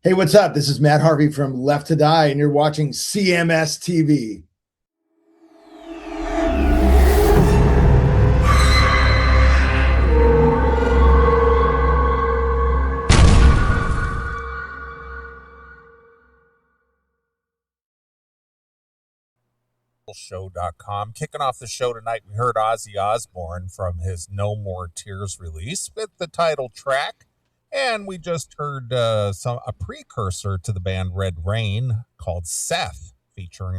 Hey, what's up? This is Matt Harvey from Left to Die, and you're watching CMS TV. Show.com. Kicking off the show tonight, we heard Ozzy Osbourne from his No More Tears release with the title track. And we just heard a precursor to the band Red Rain called Seth, featuring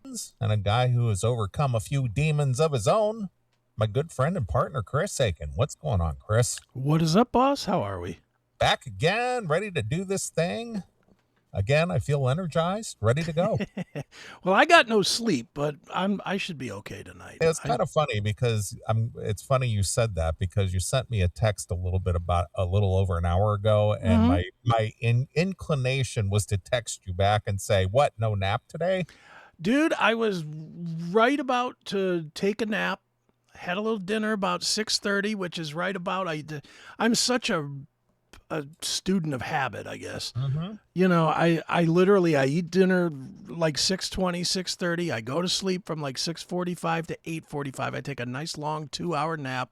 and a guy who has overcome a few demons of his own, my good friend and partner, Chris Aiken. What's going on, Chris? What is up, boss? How are we? Back again, ready to do this thing. Again, I feel energized, ready to go. Well, I got no sleep, but I should be okay tonight. It's kind of funny because it's funny you said that, because you sent me a text a little over an hour ago, and my inclination was to text you back and say, "What? No nap today?" Dude, I was right about to take a nap. Had a little dinner about 6:30, which is right about I'm such a student of habit, I guess. You know, I literally eat dinner like 6:20, 6:30. I go to sleep from like 6:45 to 8:45. I take a nice long 2-hour nap,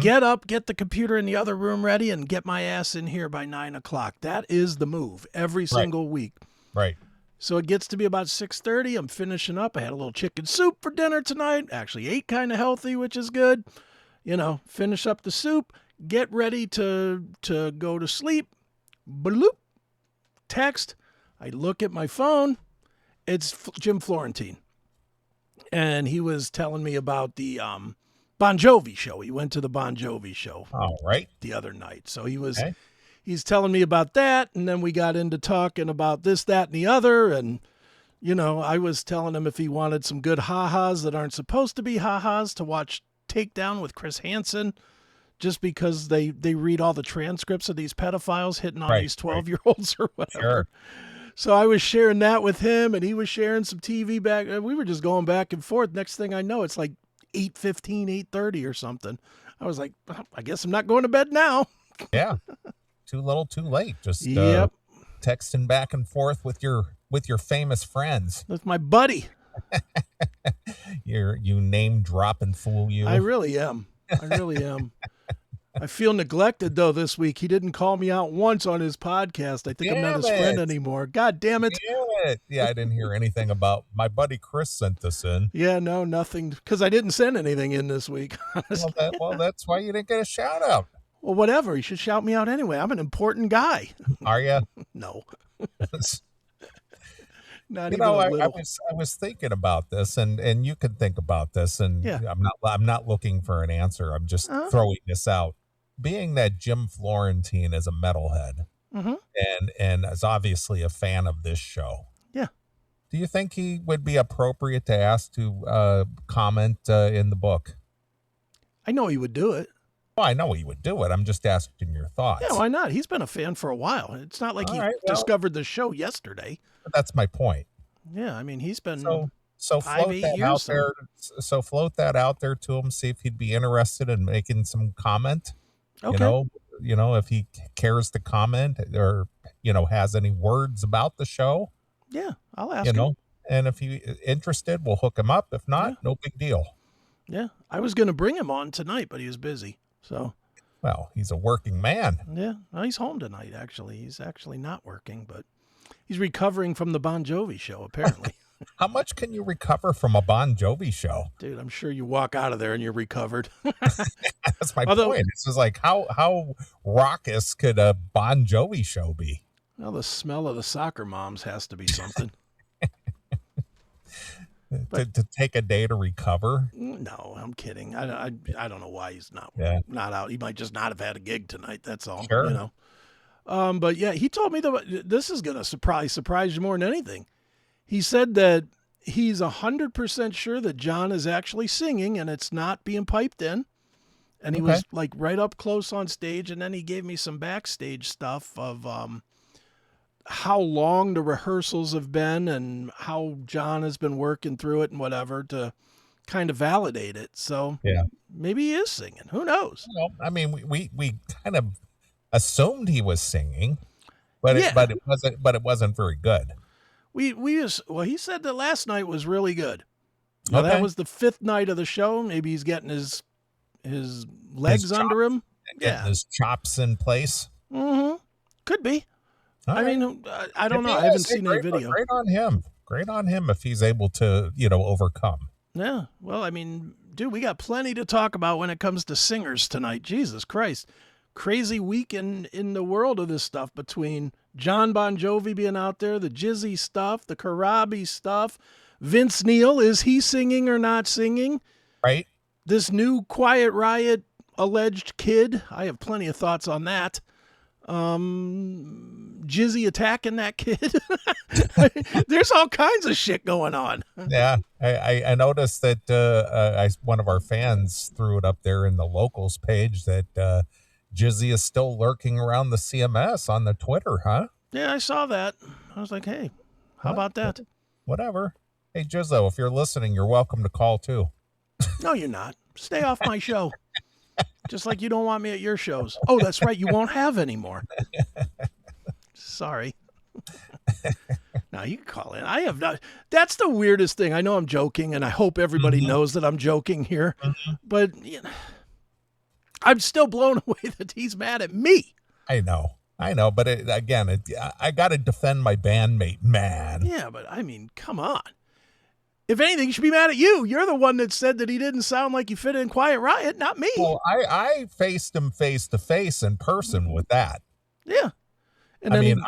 get up, get the computer in the other room ready, and get my ass in here by 9 o'clock. That is the move every single week. Right. So it gets to be about 6:30. I'm finishing up. I had a little chicken soup for dinner tonight. Actually ate kind of healthy, which is good. You know, finish up the soup. Get ready to go to sleep. Bloop. Text. I look at my phone. It's Jim Florentine. And he was telling me about the Bon Jovi show. He went to the Bon Jovi show the other night. So he's telling me about that. And then we got into talking about this, that, and the other. And, you know, I was telling him if he wanted some good ha-has that aren't supposed to be ha-has to watch Takedown with Chris Hansen. Just because they read all the transcripts of these pedophiles hitting on these 12-year-olds or whatever. Sure. So I was sharing that with him, and he was sharing some TV back. We were just going back and forth. Next thing I know, it's like 8:15, 8:30 or something. I was like, well, I guess I'm not going to bed now. Yeah. Too little, too late. Just texting back and forth with your famous friends. That's my buddy. You name drop and fool you. I really am. I feel neglected, though, this week. He didn't call me out once on his podcast. I think I'm not his friend anymore. God damn it. Damn it. Yeah, I didn't hear anything about my buddy Chris sent this in. Yeah, no, nothing. Because I didn't send anything in this week. Well, that's why you didn't get a shout out. Well, whatever. You should shout me out anyway. I'm an important guy. Are you? No. I was thinking about this, and you can think about this, and I'm not looking for an answer. I'm just throwing this out. Being that Jim Florentine is a metalhead and is obviously a fan of this show. Yeah. Do you think he would be appropriate to ask to comment in the book? I know he would do it. Well, I know he would do it. I'm just asking your thoughts. Yeah, why not? He's been a fan for a while. It's not like discovered the show yesterday. That's my point. Yeah, I mean, he's been so 5, float 8 that years out there. So float that out there to him. See if he'd be interested in making some comment. Okay. You know, if he cares to comment or has any words about the show. Yeah, I'll ask him. And if he's interested, we'll hook him up. If not, no big deal. Yeah, I was going to bring him on tonight, but he was busy. So. Well, he's a working man. Yeah, well, he's home tonight. Actually, he's actually not working, but he's recovering from the Bon Jovi show, apparently. How much can you recover from a Bon Jovi show? Dude, I'm sure you walk out of there and you're recovered. That's my point. This is like, how raucous could a Bon Jovi show be? Well, the smell of the soccer moms has to be something. to take a day to recover? No, I'm kidding. I don't know why he's not out. He might just not have had a gig tonight. That's all. Sure. But yeah, he told me that this is going to surprise you more than anything. He said that he's 100% sure that John is actually singing and it's not being piped in. And he was like right up close on stage. And then he gave me some backstage stuff of how long the rehearsals have been and how John has been working through it and whatever to kind of validate it. So maybe he is singing. Who knows? Well, I mean, we kind of assumed he was singing, but it wasn't very good. He said that last night was really good. Now, that was the 5th night of the show. Maybe he's getting his legs under him. Getting his chops in place. Mm-hmm. Could be. All right. I mean, I don't know. I haven't seen any video. Great on him. Great on him if he's able to, overcome. Yeah. Well, I mean, dude, we got plenty to talk about when it comes to singers tonight. Jesus Christ. Crazy week in the world of this stuff, between John Bon Jovi being out there, the Jizzy stuff, the Corabi stuff. Vince Neil, is he singing or not singing? Right. This new Quiet Riot alleged kid. I have plenty of thoughts on that. Jizzy attacking that kid. There's all kinds of shit going on. Yeah. I noticed that one of our fans threw it up there in the locals page that Jizzy is still lurking around the CMS on the Twitter, huh? Yeah, I saw that. I was like, hey, how about that? Whatever. Hey, Jizzo, if you're listening, you're welcome to call too. No, you're not. Stay off my show. Just like you don't want me at your shows. Oh, that's right. You won't have any more. Sorry. Now you can call in. I have not. That's the weirdest thing. I know I'm joking, and I hope everybody knows that I'm joking here. But I'm still blown away that he's mad at me. I know. But I got to defend my bandmate, man. Yeah, but I mean, come on. If anything, he should be mad at you. You're the one that said that he didn't sound like he fit in Quiet Riot, not me. Well, I faced him face to face in person with that. Yeah. And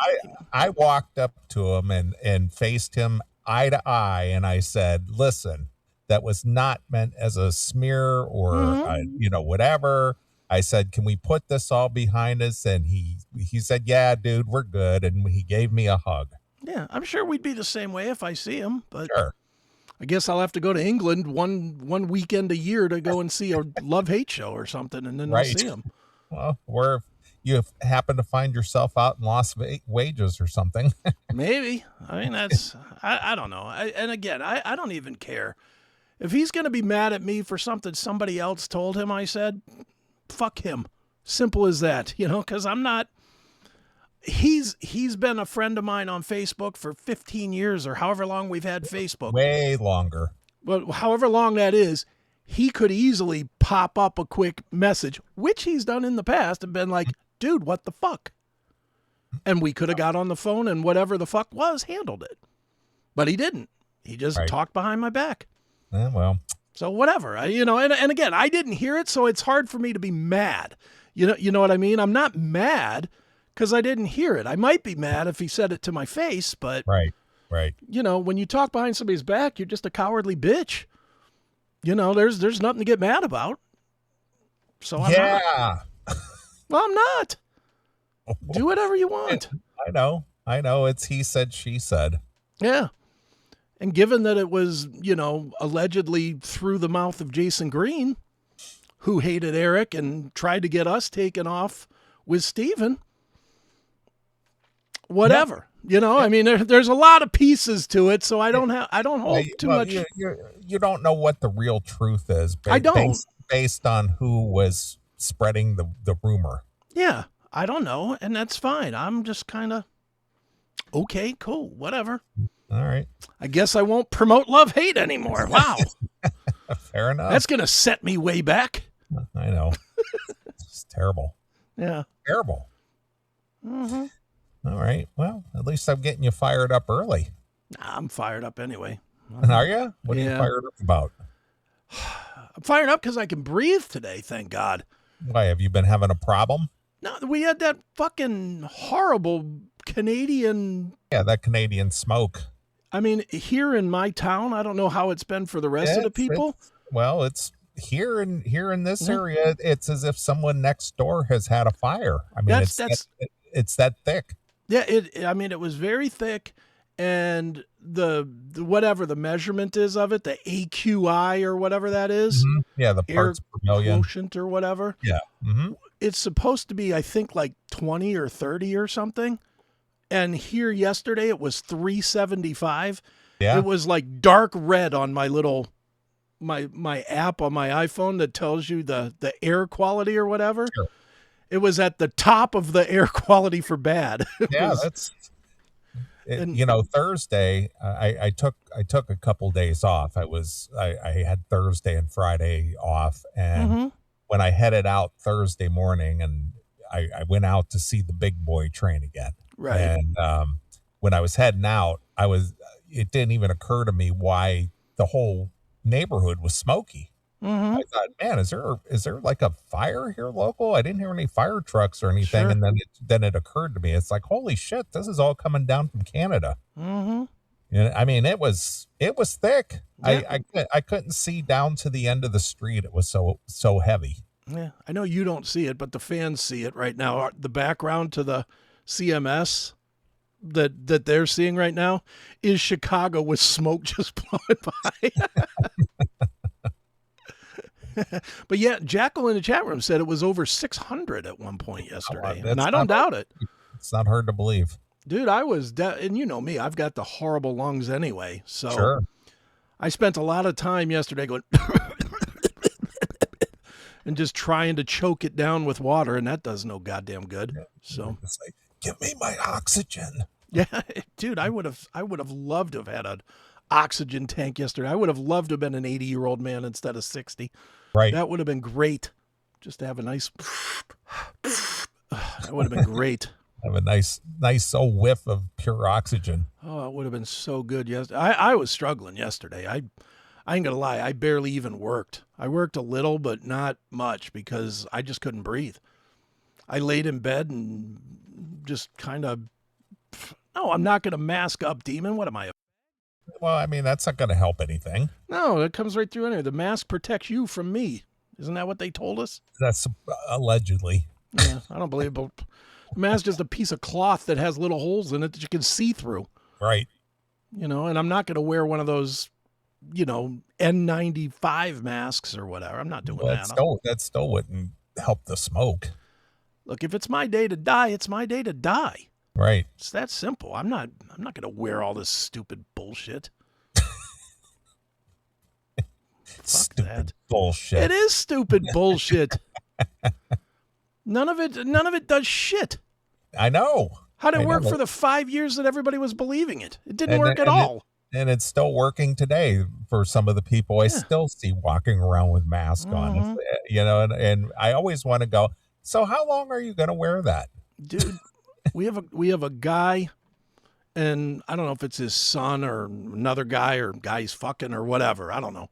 I walked up to him and faced him eye to eye, and I said, listen, that was not meant as a smear or, whatever. I said, can we put this all behind us? And he said, yeah, dude, we're good. And he gave me a hug. Yeah, I'm sure we'd be the same way if I see him, but sure. I guess I'll have to go to England one weekend a year to go and see a love-hate show or something, and then I'll see him. Well, or if you happen to find yourself out in Las Vegas or something. Maybe. I mean, I don't know. I don't even care. If he's going to be mad at me for something somebody else told him I said, fuck him. Simple as that, because I'm not. He's been a friend of mine on Facebook for 15 years or however long we've had Facebook. Way longer. But however long that is, he could easily pop up a quick message, which he's done in the past, and been like, dude, what the fuck? And we could have got on the phone and whatever the fuck was, handled it. But he didn't. He just talked behind my back. Well. So whatever. And again, I didn't hear it, so it's hard for me to be mad. You know what I mean? I'm not mad because I didn't hear it. I might be mad if he said it to my face, but right. When you talk behind somebody's back, you're just a cowardly bitch. There's nothing to get mad about. So I'm not. Well, I'm not. Do whatever you want. I know. It's he said, she said. Yeah. And given that it was, allegedly through the mouth of Jason Green, who hated Eric and tried to get us taken off with Steven, whatever. I mean, there's a lot of pieces to it, so I don't hold too much. You don't know what the real truth is. I don't. Based on who was spreading the rumor. Yeah, I don't know, and that's fine. I'm just kind of, okay, cool, whatever. All right. I guess I won't promote love-hate anymore. Wow. Fair enough. That's going to set me way back. I know. It's terrible. Yeah. Terrible. Mm-hmm. All right. Well, at least I'm getting you fired up early. Nah, I'm fired up anyway. Are you? What are you fired up about? I'm fired up because I can breathe today, thank God. Why, have you been having a problem? No, we had that fucking horrible Canadian... Yeah, that Canadian smoke. I mean, here in my town, I don't know how it's been for the rest of the people. It's here in this area. It's as if someone next door has had a fire. I mean, it's that thick. Yeah, it was very thick, and the whatever the measurement is of it, the AQI or whatever that is. Mm-hmm. Yeah, the parts per million quotient or whatever. Yeah. Mm-hmm. It's supposed to be, I think, like 20 or 30 or something. And here yesterday it was 375. Yeah. It was like dark red on my little my app on my iPhone that tells you the air quality or whatever. Sure. It was at the top of the air quality for bad. Thursday, I took a couple days off. I had Thursday and Friday off, and when I headed out Thursday morning, and I went out to see the big boy train again. Right. And when I was heading out, it didn't even occur to me why the whole neighborhood was smoky. I thought, man, is there like a fire here local? I didn't hear any fire trucks or anything. Sure. And then it occurred to me, it's like, holy shit, this is all coming down from Canada. And I mean, it was thick. Yeah. I couldn't see down to the end of the street. It was so heavy. Yeah, I know you don't see it, but the fans see it right now. The background to the CMS that they're seeing right now is Chicago with smoke just blowing by. But yeah, Jackal in the chat room said it was over 600 at one point yesterday, and I don't doubt it. It's not hard to believe. Dude, I was, and you know me, I've got the horrible lungs anyway, so sure. I spent a lot of time yesterday going and just trying to choke it down with water, and that does no goddamn good. Yeah. So it's like, give me my oxygen. Yeah, dude, I would have loved to have had an oxygen tank yesterday. I would have loved to have been an 80-year-old man instead of 60. Right. That would have been great. Just to have a nice, that would have been great. Have a nice whiff of pure oxygen. Oh, it would have been so good. I was struggling yesterday. I ain't gonna lie. I barely even worked. I worked a little, but not much because I just couldn't breathe. I laid in bed and just kind of, no, I'm not going to mask up, demon. What am I? Well, I mean, that's not going to help anything. No, it comes right through anyway. The mask protects you from me. Isn't that what they told us? That's allegedly. Yeah, I don't believe it. But the mask is just a piece of cloth that has little holes in it that you can see through. Right. You know, and I'm not going to wear one of those, N95 masks or whatever. I'm not doing that. That still wouldn't help the smoke. Look, if it's my day to die, it's my day to die. Right. It's that simple. I'm not going to wear all this stupid bullshit. Stupid bullshit. It is stupid bullshit. None of it does shit. I know. How'd it work for the 5 years that everybody was believing it? It didn't work at all. And it's still working today for some of the people I still see walking around with masks on. And I always want to go, so how long are you going to wear that? Dude, we have a guy, and I don't know if it's his son or another guy or guys fucking or whatever, I don't know,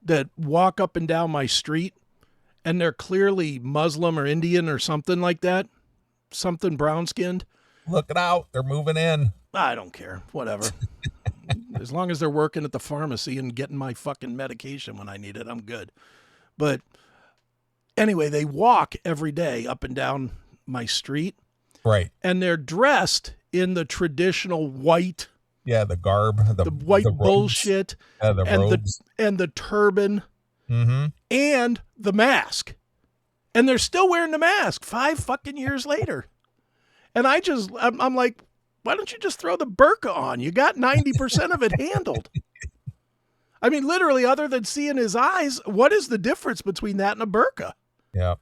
that walk up and down my street, and they're clearly Muslim or Indian or something like that, something brown-skinned. Looking out, they're moving in. I don't care, whatever. As long as they're working at the pharmacy and getting my fucking medication when I need it, I'm good. But anyway, they walk every day up and down my street. Right. And they're dressed in the traditional white. Yeah, the garb. The white bullshit. The robes. And the turban. And the mask. And they're still wearing the mask 5 fucking years later. And I'm like, why don't you just throw the burqa on? You got 90% of it handled. I mean, literally, other than seeing his eyes, what is the difference between that and a burqa? Yeah.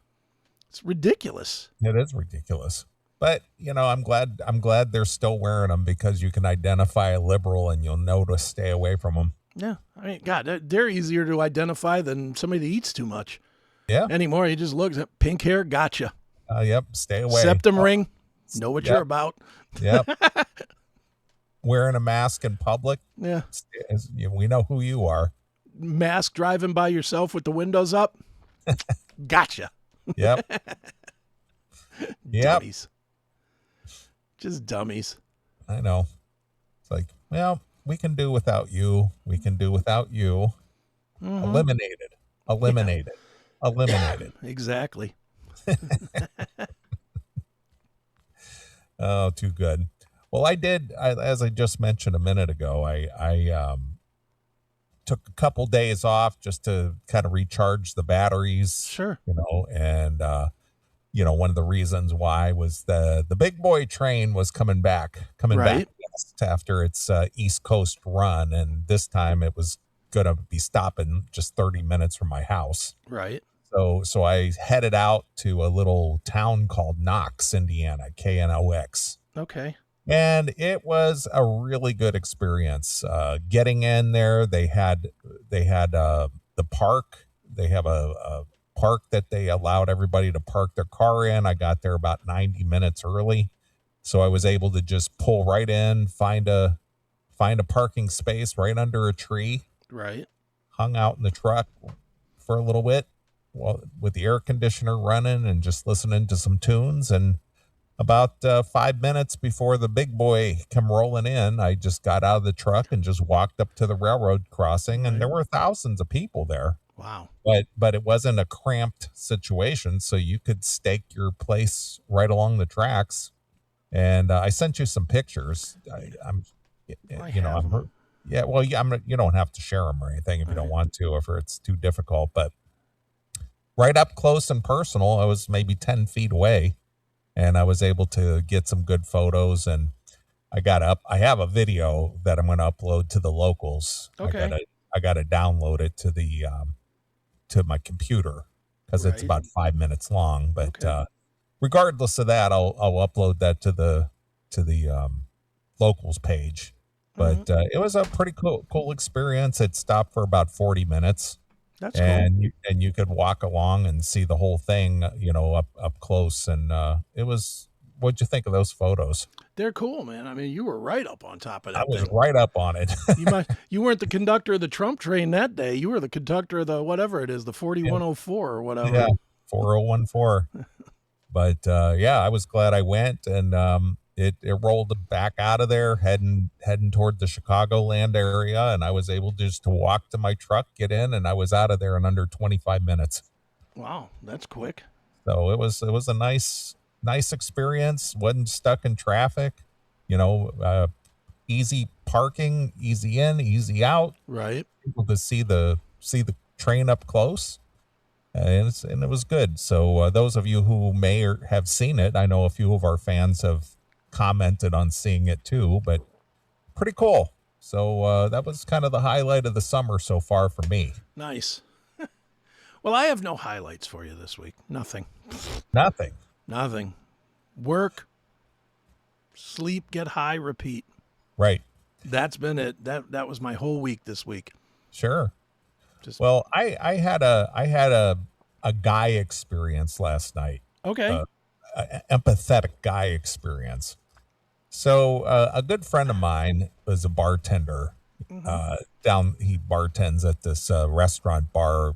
It's ridiculous. It is ridiculous. But, I'm glad they're still wearing them because you can identify a liberal and you'll know to stay away from them. Yeah. I mean, God, they're easier to identify than somebody that eats too much. Yeah. Anymore, you just look at pink hair, gotcha. Yep. Stay away. Septum ring. Know what you're about. Yep. Wearing a mask in public. Yeah. We know who you are. Mask driving by yourself with the windows up. Gotcha. Yep. Dummies. Just dummies. I know. It's like, well, we can do without you. We can do without you. Eliminated. Exactly. Oh, too good. Well, as I just mentioned a minute ago, I took a couple days off just to kind of recharge the batteries. Sure. And one of the reasons why was the big boy train was coming back west after its East Coast run, and this time it was going to be stopping just 30 minutes from my house. Right. So I headed out to a little town called Knox, Indiana, Knox. Okay. And it was a really good experience. Getting in there, they had the park. They have a park that they allowed everybody to park their car in. I got there about 90 minutes early, so I was able to just pull right in, find a parking space right under a tree. Right. Hung out in the truck for a little bit, with the air conditioner running and just listening to some tunes. And about 5 minutes before the big boy come rolling in, I just got out of the truck and just walked up to the railroad crossing, and there were thousands of people there. Wow. But it wasn't a cramped situation, so you could stake your place right along the tracks. And I sent you some pictures. Yeah, well, you don't have to share them or anything if you don't want to, or if it's too difficult. But right up close and personal, I was maybe 10 feet away, and I was able to get some good photos. And I have a video that I'm going to upload to the locals. Okay. I got to download it to my computer because it's about 5 minutes long. But regardless of that, I'll upload that to the locals page. But it was a pretty cool experience. It stopped for about 40 minutes. That's cool. And you could walk along and see the whole thing, up close. And it was, what'd you think of those photos? They're cool, man. I mean, you were right up on top of that. I was right up on it. You weren't the conductor of the Trump train that day. You were the conductor of the whatever it is, the 4104 or whatever. Yeah, 4014. But I was glad I went, and it rolled back out of there, heading toward the Chicagoland area, and I was able just to walk to my truck, get in, and I was out of there in under 25 minutes. Wow, that's quick. So it was a nice experience. Wasn't stuck in traffic, easy parking, easy in, easy out. Right. Able to see the train up close. And it was good. So those of you who may have seen it, I know a few of our fans have commented on seeing it too, but pretty cool. So that was kind of the highlight of the summer so far for me. Nice. Well, I have no highlights for you this week. Nothing. Work, sleep, get high, repeat. Right. That's been it. That was my whole week this week. Sure. Well, I had a guy experience last night. Okay. Empathetic guy experience. So a good friend of mine was a bartender. He bartends at this restaurant bar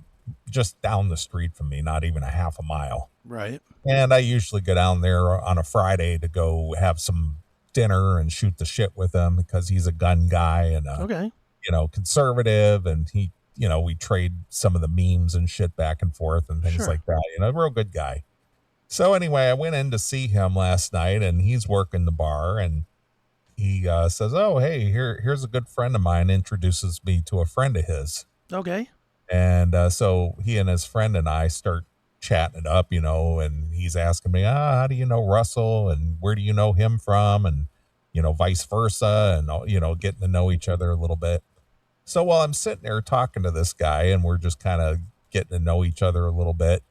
just down the street from me, not even a half a mile. Right. And I usually go down there on a Friday to go have some dinner and shoot the shit with him because he's a gun guy and conservative, and he, we trade some of the memes and shit back and forth and things like that. Real good guy. So anyway, I went in to see him last night, and he's working the bar, and he says, "Oh, hey, here's a good friend of mine." Introduces me to a friend of his. Okay. And so he and his friend and I start chatting it up, and he's asking me, how do you know Russell, and where do you know him from, and vice versa, and getting to know each other a little bit. So while I'm sitting there talking to this guy, and we're just kind of getting to know each other a little bit,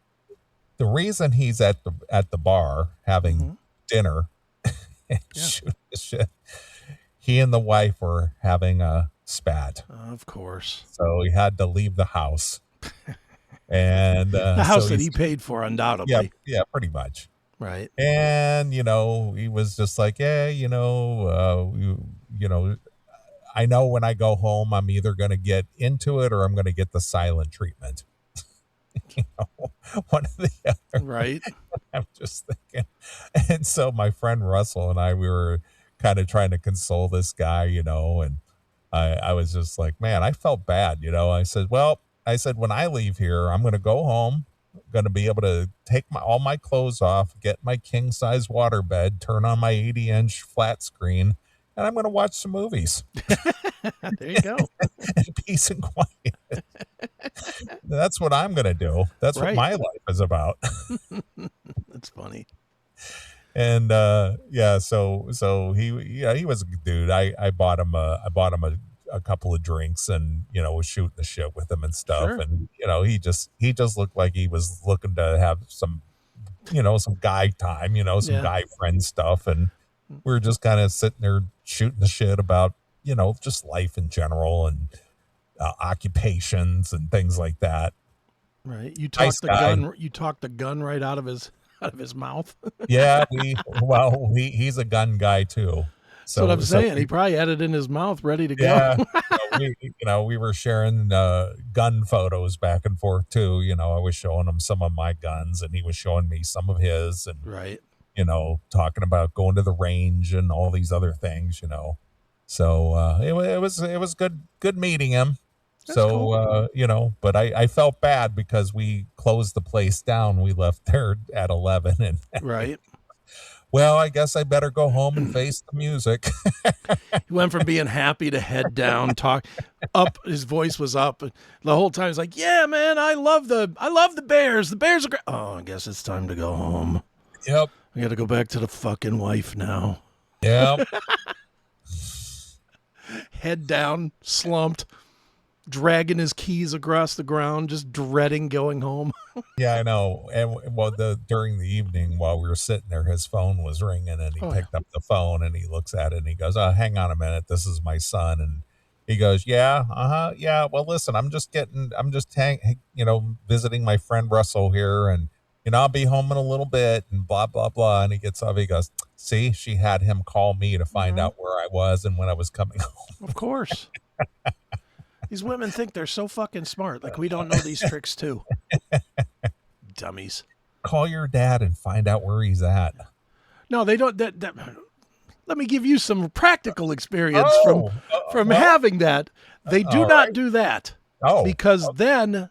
the reason he's at the bar having dinner and shooting the shit, he and the wife were having a spat. Of course. So he had to leave the house. And the house that he paid for, undoubtedly. Yeah, pretty much. Right. And he was just like, I know when I go home, I'm either going to get into it or I'm going to get the silent treatment. One or the other. Right. I'm just thinking. And so my friend Russell and I, we were kind of trying to console this guy, and I was just like, man, I felt bad. I said, when I leave here, I'm going to go home, going to be able to take all my clothes off, get my king size waterbed, turn on my 80-inch flat screen, and I'm going to watch some movies. There you go. In peace and quiet. That's what I'm going to do. That's what my life is about. That's funny. And so he was a good dude. I bought him a a couple of drinks and, was shooting the shit with him and stuff. Sure. And, he just looked like he was looking to have some, some guy time, some guy friend stuff. And we were just kind of sitting there shooting the shit about, just life in general and occupations and things like that. Right. You talked the gun right out of his mouth. Yeah, he's a gun guy too. So what I'm saying. He probably had it in his mouth ready to go. We were sharing gun photos back and forth too. I was showing him some of my guns and he was showing me some of his, and right. Talking about going to the range and all these other things, So it was good meeting him. That's cool. But I felt bad because we closed the place down. We left there at 11 and right. Well, I guess I better go home and face the music. He went from being happy to head down, talk up. His voice was up the whole time. He's like, "Yeah, man, I love the Bears. The Bears are great." Oh, I guess it's time to go home. Yep. I got to go back to the fucking wife now. Yep. Head down, slumped, dragging his keys across the ground, just dreading going home. Yeah, I know. And during the evening while we were sitting there, his phone was ringing and he picked up the phone and he looks at it and he goes, "Oh, hang on a minute. This is my son." And he goes, "Yeah, yeah. Well, listen, I'm just visiting my friend Russell here and, I'll be home in a little bit and blah, blah, blah." And he gets up, he goes, "See, she had him call me to find out where I was and when I was coming home." Of course. These women think they're so fucking smart. Like we don't know these tricks too. Dummies. Call your dad and find out where he's at. No, they don't. Let me give you some practical experience from having that. They do not do that. Oh. Because then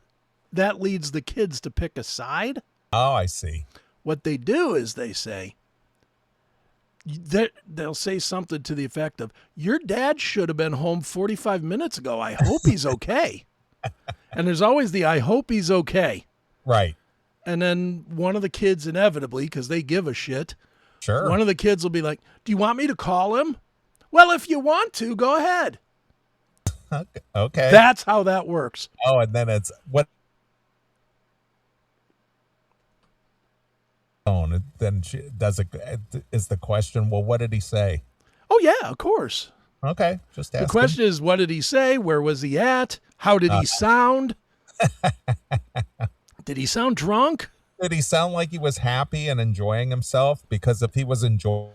that leads the kids to pick a side. Oh, I see. What they do is they say, they'll say something to the effect of, "Your dad should have been home 45 minutes ago. I hope he's okay." And there's always the "I hope he's okay." Right. And then one of the kids inevitably, because they give a shit, sure, one of the kids will be like, "Do you want me to call him?" "Well, if you want to, go ahead." Okay. That's how that works. Oh, and then it's what? Then is the question, well, what did he say? Oh, yeah, of course. Okay, just ask. The question is, what did he say? Where was he at? How did he sound? Did he sound drunk? Did he sound like he was happy and enjoying himself? Because if he was enjoying,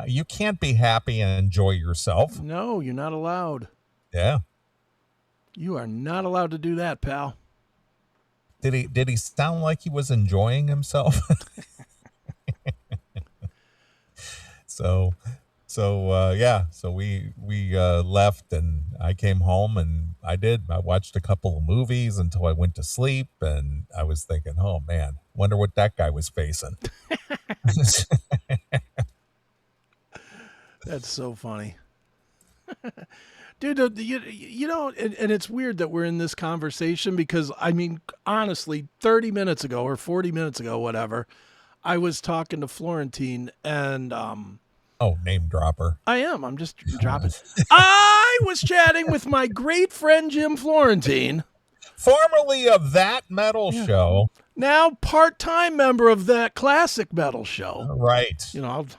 you can't be happy and enjoy yourself. No, you're not allowed. Yeah. You are not allowed to do that, pal. Did he sound like he was enjoying himself? So we left and I came home and I watched a couple of movies until I went to sleep, and I was thinking, oh man, wonder what that guy was facing. That's so funny. Dude, and it's weird that we're in this conversation because, I mean, honestly, 30 minutes ago or 40 minutes ago, whatever, I was talking to Florentine and... Oh, name dropper. I am. I'm just dropping. I was chatting with my great friend, Jim Florentine. Formerly of That Metal Show. Now part-time member of That Classic Metal Show. Right.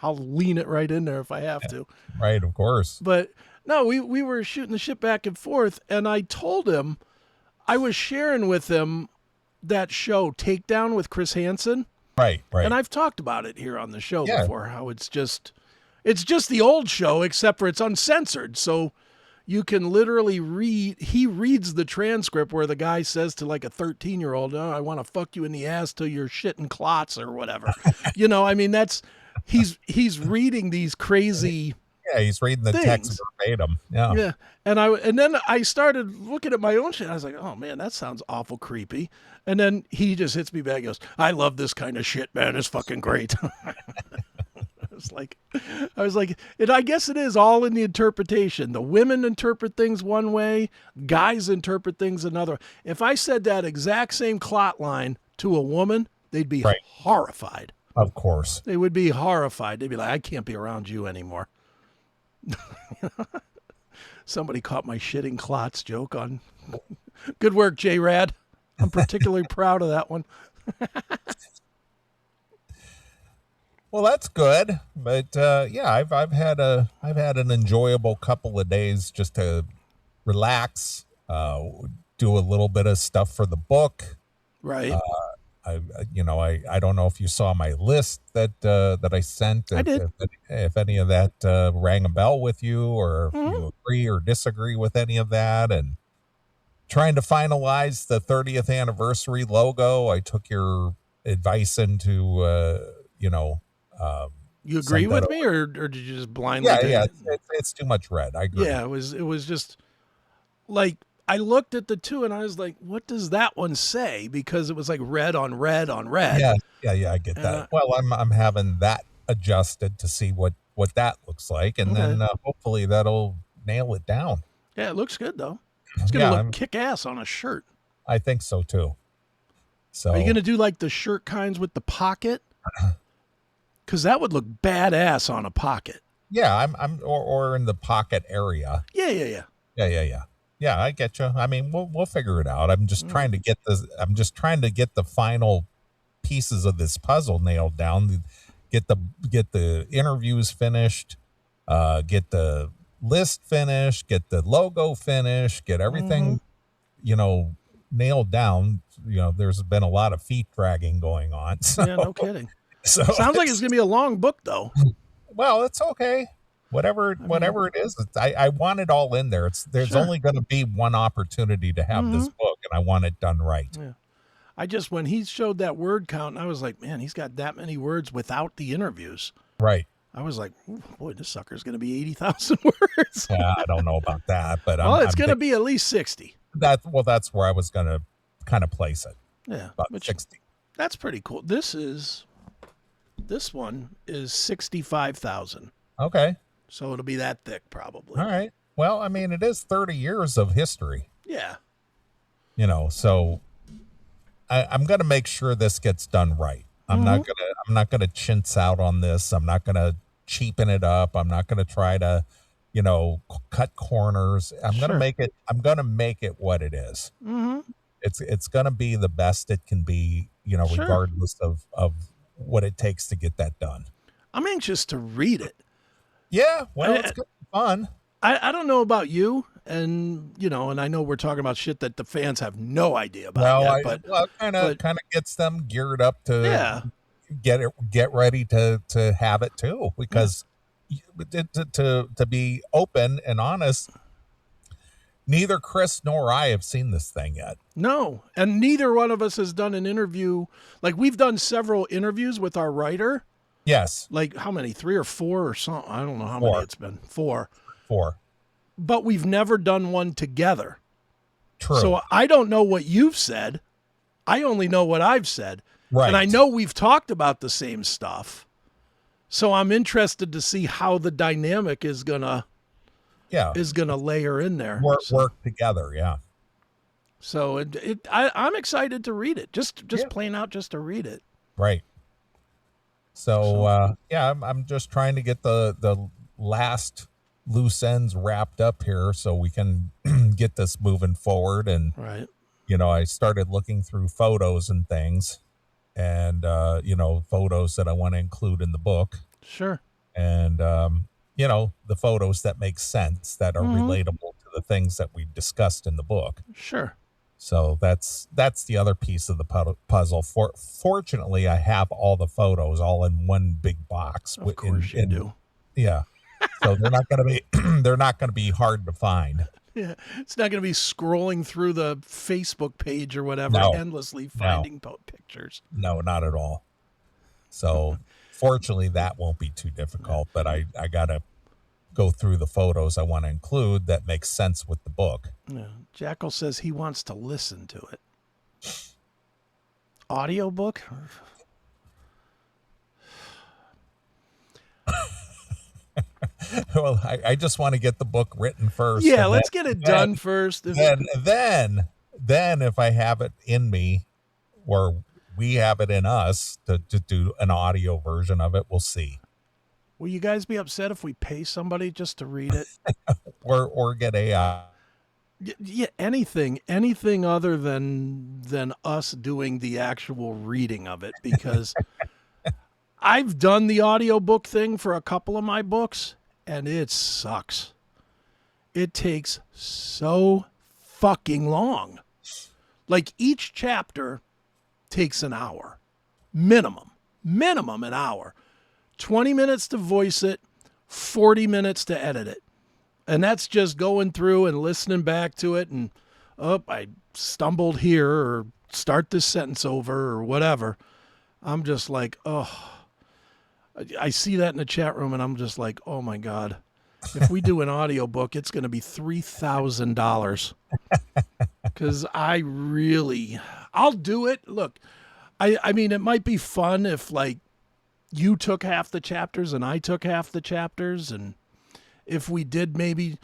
I'll lean it right in there if I have to. Right, of course. But... no, we were shooting the shit back and forth, and I told him, I was sharing with him that show, Takedown with Chris Hansen. Right. And I've talked about it here on the show before, how it's just the old show, except for it's uncensored. So you can literally he reads the transcript where the guy says to like a 13-year-old, "Oh, I want to fuck you in the ass till you're shitting clots," or whatever. I mean, he's reading these crazy... yeah, he's reading the text verbatim. Yeah. And then I started looking at my own shit. I was like, oh man, that sounds awful creepy. And then he just hits me back and goes, "I love this kind of shit, man. It's fucking great." I was like, I guess it is all in the interpretation. The women interpret things one way, guys interpret things another. If I said that exact same clot line to a woman, they'd be horrified. Of course. They would be horrified. They'd be like, I can't be around you anymore. Somebody caught my shitting clots joke on. Good work, J-Rad. I'm particularly proud of that one. Well, that's good, but I've had an enjoyable couple of days just to relax, do a little bit of stuff for the book. Right. I don't know if you saw my list that I sent. I did. If any of that rang a bell with you, or if you agree or disagree with any of that, and trying to finalize the 30th anniversary logo. I took your advice into you agree with me, or did you just blindly? Yeah. It's too much red. I agree. Yeah, it was just like I looked at the two and I was like, what does that one say? Because it was like red on red on red. Yeah. I get that. Well, I'm having that adjusted to see what that looks like, and then hopefully that'll nail it down. Yeah, it looks good though. It's gonna look kick ass on a shirt. I think so too. So are you gonna do like the shirt kinds with the pocket? Because that would look badass on a pocket. Yeah, or in the pocket area. Yeah. Yeah, I get you. I mean, we'll figure it out. I'm just trying to get the final pieces of this puzzle nailed down. Get the interviews finished. Get the list finished. Get the logo finished. Get everything, nailed down. There's been a lot of feet dragging going on. So. Yeah, no kidding. So sounds like it's gonna be a long book, though. Well, it's okay. Whatever it is, I want it all in there. There's only going to be one opportunity to have this book, and I want it done right. Yeah. When he showed that word count, I was like, man, he's got that many words without the interviews. Right. I was like, boy, this sucker's going to be 80,000 words. Yeah, I don't know about that, but it's going to be at least 60. That's where I was going to kind of place it. Yeah, about 60. That's pretty cool. This one is 65,000. Okay. So it'll be that thick, probably. All right. Well, I mean, it is 30 years of history. Yeah. So I'm going to make sure this gets done right. I'm not gonna chintz out on this. I'm not gonna cheapen it up. I'm not gonna try to, cut corners. I'm gonna make it what it is. Mm-hmm. It's gonna be the best it can be, regardless of what it takes to get that done. I'm anxious to read it. Yeah, well, it's gonna be fun. I don't know about you, and and I know we're talking about shit that the fans have no idea about. Kind of gets them geared up to get ready to have it too, because to be open and honest, neither Chris nor I have seen this thing yet. No, and neither one of us has done an interview. Like, we've done several interviews with our writer. Yes. Like, how many? 3 or 4 or something? I don't know how many it's been. 4. But we've never done one together. True. So I don't know what you've said. I only know what I've said. Right. And I know we've talked about the same stuff. So I'm interested to see how the dynamic is gonna layer in there. Work together, yeah. So I'm excited to read it. Just plain out just to read it. Right. So I'm just trying to get the last loose ends wrapped up here so we can get this moving forward. And right. I started looking through photos and things, and photos that I want to include in the book. Sure. And the photos that make sense, that are relatable to the things that we discussed in the book. Sure. So that's the other piece of the puzzle. Fortunately, I have all the photos all in one big box. Of course you do. Yeah. So they're not going to be hard to find. Yeah. It's not going to be scrolling through the Facebook page or whatever, endlessly finding pictures. No, not at all. So fortunately, that won't be too difficult, but I got to go through the photos I want to include that makes sense with the book. Yeah. Jackal says he wants to listen to it. Audiobook? Well, I just want to get the book written first. Yeah, let's get it done first. Then if I have it in me, or we have it in us to do an audio version of it. We'll see. Will you guys be upset if we pay somebody just to read it? or get AI? Yeah, anything other than us doing the actual reading of it, because I've done the audiobook thing for a couple of my books and it sucks. It takes so fucking long. Like each chapter takes an hour. Minimum an hour. 20 minutes to voice it, 40 minutes to edit it. And that's just going through and listening back to it and, I stumbled here, or start this sentence over, or whatever. I'm just like, I see that in the chat room and I'm just like, oh my God. If we do an audiobook, it's going to be $3,000. Because I'll do it. Look, I mean, it might be fun if like you took half the chapters and I took half the chapters, and if we did maybe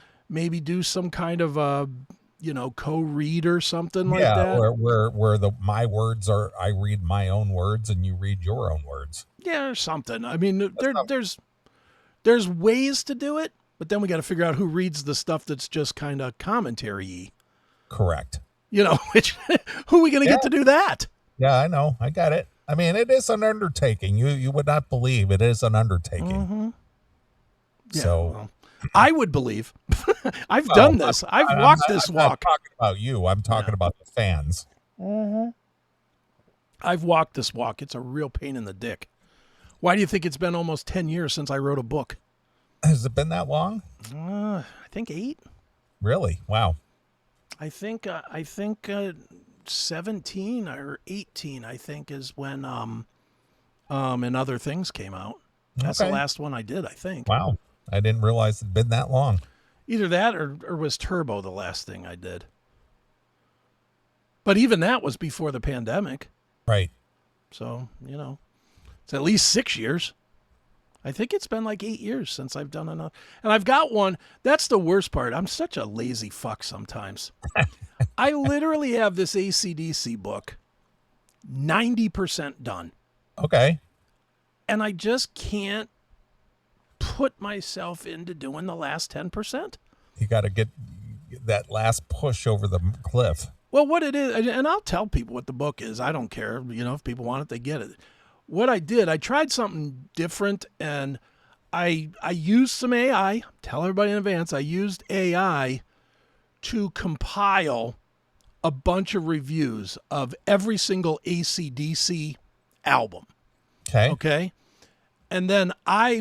do some kind of co-read or something like that. Where my words are, I read my own words and you read your own words. Yeah, or something. I mean, there's ways to do it, but then we got to figure out who reads the stuff that's just kind of commentary-y. Correct. Which who are we going to get to do that? Yeah, I know. I got it. I mean, it is an undertaking. You would not believe it is an undertaking. Mm-hmm. Yeah, so well, I would believe. I've done this. I've walked this walk. I'm not talking about you. I'm talking about the fans. Mm-hmm. I've walked this walk. It's a real pain in the dick. Why do you think it's been almost 10 years since I wrote a book? Has it been that long? I think 8. Really? Wow. I think 17 or 18, I think, is when and Other Things came out. That's the last one I did, I think. Wow. I didn't realize it'd been that long. Either that or was Turbo the last thing I did. But even that was before the pandemic. Right. So, it's at least 6 years. I think it's been like 8 years since I've done enough. And I've got one. That's the worst part. I'm such a lazy fuck sometimes. I literally have this AC/DC book 90% done. Okay. And I just can't put myself into doing the last 10%. You got to get that last push over the cliff. Well, what it is, and I'll tell people what the book is. I don't care. If people want it, they get it. What I did, I tried something different, and I used some AI. Tell everybody in advance, I used AI to compile a bunch of reviews of every single AC/DC album. Okay? And then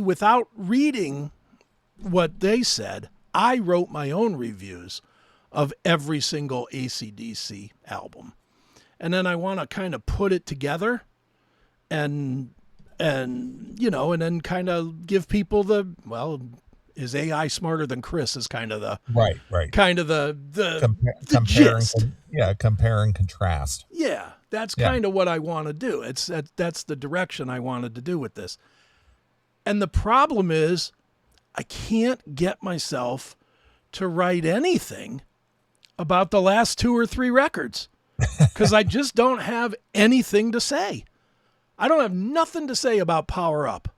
without reading what they said, I wrote my own reviews of every single AC/DC album. And then I want to kind of put it together and then kind of give people is AI smarter than Chris is kind of the right kind of the compare gist. Compare and contrast. Yeah, that's kind of what I want to do. That's the direction I wanted to do with this. And the problem is I can't get myself to write anything about the last 2 or 3 records because I just don't have anything to say. I don't have nothing to say about Power Up.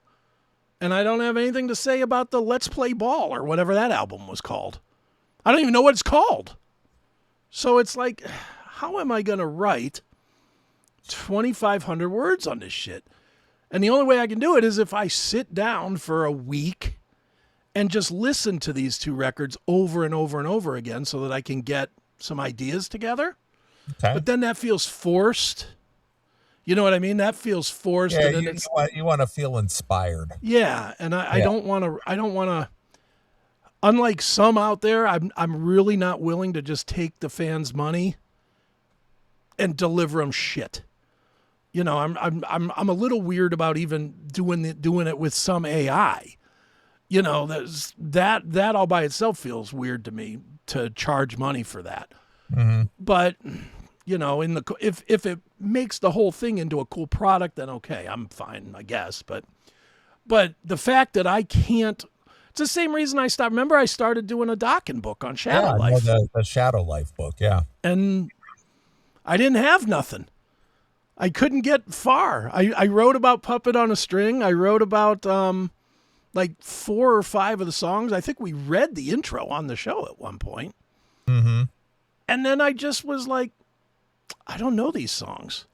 And I don't have anything to say about the Let's Play Ball or whatever that album was called. I don't even know what it's called. So it's like, how am I going to write 2,500 words on this shit? And the only way I can do it is if I sit down for a week and just listen to these 2 records over and over and over again so that I can get some ideas together. Okay. But then that feels forced. You know what I mean? That feels forced. Yeah, and you want to feel inspired. Yeah, and I don't want to. Unlike some out there, I'm really not willing to just take the fans' money and deliver them shit. I'm a little weird about even doing it with some AI. That all by itself feels weird to me to charge money for that. Mm-hmm. But if it makes the whole thing into a cool product, then okay, I'm fine, I guess. But the fact that I can't, it's the same reason I stopped. Remember, I started doing a Dokken book on Shadow Life. The Shadow Life book, yeah. And I didn't have nothing. I couldn't get far. I wrote about Puppet on a String. I wrote about like 4 or 5 of the songs. I think we read the intro on the show at one point. Mm-hmm. And then I just was like, I don't know these songs.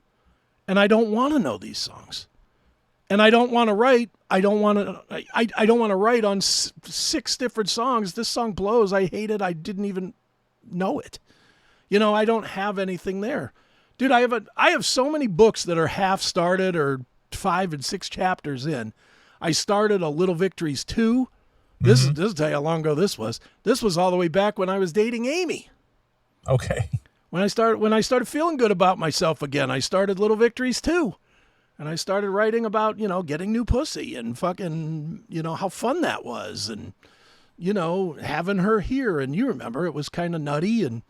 And I don't want to know these songs. And I don't want to write. I don't want to write on 6 different songs. This song blows. I hate it. I didn't even know it. I don't have anything there. Dude, I have so many books that are half started or 5 and 6 chapters in. I started a Little Victories 2. This will tell you how long ago this was. This was all the way back when I was dating Amy. Okay. When I started feeling good about myself again, I started Little Victories 2. And I started writing about, getting new pussy and fucking, how fun that was. And, having her here. And you remember it was kind of nutty and,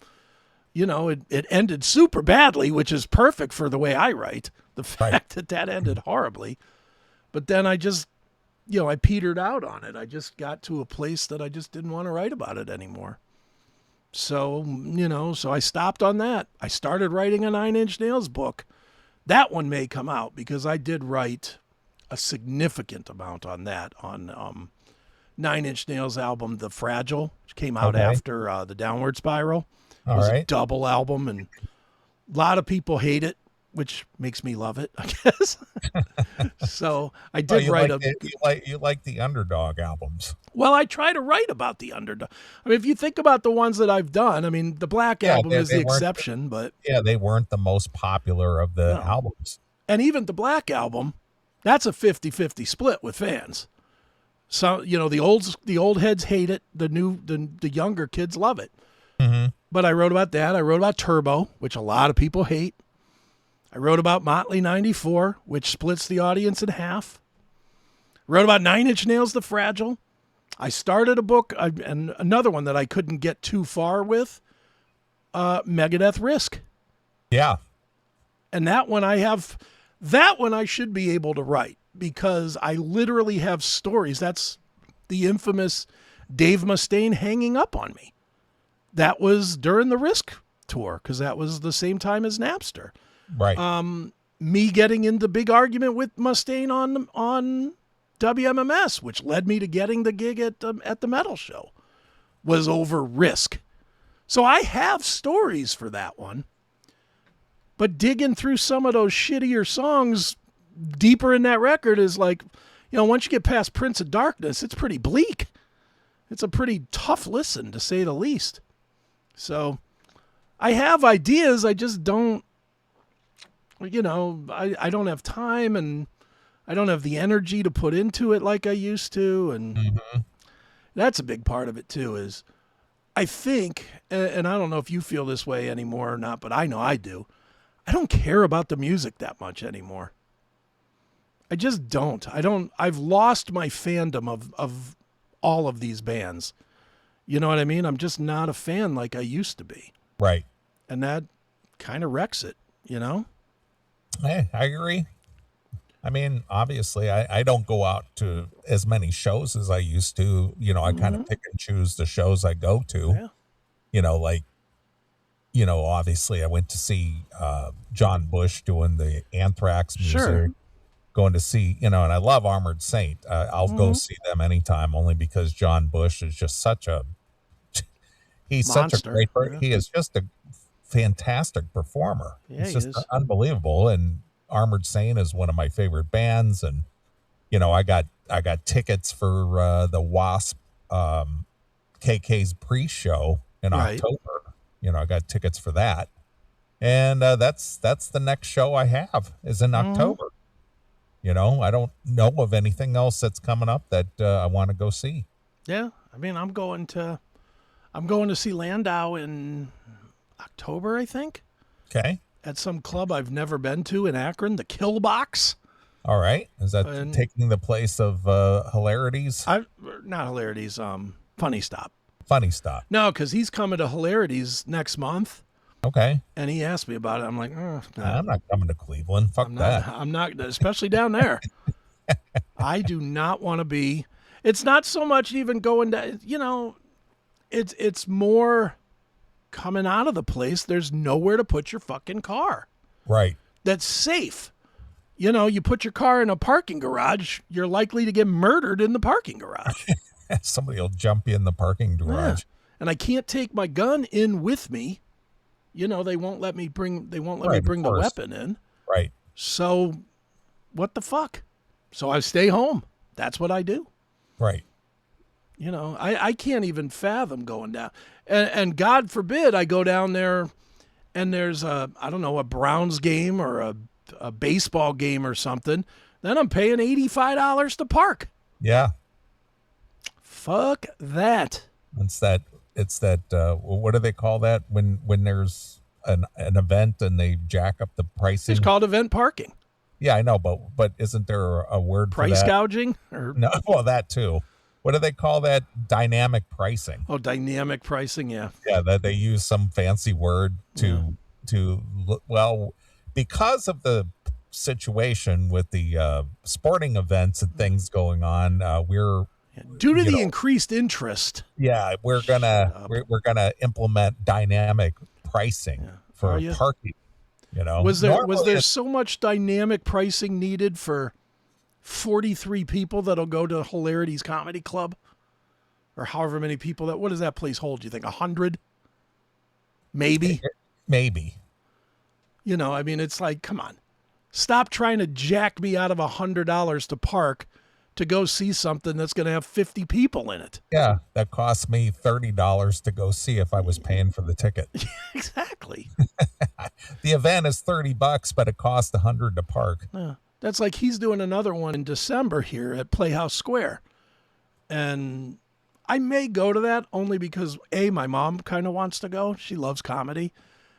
it ended super badly, which is perfect for the way I write. The fact that ended horribly. But then I just, I petered out on it. I just got to a place that I just didn't want to write about it anymore. So, so I stopped on that. I started writing a 9 Inch Nails book. That one may come out because I did write a significant amount on that on 9 Inch Nails album, The Fragile, which came out after the Downward Spiral. It was a double album, and a lot of people hate it, which makes me love it, I guess. So I did write you like the Underdog albums. Well, I try to write about the Underdog. I mean, if you think about the ones that I've done, I mean, the Black album is the exception, but they weren't the most popular of the albums. And even the Black album, that's a 50-50 split with fans. So, the old heads hate it, the younger kids love it. Mm-hmm. But I wrote about that. I wrote about Turbo, which a lot of people hate. I wrote about Motley 94, which splits the audience in half. I wrote about 9 Inch Nails, The Fragile. I started a book, and another one that I couldn't get too far with, Megadeth Risk. Yeah. And that one I should be able to write because I literally have stories. That's the infamous Dave Mustaine hanging up on me. That was during the Risk tour because that was the same time as Napster. Right. Me getting into big argument with Mustaine on WMMS, which led me to getting the gig at the metal show, was over Risk. So I have stories for that one. But digging through some of those shittier songs deeper in that record is like, once you get past Prince of Darkness, it's pretty bleak. It's a pretty tough listen, to say the least. So I have ideas. I just don't, I don't have time and I don't have the energy to put into it like I used to. And that's a big part of it too, is I think, and I don't know if you feel this way anymore or not, but I know I do. I don't care about the music that much anymore. I just don't. I've lost my fandom of all of these bands. You know what I mean? I'm just not a fan like I used to be. Right. And that kind of wrecks it, Hey, I agree. I mean, obviously, I don't go out to as many shows as I used to. I kind of pick and choose the shows I go to. Yeah. Obviously, I went to see John Bush doing the Anthrax music. Sure. Going to see, and I love Armored Saint. I'll go see them anytime, only because John Bush is just he's monster. Such a great, he is just a fantastic performer. Yeah, it's just unbelievable. And Armored Saint is one of my favorite bands. And, I got tickets for the Wasp KK's pre-show in October. I got tickets for that. And that's the next show I have is in October. I don't know of anything else that's coming up that I want to go see. Yeah. I mean, I'm going to see Landau in October, I think. Okay. At some club I've never been to in Akron, the Kill Box. All right. Is that taking the place of Hilarities? Not Hilarities, Funny Stop. Funny Stop. No, because he's coming to Hilarities next month. Okay. And he asked me about it. I'm like, nah, I'm not coming to Cleveland. Fuck that. I'm not, especially down there. I do not want to be. It's not so much even going to, it's more coming out of the place. There's nowhere to put your fucking car. Right. that's safe. You know, you put your car in a parking garage, you're likely to get murdered in the parking garage. Somebody will jump you in the parking garage. Yeah. And I can't take my gun in with me. You know, they won't let me bring the weapon in. Right. So what the fuck? So I stay home. That's what I do. Right. You know, I can't even fathom going down. And God forbid I go down there and there's a Browns game or a baseball game or something. Then I'm paying $85 to park. Yeah. Fuck that. It's that what do they call that when there's an event and they jack up the pricing? It's called event parking. Yeah, I know, but isn't there a word price for that? Gouging? Or no, well, that too. What do they call that? Dynamic pricing. Oh, dynamic pricing, yeah. Yeah, that they use some fancy word to because of the situation with the sporting events and things going on, we're due to the increased interest. Yeah, we're gonna implement dynamic pricing for parking. You know, was there so much dynamic pricing needed for 43 people that'll go to Hilarity's Comedy Club, or however many people what does that place hold? You think 100? Maybe. You know, I mean, it's like, come on, stop trying to jack me out of $100 to park to go see something that's going to have 50 people in it. Yeah, that cost me $30 to go see if I was paying for the ticket. Exactly. The event is $30, but it costs $100 to park. Yeah. That's like he's doing another one in December here at Playhouse Square. And I may go to that only because my mom kind of wants to go. She loves comedy.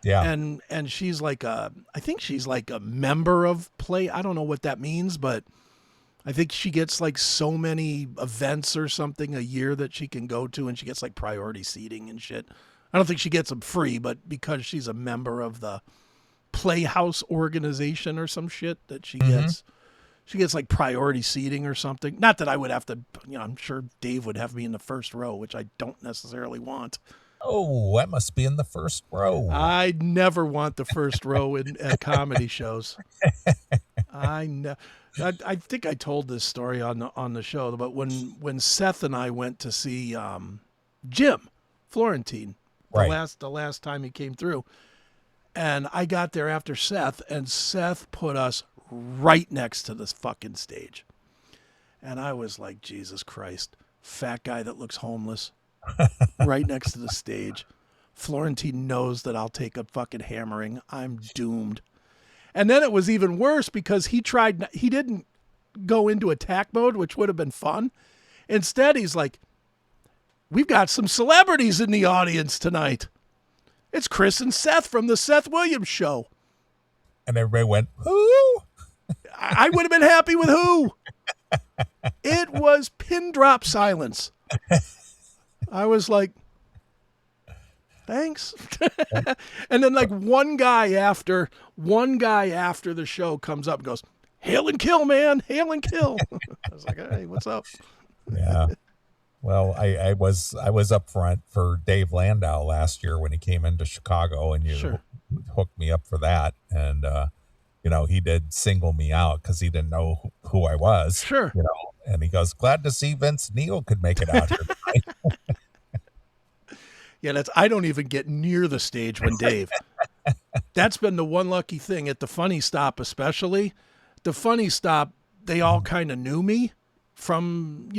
Yeah. And she's like I think she's like a member of I don't know what that means, but I think she gets like so many events or something a year that she can go to, and she gets like priority seating and shit. I don't think she gets them free, but because she's a member of the Playhouse organization or some shit that she gets like priority seating or something. Not that I would have to, I'm sure Dave would have me in the first row, which I don't necessarily want. Oh, I must be in the first row. I never want the first row at comedy shows. I think I told this story on the show, but when Seth and I went to see Jim Florentine the last time he came through, and I got there after Seth, and Seth put us right next to this fucking stage, and I was like, Jesus Christ, fat guy that looks homeless, right next to the stage. Florentine knows that I'll take a fucking hammering. I'm doomed. And then it was even worse because he didn't go into attack mode, which would have been fun. Instead, he's like, we've got some celebrities in the audience tonight. It's Chris and Seth from the Seth Williams Show. And everybody went, who? I would have been happy with who. It was pin drop silence. I was like, thanks. And then like one guy after the show comes up and goes, hail and kill, man. Hail and kill. I was like, hey, what's up? Yeah. Well, I was up front for Dave Landau last year when he came into Chicago, and you hooked me up for that. And, he did single me out because he didn't know who I was. Sure. And he goes, glad to see Vince Neil could make it out here tonight. Yeah, I don't even get near the stage when Dave. That's been the one lucky thing at the Funny Stop, especially. The Funny Stop, they all kind of knew me from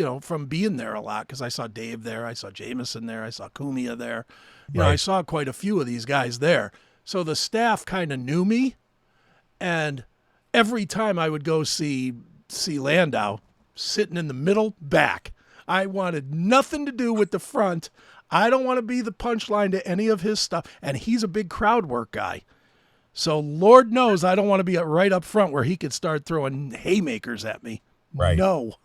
being there a lot, because I saw Dave there, I saw Jameson there, I saw Kumia there. I saw quite a few of these guys there. So the staff kind of knew me, and every time I would go see Landau, sitting in the middle back, I wanted nothing to do with the front. I don't want to be the punchline to any of his stuff. And he's a big crowd work guy. So Lord knows I don't want to be right up front where he could start throwing haymakers at me. Right. No.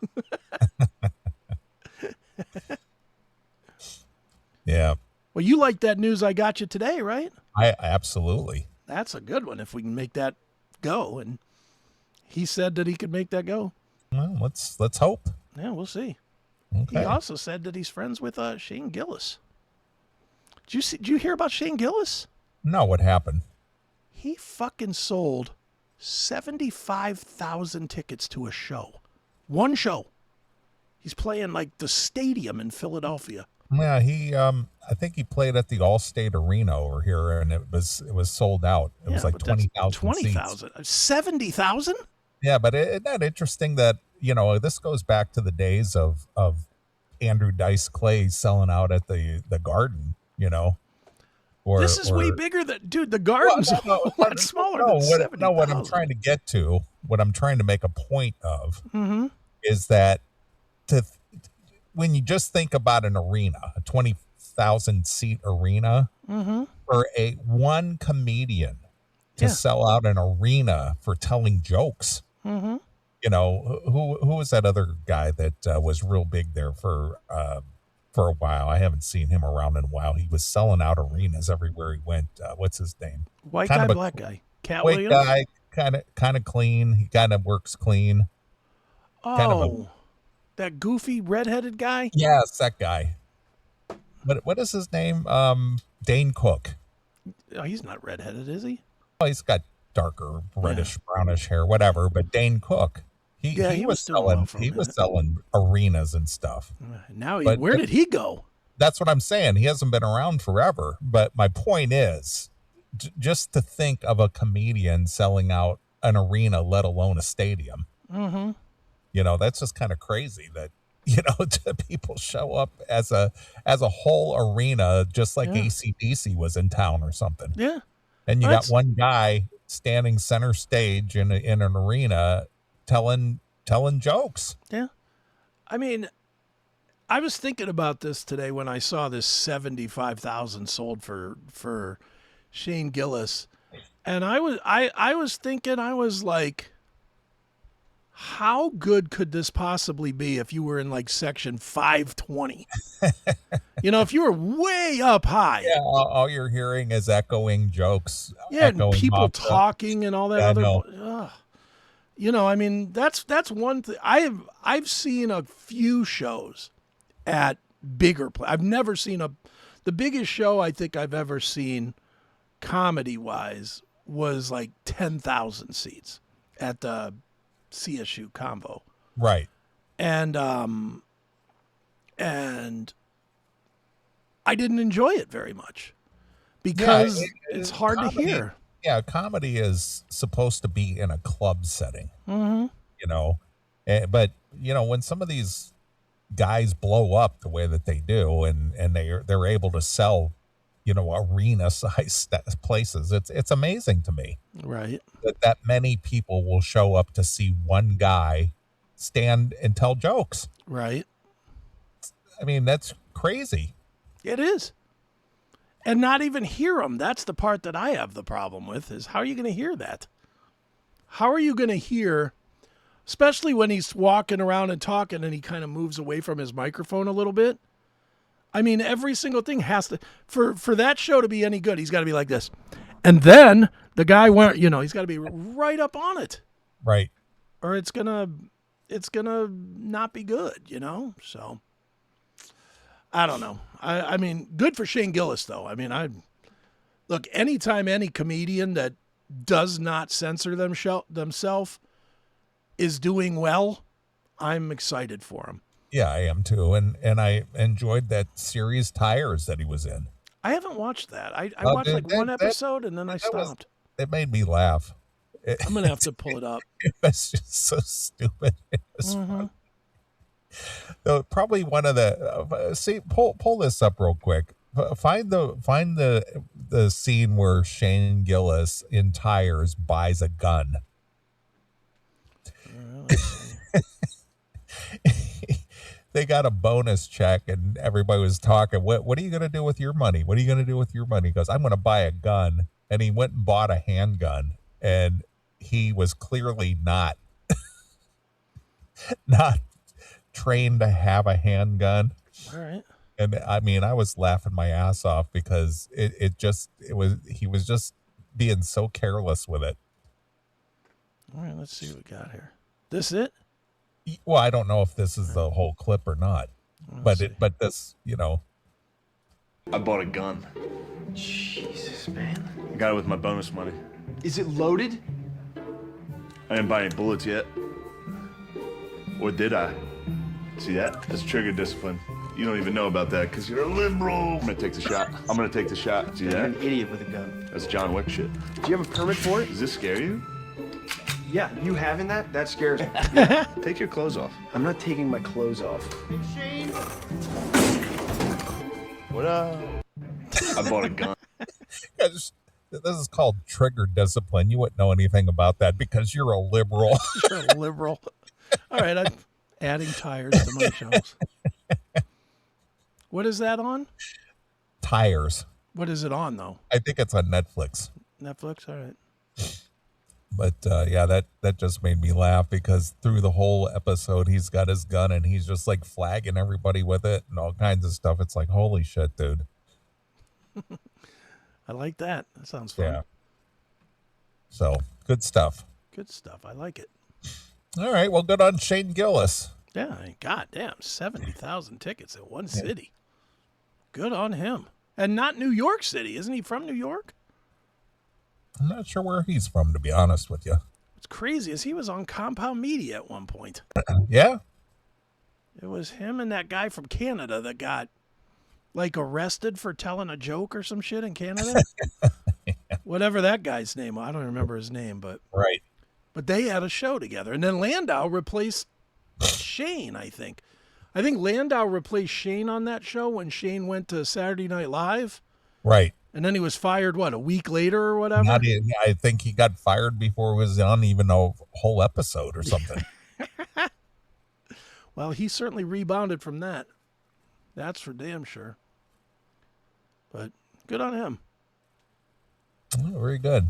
Yeah. Well, you like that news I got you today, right? I absolutely. That's a good one if we can make that go. And he said that he could make that go. Well, let's hope. Yeah, we'll see. Okay. He also said that he's friends with Shane Gillis. Did you hear about Shane Gillis? No, what happened? He fucking sold 75,000 tickets to a show. One show. He's playing like the stadium in Philadelphia. Yeah, I think he played at the Allstate Arena over here, and it was sold out. It was like 20,000 seats. 70,000? Yeah, but isn't that interesting that, this goes back to the days of Andrew Dice Clay selling out at the Garden, This is way bigger than, dude, the Garden's a lot smaller than 70,000. What I'm trying to get to, what I'm trying to make a point of is that when you just think about an arena, a 20,000 seat arena, for one comedian to sell out an arena for telling jokes, who was that other guy that was real big there for a while? I haven't seen him around in a while. He was selling out arenas everywhere he went. What's his name? White guy, black guy. Cat White Williams? guy, kind of clean. He kind of works clean. That goofy redheaded guy? Yes, that guy. What is his name? Dane Cook. Oh, he's not redheaded, is he? Oh, he's got darker, reddish, brownish hair, whatever. But Dane Cook, he was selling. He was selling arenas and stuff. Now, where did he go? That's what I'm saying. He hasn't been around forever. But my point is, just to think of a comedian selling out an arena, let alone a stadium. That's just kind of crazy that, people show up as a whole arena, just like AC/DC was in town or something. Yeah. And you got one guy standing center stage in an arena telling jokes. Yeah. I mean, I was thinking about this today when I saw this 75,000 sold for Shane Gillis. And I was thinking, I was like, how good could this possibly be if you were in like section 520? If you were way up high. Yeah, all you're hearing is echoing jokes. Yeah, and people talking and all that I mean, that's one thing. I've seen a few shows at bigger I've never seen the biggest show I think I've ever seen comedy-wise was like 10,000 seats at the CSU Convo. Right. And I didn't enjoy it very much because it's hard to hear. Yeah, comedy is supposed to be in a club setting. But when some of these guys blow up the way that they do and they're able to sell arena size places, it's amazing to me, right, that many people will show up to see one guy stand and tell jokes. Right. I mean, that's crazy. It is. And not even hear him. That's the part that I have the problem with, is how are you going to hear that? How are you going to hear, especially when he's walking around and talking and he kind of moves away from his microphone a little bit? I mean, every single thing has to, for that show to be any good, he's got to be like this. And then the guy went, he's got to be right up on it. Right. Or it's going to not be good, So I don't know. I mean, good for Shane Gillis, though. I mean, look, anytime any comedian that does not censor themselves is doing well, I'm excited for him. Yeah, I am too. And I enjoyed that series Tires that he was in. I haven't watched that. I watched one episode and then I stopped. It made me laugh. I'm going to have to pull it up. It was just so stupid. It was fun. Though probably one of the pull this up real quick. Find the scene where Shane Gillis in Tires buys a gun. They got a bonus check and everybody was talking. What are you going to do with your money? What are you going to do with your money? He goes, I'm going to buy a gun. And he went and bought a handgun, and he was clearly not trained to have a handgun. All right. And I mean, I was laughing my ass off because he was just being so careless with it. All right, let's see what we got here. This it? Well, I don't know if this is the whole clip or not, but this, I bought a gun. Jesus, man. I got it with my bonus money. Is it loaded? I didn't buy any bullets yet. Or did I? See that? That's trigger discipline. You don't even know about that because you're a liberal. I'm gonna take the shot. I'm gonna take the shot. See that? You're an idiot with a gun. That's John Wick shit. Do you have a permit for it? Does this scare you? Yeah, you having that? That scares me. Take your clothes off. I'm not taking my clothes off. Shane. What up? I bought a gun. Yeah, this is called trigger discipline. You wouldn't know anything about that because you're a liberal. You're a liberal. All right, I'm adding tires to my shows. What is that on? Tires. What is it on, though? I think it's on Netflix. Netflix? All right. But yeah, that just made me laugh because through the whole episode, he's got his gun and he's just like flagging everybody with it and all kinds of stuff. It's like, holy shit, dude. I like that. That sounds fun. Yeah. So, good stuff. Good stuff. I like it. All right. Well, good on Shane Gillis. Yeah. Goddamn. 70,000 tickets in one city. Good on him. And not New York City. Isn't he from New York? I'm not sure where he's from, to be honest with you. What's crazy is he was on Compound Media at one point. Yeah? It was him and that guy from Canada that got, like, arrested for telling a joke or some shit in Canada. Yeah. Whatever that guy's name. I don't remember his name, but... Right. But they had a show together. And then Landau replaced Shane, I think. I think Landau replaced Shane on that show when Shane went to Saturday Night Live. Right. And then he was fired, what, a week later or whatever? I think he got fired before it was on even a whole episode or something. Well, he certainly rebounded from that. That's for damn sure. But good on him. Oh, very good.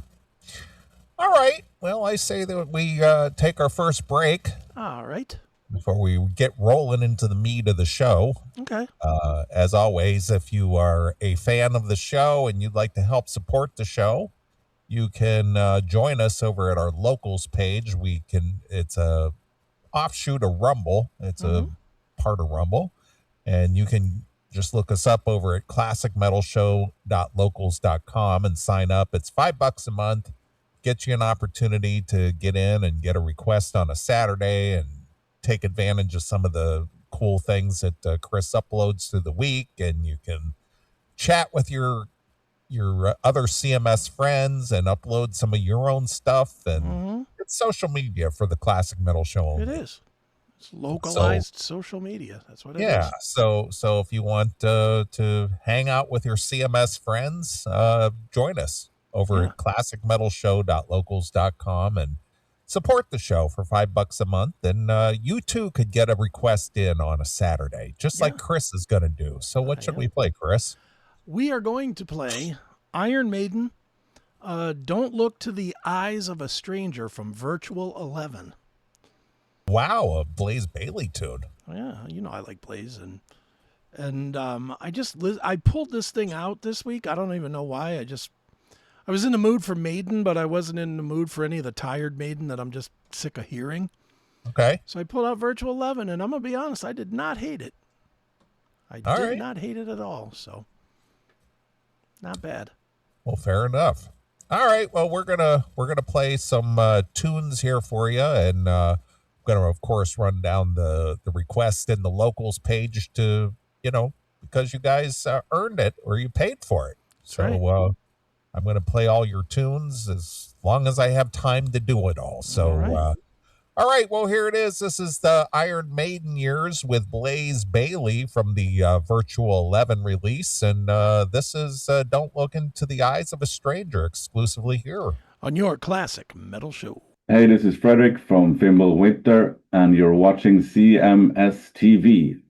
All right. Well, I say that we take our first break. All right. Before we get rolling into the meat of the show. Okay. As always, if you are a fan of the show and you'd like to help support the show, you can join us over at our locals page. It's a offshoot of Rumble. It's a part of Rumble. And you can just look us up over at classicmetalshow.locals.com and sign up. It's $5 a month. Gets you an opportunity to get in and get a request on a Saturday and take advantage of some of the cool things that Chris uploads through the week, and you can chat with your other CMS friends and upload some of your own stuff, and it's social media for the Classic Metal Show only. It is. It's localized social media. That's what it is. Yeah. So if you want to hang out with your CMS friends, join us over at classicmetalshow.locals.com and support the show for $5 a month, and you too could get a request in on a Saturday, just like Chris is going to do. So what should we play, Chris? We are going to play Iron Maiden, Don't Look to the Eyes of a Stranger from Virtual 11. Wow, a Blaze Bayley tune. Yeah, you know I like Blaze, and I pulled this thing out this week. I don't even know why. I was in the mood for Maiden, but I wasn't in the mood for any of the tired Maiden that I'm just sick of hearing. Okay. So I pulled out Virtual 11, and I'm going to be honest, I did not hate it. I did not hate it at all, so not bad. Well, fair enough. All right, well, we're gonna play some tunes here for you, and I'm going to, of course, run down the request in the locals page to, because you guys earned it or you paid for it. So, right. I'm going to play all your tunes as long as I have time to do it all. So, all right. Well, here it is. This is the Iron Maiden years with Blaze Bayley from the Virtual 11 release. And this is Don't Look Into the Eyes of a Stranger, exclusively here on your Classic Metal Show. Hey, this is Frederick from Fimble Winter, and you're watching CMS TV.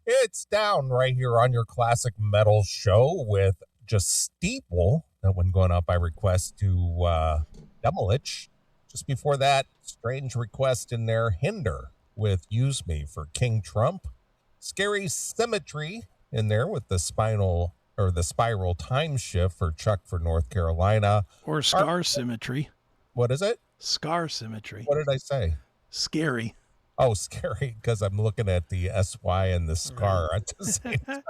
It's down right here on your Classic Metal Show with just Steeple. That one going up by request to Demolich. Just before that, strange request in there, Hinder with Use Me for King Trump. Scary Symmetry in there with the Spiral Time Shift for Chuck for North Carolina. Or Scar Symmetry. What is it? Scar symmetry. What did I say? Scary. Oh, scary, because I'm looking at the SY and the scar at the same time.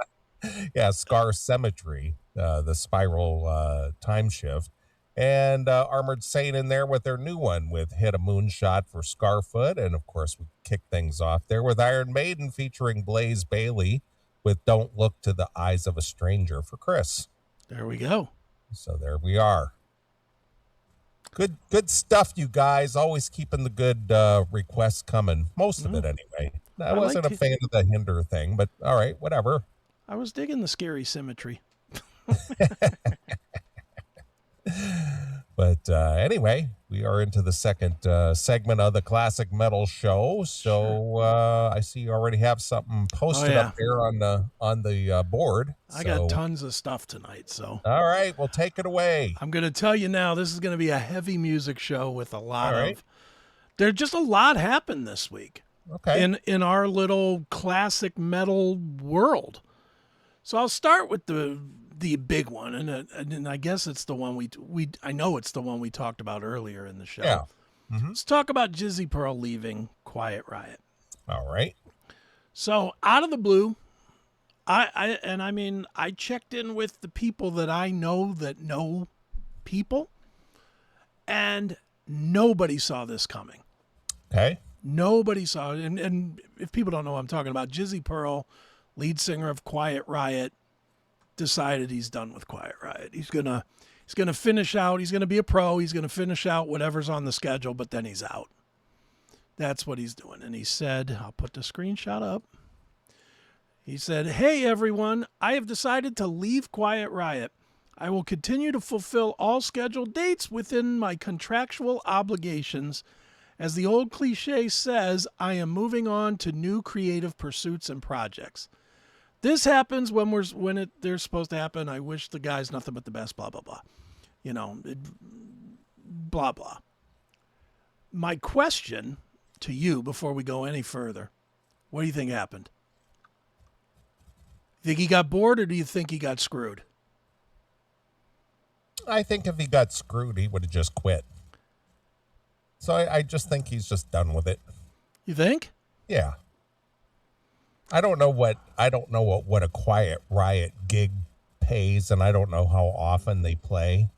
Yeah, scar symmetry, the spiral time shift. And Armored Saint in there with their new one with Hit a Moonshot for Scarfoot. And of course, we kick things off there with Iron Maiden featuring Blaze Bayley with Don't Look to the Eyes of a Stranger for Chris. There we go. So there we are. Good stuff, you guys. Always keeping the good requests coming. Most of it, anyway. I wasn't a fan of the Hinder thing, but all right, whatever. I was digging the scary symmetry. But anyway, we are into the second segment of the Classic Metal Show. So I see you already have something posted up there on the board. I got tons of stuff tonight. So all right, well, take it away. I'm going to tell you now, this is going to be a heavy music show with a lot of. There's just a lot happened this week. Okay. In our little classic metal world. So I'll start with the big one, and I guess it's the one I know it's the one we talked about earlier in the show. Yeah. Mm-hmm. Let's talk about Jizzy Pearl leaving Quiet Riot. All right. So out of the blue, I checked in with the people that I know that know people, and nobody saw this coming. Okay. Nobody saw it, and if people don't know what I'm talking about, Jizzy Pearl, lead singer of Quiet Riot, decided he's done with Quiet Riot. He's gonna finish out. He's gonna be a pro. He's gonna finish out whatever's on the schedule, but then he's out. That's what he's doing. And he said, I'll put the screenshot up. He said, "Hey everyone, I have decided to leave Quiet Riot. I will continue to fulfill all scheduled dates within my contractual obligations. As the old cliche says, I am moving on to new creative pursuits and projects. This happens when they're supposed to happen. I wish the guys nothing but the best, blah, blah, blah. Blah, blah." My question to you before we go any further, what do you think happened? Think he got bored, or do you think he got screwed? I think if he got screwed, he would have just quit. So I just think he's just done with it. You think? Yeah. I don't know what a Quiet Riot gig pays, and I don't know how often they play.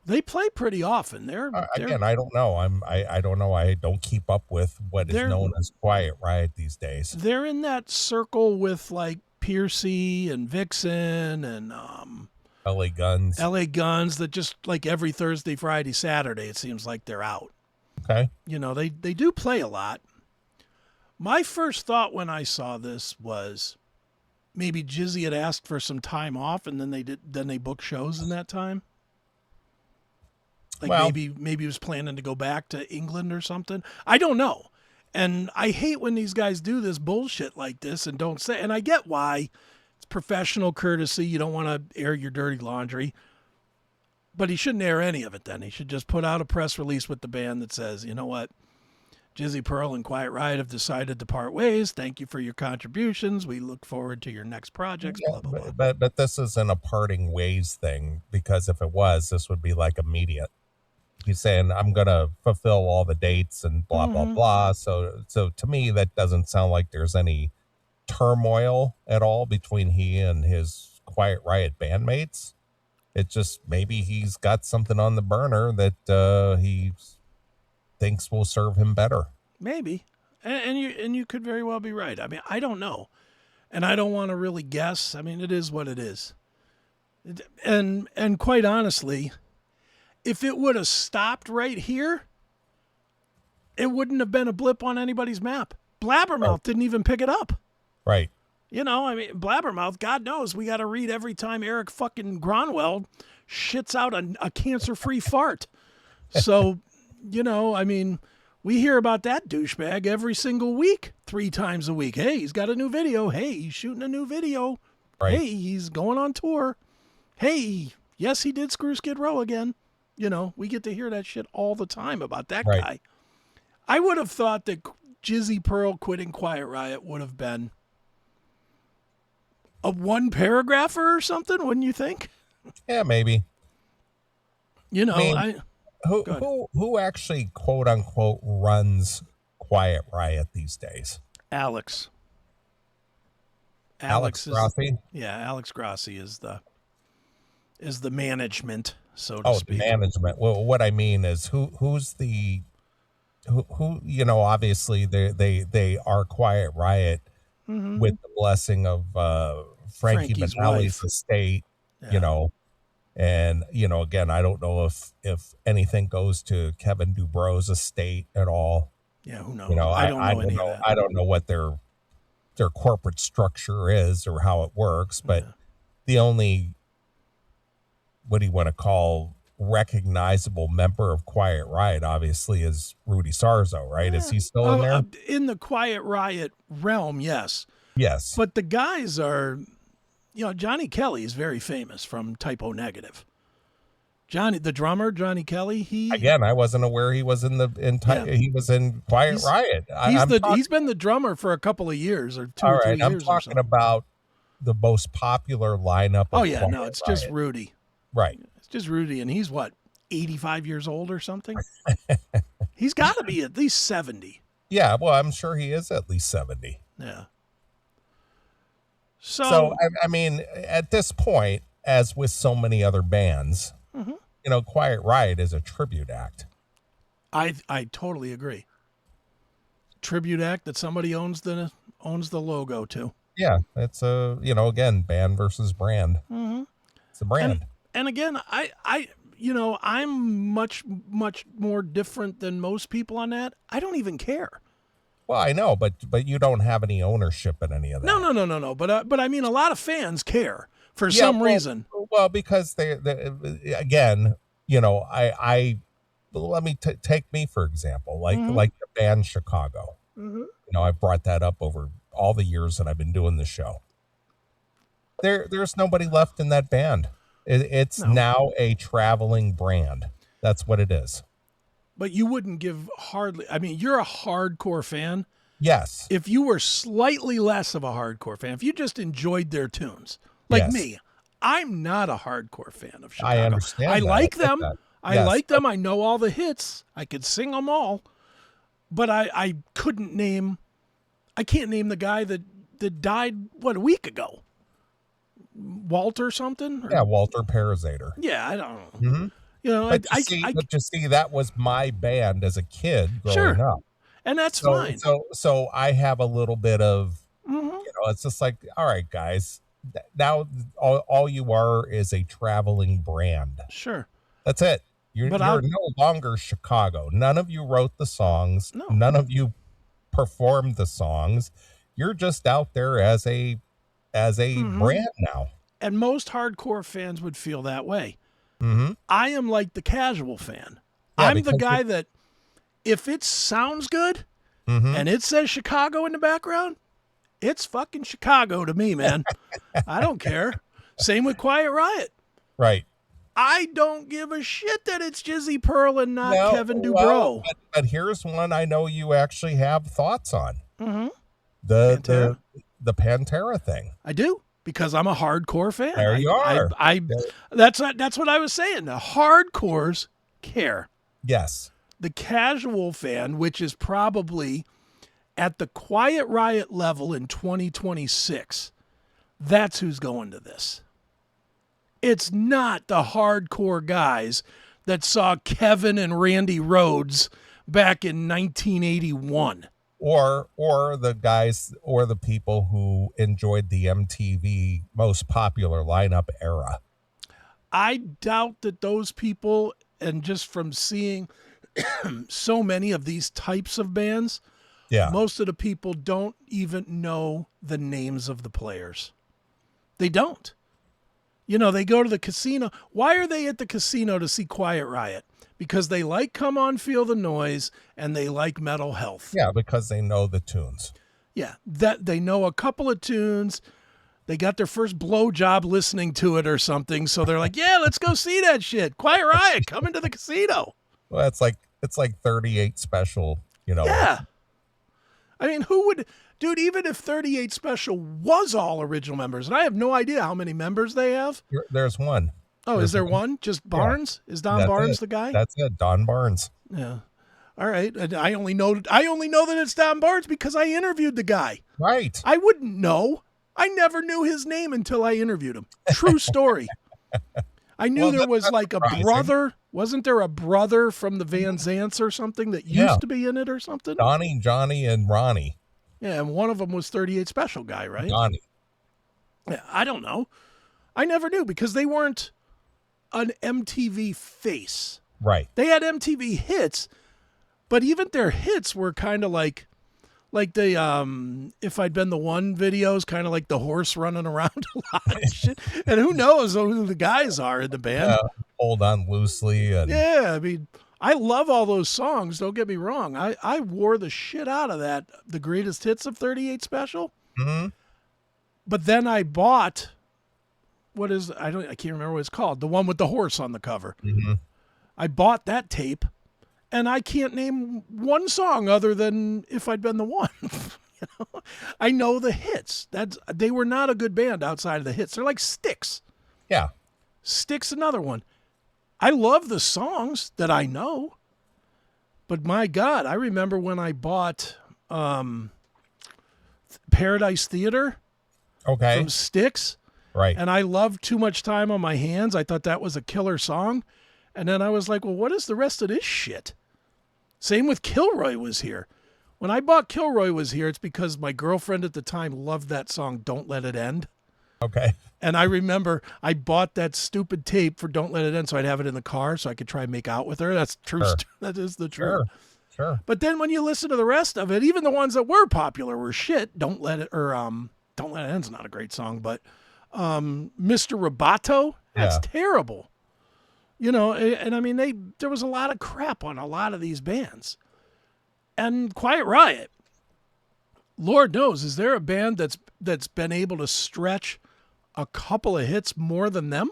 They play pretty often. Again, I don't know. I don't know. I don't keep up with what is known as Quiet Riot these days. They're in that circle with like Piercy and Vixen and LA Guns. LA Guns, that just like every Thursday, Friday, Saturday, it seems like they're out. Okay. They do play a lot. My first thought when I saw this was maybe Jizzy had asked for some time off, and then they booked shows in that time. Like maybe he was planning to go back to England or something. I don't know. And I hate when these guys do this bullshit like this and don't say, and I get why. It's professional courtesy. You don't want to air your dirty laundry. But he shouldn't air any of it then. He should just put out a press release with the band that says, you know what? Jizzy Pearl and Quiet Riot have decided to part ways. Thank you for your contributions. We look forward to your next projects. Yeah, blah, blah, blah. But this isn't a parting ways thing, because if it was, this would be like immediate. He's saying, I'm going to fulfill all the dates and blah, blah, blah. So to me, that doesn't sound like there's any turmoil at all between he and his Quiet Riot bandmates. It's just maybe he's got something on the burner that he thinks will serve him better. Maybe. And you could very well be right. I mean, I don't know. And I don't want to really guess. I mean, it is what it is. And quite honestly, if it would have stopped right here, it wouldn't have been a blip on anybody's map. Blabbermouth didn't even pick it up. Right. I mean, Blabbermouth, God knows, we got to read every time Eric fucking Gronwald shits out a cancer-free fart. So, I mean, we hear about that douchebag every single week, 3 times a week. Hey, he's got a new video. Hey, he's shooting a new video. Right. Hey, he's going on tour. Hey, yes, he did screw Skid Row again. We get to hear that shit all the time about that guy. I would have thought that Jizzy Pearl quitting Quiet Riot would have been a 1-paragrapher or something, wouldn't you think? Yeah, maybe. I mean, Who actually quote unquote runs Quiet Riot these days? Alex Grassi? Yeah, Alex Grassi is the management, so to speak. The management. Well, what I mean is who's the who obviously they are Quiet Riot with the blessing of Frankie Frankie's Manelli's wife. estate, and again, I don't know if anything goes to Kevin Dubro's estate at all. Yeah, who knows? I don't know any of that. I don't know what their corporate structure is or how it works, but the only, what do you want to call, recognizable member of Quiet Riot obviously is Rudy Sarzo, right? Is he still in there? In the Quiet Riot realm, yes. Yes. But the guys are, Johnny Kelly is very famous from Typo Negative. The drummer, Johnny Kelly, I wasn't aware he was he was in Quiet Riot. He's been the drummer for a couple of years or 2 all or 3 right, years. I'm talking about the most popular lineup of it's Quiet just Riot. Rudy. Right. It's just Rudy, and he's what, 85 years old or something? He's got to be at least 70. Yeah, well, I'm sure he is at least 70. Yeah. So I mean, at this point, as with so many other bands, Quiet Riot is a tribute act. I totally agree. Tribute act that somebody owns the logo to. Yeah, it's again, band versus brand. It's a brand. And again, I'm much more different than most people on that. I don't even care. Well, I know, but you don't have any ownership in any of that. No. But I mean, a lot of fans care for some reason. Well, because they again, let me take me for example, like the band Chicago. I've brought that up over all the years that I've been doing the show. There's nobody left in that band. It's now a traveling brand. That's what it is. But you wouldn't give you're a hardcore fan. Yes. If you were slightly less of a hardcore fan, if you just enjoyed their tunes, like me, I'm not a hardcore fan of Chicago. I understand. I like them. I like them. But I know all the hits. I could sing them all. But I can't name the guy that died, a week ago? Walter something? Yeah, Walter Parazater. Yeah, I don't know. But you see, that was my band as a kid growing up. And that's fine. So I have a little bit of, it's just like, all right, guys, now all you are is a traveling brand. Sure. That's it. You're no longer Chicago. None of you wrote the songs. No. None of you performed the songs. You're just out there as a brand now. And most hardcore fans would feel that way. I am like the casual fan. Yeah, I'm the guy that if it sounds good and it says Chicago in the background, it's fucking Chicago to me, man. I don't care. Same with Quiet Riot. Right. I don't give a shit that it's Jizzy Pearl and not Kevin Dubrow. But here's one I know you actually have thoughts on. Pantera? The Pantera thing. I do, because I'm a hardcore fan. There you are. That's what I was saying. The hardcores care. Yes. The casual fan, which is probably at the Quiet Riot level in 2026, that's who's going to this. It's not the hardcore guys that saw Kevin and Randy Rhoads back in 1981. Or the guys or the people who enjoyed the MTV most popular lineup era. I doubt that those people, and just from seeing so many of these types of bands, most of the people don't even know the names of the players. They don't. They go to the casino. Why are they at the casino to see Quiet Riot? Because they like Come On, Feel the Noise, and they like Metal Health. Yeah, because they know the tunes. Yeah, that they know a couple of tunes. They got their first blowjob listening to it or something, so they're like, "Yeah, let's go see that shit." Quiet Riot, come into the casino. Well, it's like 38 Special, Yeah. I mean, who would, dude? Even if 38 Special was all original members, and I have no idea how many members they have. There's one. Oh, is there one? Just Barnes? Yeah. Is Don Barnes the guy? That's it, Don Barnes. Yeah. All right. And I only know that it's Don Barnes because I interviewed the guy. Right. I wouldn't know. I never knew his name until I interviewed him. True story. I knew there was like a brother. Wasn't there a brother from the Van Zants or something that used to be in it or something? Donnie, Johnny, and Ronnie. Yeah, and one of them was 38 Special guy, right? Donnie. Yeah, I don't know. I never knew because they weren't an MTV face. Right. They had MTV hits, but even their hits were kind of like the If I'd Been the One videos, kind of like the horse running around a lot of shit. And who knows who the guys are in the band. Hold On Loosely. And... Yeah, I mean, I love all those songs, don't get me wrong. I wore the shit out of that, the greatest hits of 38 Special. Mm-hmm. But then I bought, I can't remember what it's called, the one with the horse on the cover. Mm-hmm. I bought that tape. And I can't name one song other than If I'd Been the One. I know the hits. They were not a good band outside of the hits. They're like Styx. Yeah. Styx, another one. I love the songs that I know. But my God, I remember when I bought Paradise Theater from Styx. Right. And I loved Too Much Time on My Hands. I thought that was a killer song. And then I was like, well, what is the rest of this shit? Same with Kilroy Was Here. When I bought Kilroy Was Here, it's because my girlfriend at the time loved that song, Don't Let It End. Okay. And I remember I bought that stupid tape for Don't Let It End so I'd have it in the car so I could try and make out with her. That's true. Sure. That is the truth. Sure. But then when you listen to the rest of it, even the ones that were popular were shit. Don't Let It End's not a great song, but Mr. Roboto, that's terrible. You know, and I mean, there was a lot of crap on a lot of these bands. And Quiet Riot, Lord knows, is there a band that's been able to stretch a couple of hits more than them?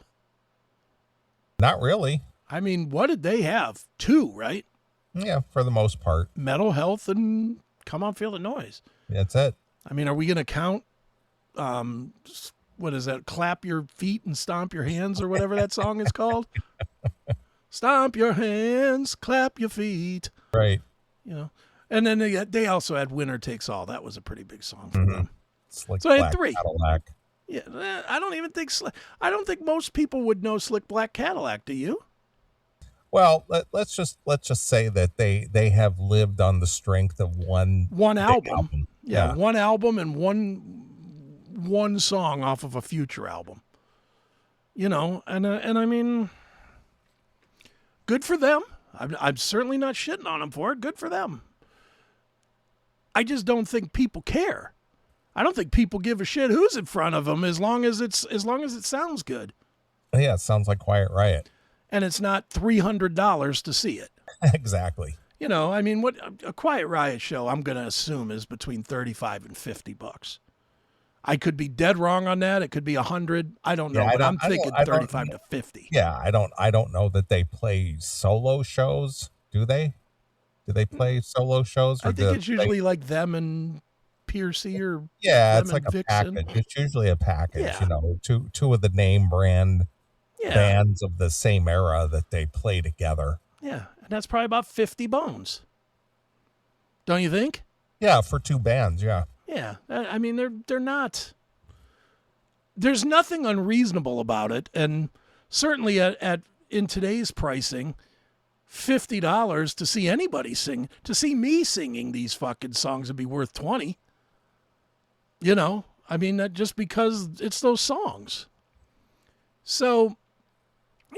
Not really. I mean, what did they have? 2, right? Yeah, for the most part. Mental Health and Come On Feel the Noise. That's it. I mean, are we going to count, what is that? Clap Your Feet and Stomp Your Hands or whatever that song is called? Stomp your hands, clap your feet. Right. You know, and then they also had Winner Takes All. That was a pretty big song for them. Slick so I Black had 3. Cadillac. Yeah, I don't think most people would know Slick Black Cadillac. Do you? Well, let's just say that they have lived on the strength of one album. Yeah, one album and one song off of a future album. You know, and I mean, good for them. I'm certainly not shitting on them for it. Good for them. I just don't think people care. I don't think people give a shit who's in front of them as long as it sounds good. Yeah, it sounds like Quiet Riot. And it's not $300 to see it. Exactly. You know, I mean, what a Quiet Riot show, I'm going to assume, is between $35 and $50. I could be dead wrong on that. It could be 100. I don't know, but I'm thinking 35 to 50. Yeah, I don't know that they play solo shows. Do they? Do they play solo shows? I think it's usually like them and Piercy or it's like a package. It's usually a package. You know, two of the name brand bands of the same era that they play together. Yeah, and that's probably about 50 bones. Don't you think? Yeah, for 2 bands. Yeah. Yeah, I mean they're not. There's nothing unreasonable about it, and certainly in today's pricing, $50 to see anybody sing, to see me singing these fucking songs would be worth $20. You know, I mean, just because it's those songs. So,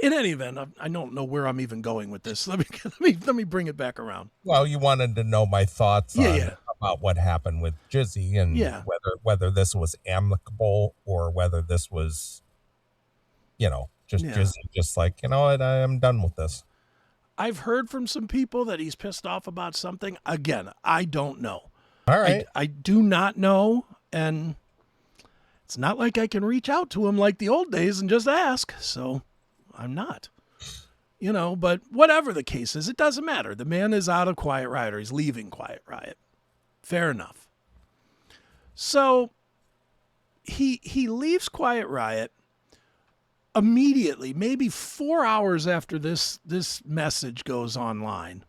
in any event, I don't know where I'm even going with this. Let me bring it back around. Well, you wanted to know my thoughts about what happened with Jizzy and whether this was amicable or whether this was, you know, just Jizzy, just like, you know what, I am done with this. I've heard from some people that he's pissed off about something. Again, I don't know. All right. I do not know, and it's not like I can reach out to him like the old days and just ask, so I'm not. You know, but whatever the case is, it doesn't matter. The man is out of Quiet Riot, or he's leaving Quiet Riot. Fair enough. So he leaves Quiet Riot, immediately, maybe 4 hours after this message goes online,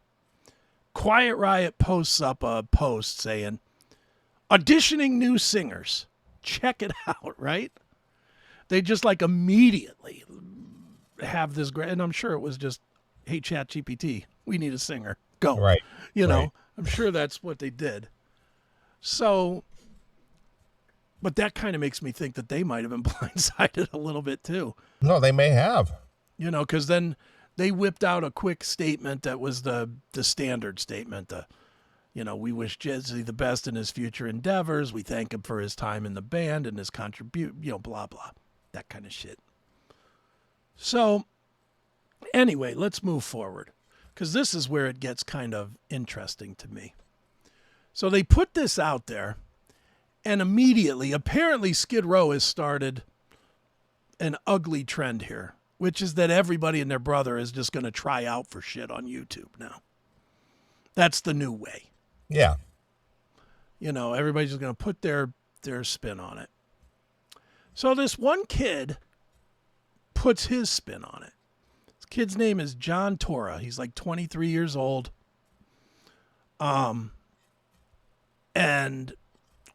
Quiet Riot posts up a post saying, auditioning new singers. Check it out, right? They just like immediately have this great, and I'm sure it was just, hey, ChatGPT, we need a singer. Go. Right. You know, right. I'm sure that's what they did. So, but that kind of makes me think that they might have been blindsided a little bit too. No, they may have. You know, because then they whipped out a quick statement that was the standard statement. You know, we wish Jizzy the best in his future endeavors. We thank him for his time in the band and his contribution, you know, blah, blah, that kind of shit. So anyway, let's move forward because this is where it gets kind of interesting to me. So they put this out there and immediately, apparently Skid Row has started an ugly trend here, which is that everybody and their brother is just going to try out for shit on YouTube now. That's the new way. Yeah. You know, everybody's just going to put their spin on it. So this one kid puts his spin on it. This kid's name is John Tora. He's like 23 years old. And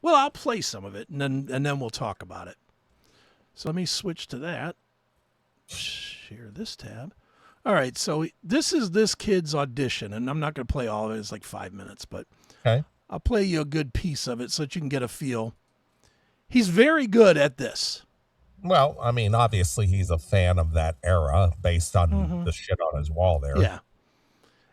well, I'll play some of it and then we'll talk about it. So let me switch to that. Share this tab. All right, so this is this kid's audition, and I'm not going to play all of it. It's like 5 minutes, but okay. I'll play you a good piece of it so that you can get a feel. He's very good at this. Well, I mean, obviously he's a fan of that era based on the shit on his wall there. Yeah.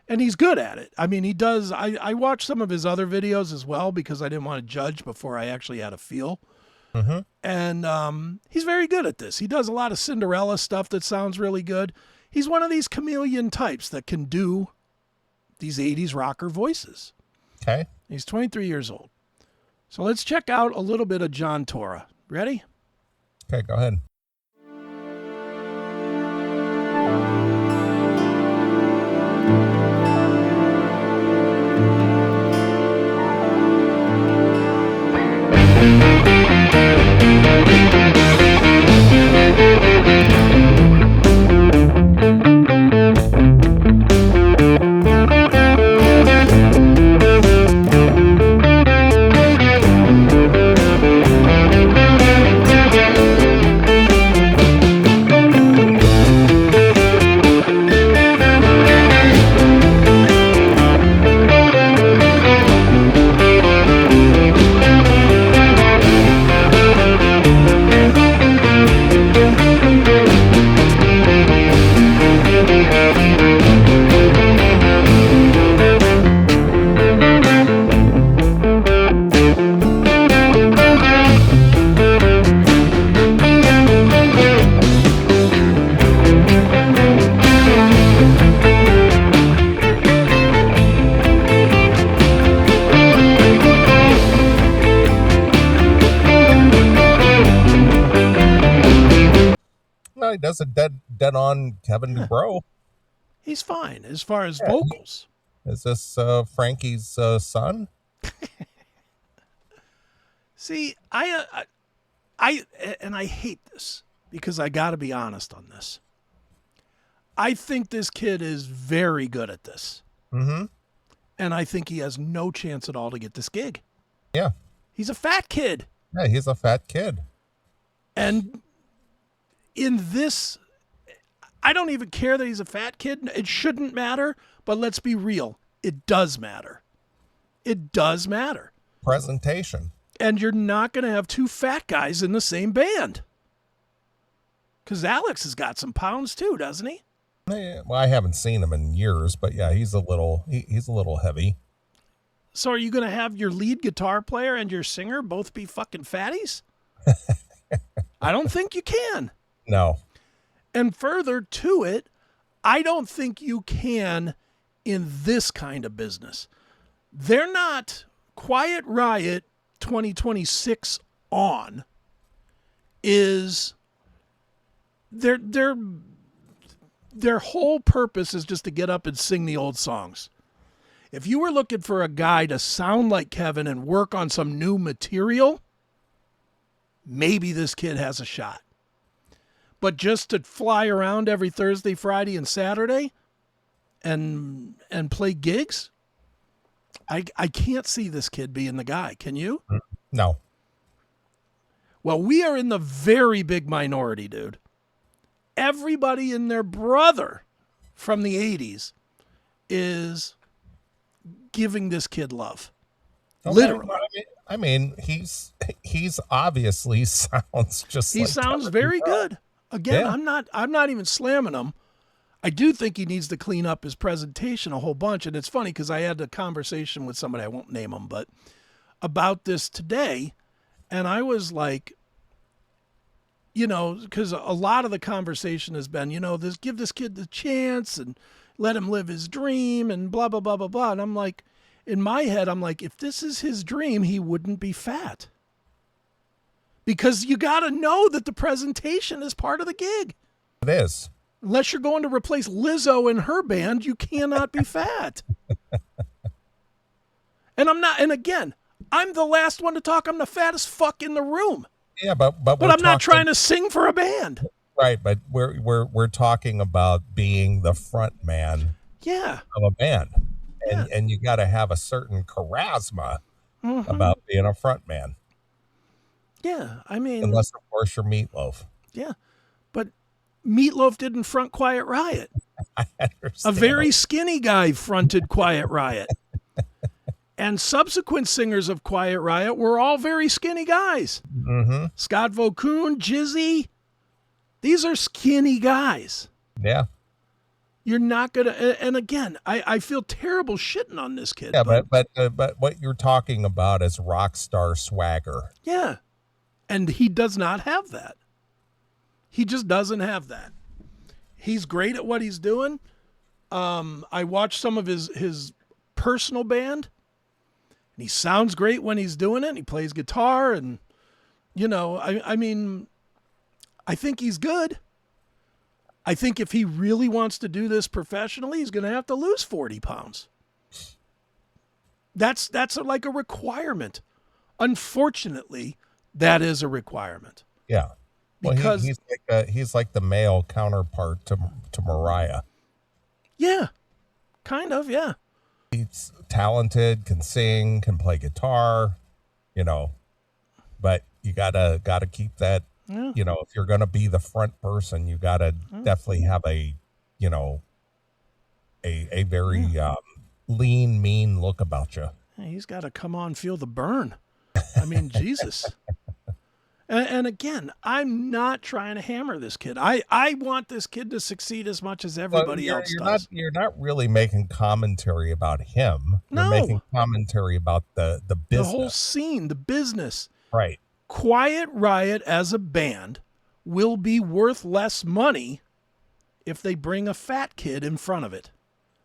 And he's good at it. I mean, he does. I watched some of his other videos as well because I didn't want to judge before I actually had a feel. Mm-hmm. And he's very good at this. He does a lot of Cinderella stuff that sounds really good. He's one of these chameleon types that can do these 80s rocker voices. Okay. He's 23 years old. So let's check out a little bit of John Tora. Ready? Okay, go ahead. He does a dead on Kevin DuBrow. He's fine as far as vocals. Is this Frankie's son? See, I hate this because I got to be honest on this. I think this kid is very good at this. Mm-hmm. And I think he has no chance at all to get this gig. Yeah. He's a fat kid. Yeah, he's a fat kid. And in this, I don't even care that he's a fat kid. It shouldn't matter, but let's be real. It does matter. It does matter. Presentation. And you're not going to have two fat guys in the same band. Because Alex has got some pounds too, doesn't he? Yeah, well, I haven't seen him in years, but yeah, he's a little heavy. So are you going to have your lead guitar player and your singer both be fucking fatties? I don't think you can. No. And further to it, I don't think you can in this kind of business. They're not Quiet Riot 2026 on is their whole purpose is just to get up and sing the old songs. If you were looking for a guy to sound like Kevin and work on some new material, maybe this kid has a shot. But just to fly around every Thursday, Friday, and Saturday and play gigs, I can't see this kid being the guy. Can you? No. Well, we are in the very big minority, dude. Everybody and their brother from the 80s is giving this kid love. Okay. Literally. I mean, he's obviously sounds just he like sounds very good. Again, Yeah. I'm not even slamming him. I do think he needs to clean up his presentation a whole bunch. And it's funny because I had a conversation with somebody, I won't name him, but about this today. And I was like, you know, because a lot of the conversation has been, you know, give this kid the chance and let him live his dream and blah, blah, blah, blah, blah. And I'm like, in my head, I'm like, if this is his dream, he wouldn't be fat. Because you got to know that the presentation is part of the gig. It is. Unless you're going to replace Lizzo in her band, you cannot be fat. And I'm not, and again, I'm the last one to talk. I'm the fattest fuck in the room. Yeah, but I'm not trying to sing for a band. Right, but we're talking about being the front man of a band. And you got to have a certain charisma about being a front man. Yeah, I mean, unless of course you're Meatloaf. Yeah, but Meatloaf didn't front Quiet Riot. I understand. A very skinny guy fronted Quiet Riot. And subsequent singers of Quiet Riot were all very skinny guys. Mm-hmm. Scott Vokoun, Jizzy. These are skinny guys. Yeah. You're not going to, and again, I feel terrible shitting on this kid. Yeah, but what you're talking about is rock star swagger. Yeah. And he does not have that. He just doesn't have that. He's great at what he's doing. I watched some of his personal band, and he sounds great when he's doing it. He plays guitar, and, you know, I mean, I think he's good. I think if he really wants to do this professionally, he's going to have to lose 40 pounds. That's like a requirement. Unfortunately, that is a requirement. Yeah. Well, because he's like the male counterpart to Mariah. Yeah. Kind of, yeah. He's talented, can sing, can play guitar, you know. But you gotta keep that. Yeah. You know, if you're going to be the front person, you got to definitely have a very lean, mean look about you. He's got to come on, feel the burn. I mean, Jesus. And again, I'm not trying to hammer this kid. I want this kid to succeed as much as everybody else does. You're not really making commentary about him. No. You're making commentary about the business. The whole scene, the business. Right. Quiet Riot as a band will be worth less money if they bring a fat kid in front of it.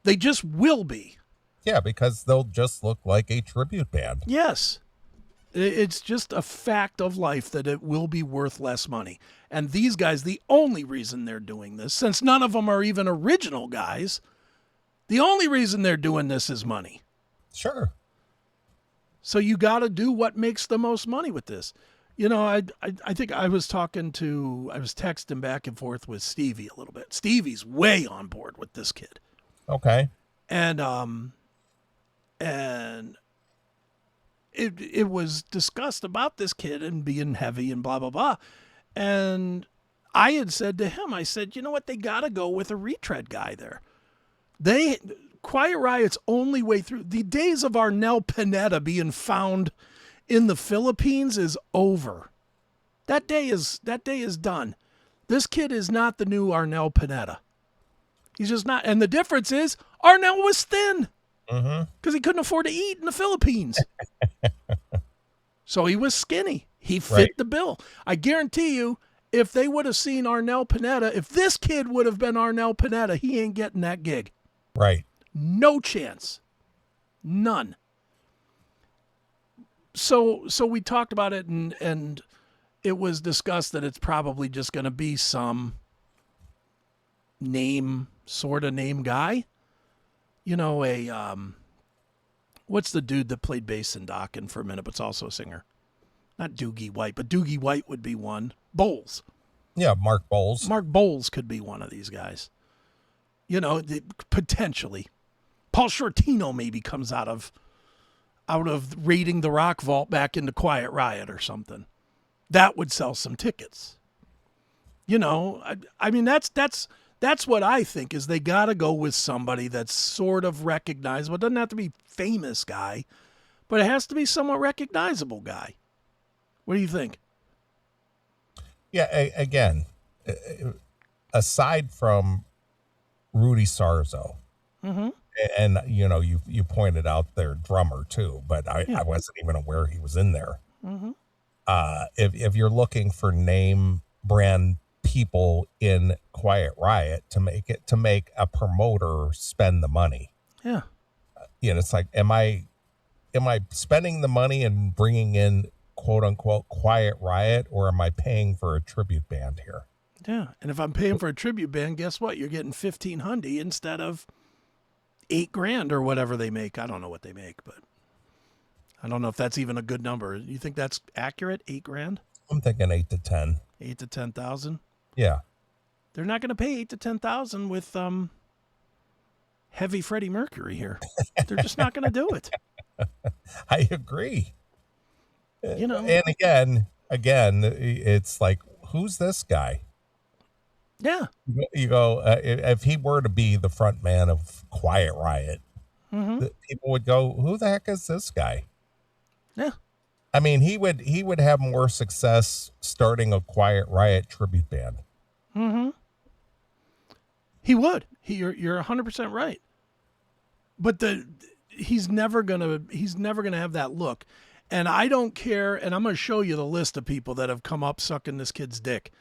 They just will be. Yeah, because they'll just look like a tribute band. Yes. It's just a fact of life that it will be worth less money. And these guys, the only reason they're doing this, since none of them are even original guys, the only reason they're doing this is money. Sure. So you got to do what makes the most money with this. You know, I think I was texting back and forth with Stevie a little bit. Stevie's way on board with this kid. Okay. And it was discussed about this kid and being heavy and blah, blah, blah. And I had said to him, I said, you know what? They got to go with a retread guy there. Quiet Riot's only way through the days of Arnel Pineda being found in the Philippines is over. That day is done. This kid is not the new Arnel Pineda. He's just not. And the difference is Arnel was thin because he couldn't afford to eat in the Philippines. So he was skinny. He fit the bill. I guarantee you, if they would have seen Arnel Pineda, if this kid would have been Arnel Pineda, he ain't getting that gig. Right. No chance. None. So we talked about it, and it was discussed that it's probably just going to be some sort of name guy. You know, what's the dude that played bass in Dokken for a minute, but's also a singer? Not Doogie White, but Doogie White would be one. Bowles. Yeah, Mark Bowles. Mark Bowles could be one of these guys. Potentially. Paul Shortino maybe comes out of raiding the Rock Vault back into Quiet Riot or something. That would sell some tickets. I mean, that's what I think is they got to go with somebody that's sort of recognizable. It doesn't have to be famous guy, but it has to be somewhat recognizable guy. What do you think? Yeah, again, aside from Rudy Sarzo, and you pointed out their drummer too, but I wasn't even aware he was in there. If you're looking for name brand people in Quiet Riot to make a promoter spend the money, it's like, am I spending the money and bringing in quote unquote Quiet Riot, or am I paying for a tribute band here? Yeah, and if I'm paying for a tribute band, guess what? You're getting $1,500 instead of $8,000 or whatever they make. I don't know what they make, but I don't know if that's even a good number. You think that's accurate? $8,000? I'm thinking 8 to 10. 8 to 10,000. Yeah, they're not going to pay 8 to 10,000 with heavy Freddie Mercury here. They're just not going to do it. I agree. And again, it's like, who's this guy? Yeah. You go, if he were to be the front man of Quiet Riot, people would go, who the heck is this guy? Yeah. I mean, he would have more success starting a Quiet Riot tribute band. He would. You're 100% right. But he's never gonna have that look. And I don't care, and I'm going to show you the list of people that have come up sucking this kid's dick,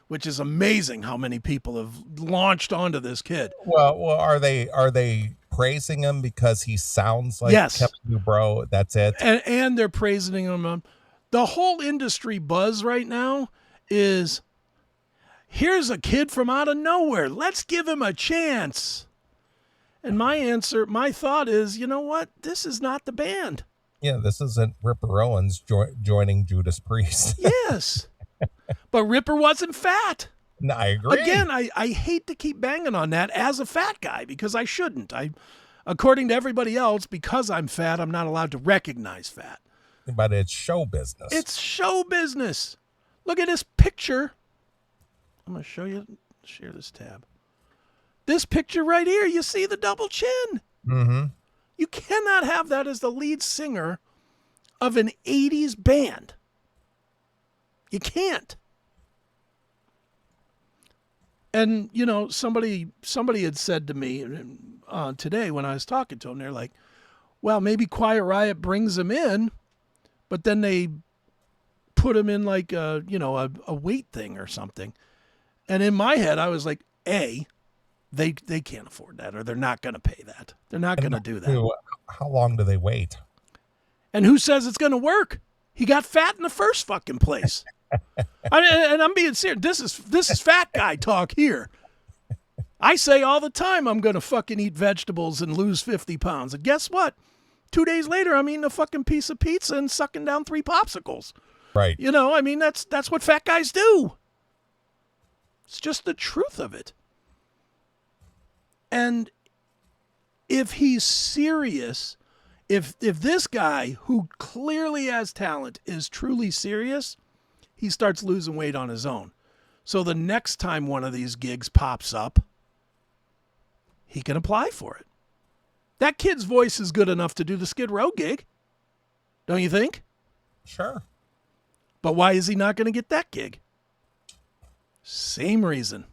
which is amazing how many people have launched onto this kid. Well, are they praising him because he sounds like Kevin Dubrow? That's it. And they're praising him. The whole industry buzz right now is, here's a kid from out of nowhere. Let's give him a chance. And my thought is, you know what? This is not the band. Yeah, this isn't Ripper Owens joining Judas Priest. Yes. But Ripper wasn't fat. No, I agree. Again, I hate to keep banging on that as a fat guy because I shouldn't. According to everybody else, because I'm fat, I'm not allowed to recognize fat. But it's show business. It's show business. Look at this picture. I'm going to show you. Share this tab. This picture right here, you see the double chin. You cannot have that as the lead singer of an 80s band. You can't. And, somebody had said to me today when I was talking to them, they're like, well, maybe Quiet Riot brings him in, but then they put him in like a weight thing or something. And in my head, I was like, they can't afford that, or they're not going to pay that. They're not going to do that. How long do they wait? And who says it's going to work? He got fat in the first fucking place. And I'm being serious. This is fat guy talk here. I say all the time I'm going to fucking eat vegetables and lose 50 pounds. And guess what? 2 days later, I'm eating a fucking piece of pizza and sucking down 3 popsicles. Right. That's what fat guys do. It's just the truth of it. And if he's serious, if this guy who clearly has talent is truly serious, he starts losing weight on his own. So the next time one of these gigs pops up, he can apply for it. That kid's voice is good enough to do the Skid Row gig. Don't you think? Sure. But why is he not going to get that gig? Same reason.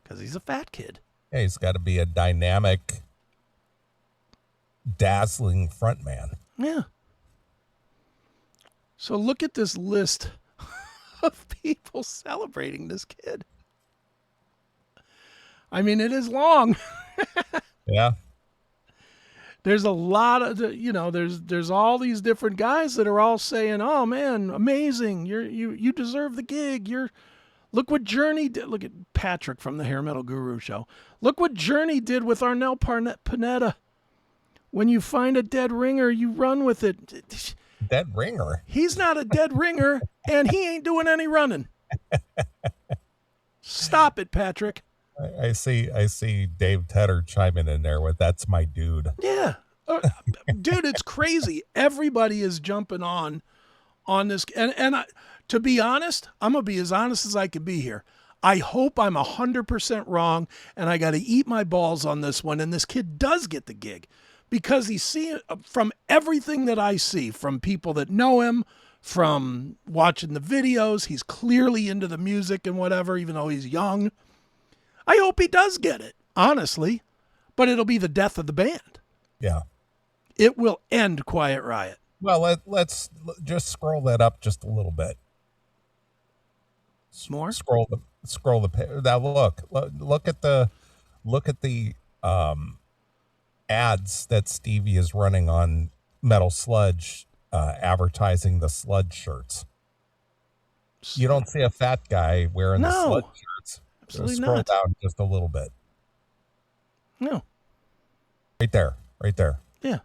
Because he's a fat kid. Yeah, he's got to be a dynamic, dazzling frontman. Yeah. So look at this list of people celebrating this kid. I mean, it is long. Yeah. There's a lot of, there's all these different guys that are all saying, "Oh man, amazing! You deserve the gig. Look what Journey did. Look at Patrick from the Hair Metal Guru show. Look what Journey did with Arnel Pineda. When you find a dead ringer, you run with it." Dead ringer? He's not a dead ringer, and he ain't doing any running. Stop it, Patrick. I see Dave Tedder chiming in there with "That's my dude." Yeah. Dude, it's crazy. Everybody is jumping on this. And to be honest, I'm going to be as honest as I can be here. I hope I'm 100% wrong, and I got to eat my balls on this one. And this kid does get the gig because he's seeing, from everything that I see, from people that know him, from watching the videos, he's clearly into the music and whatever, even though he's young. I hope he does get it, honestly, but it'll be the death of the band. Yeah. It will end Quiet Riot. Well, let's just scroll that up just a little bit. More? Scroll the now look at the ads that Stevie is running on Metal Sludge, advertising the Sludge shirts. You don't see a fat guy wearing the Sludge shirts. Absolutely Scroll not. down just a little bit. No. Right there. Yeah.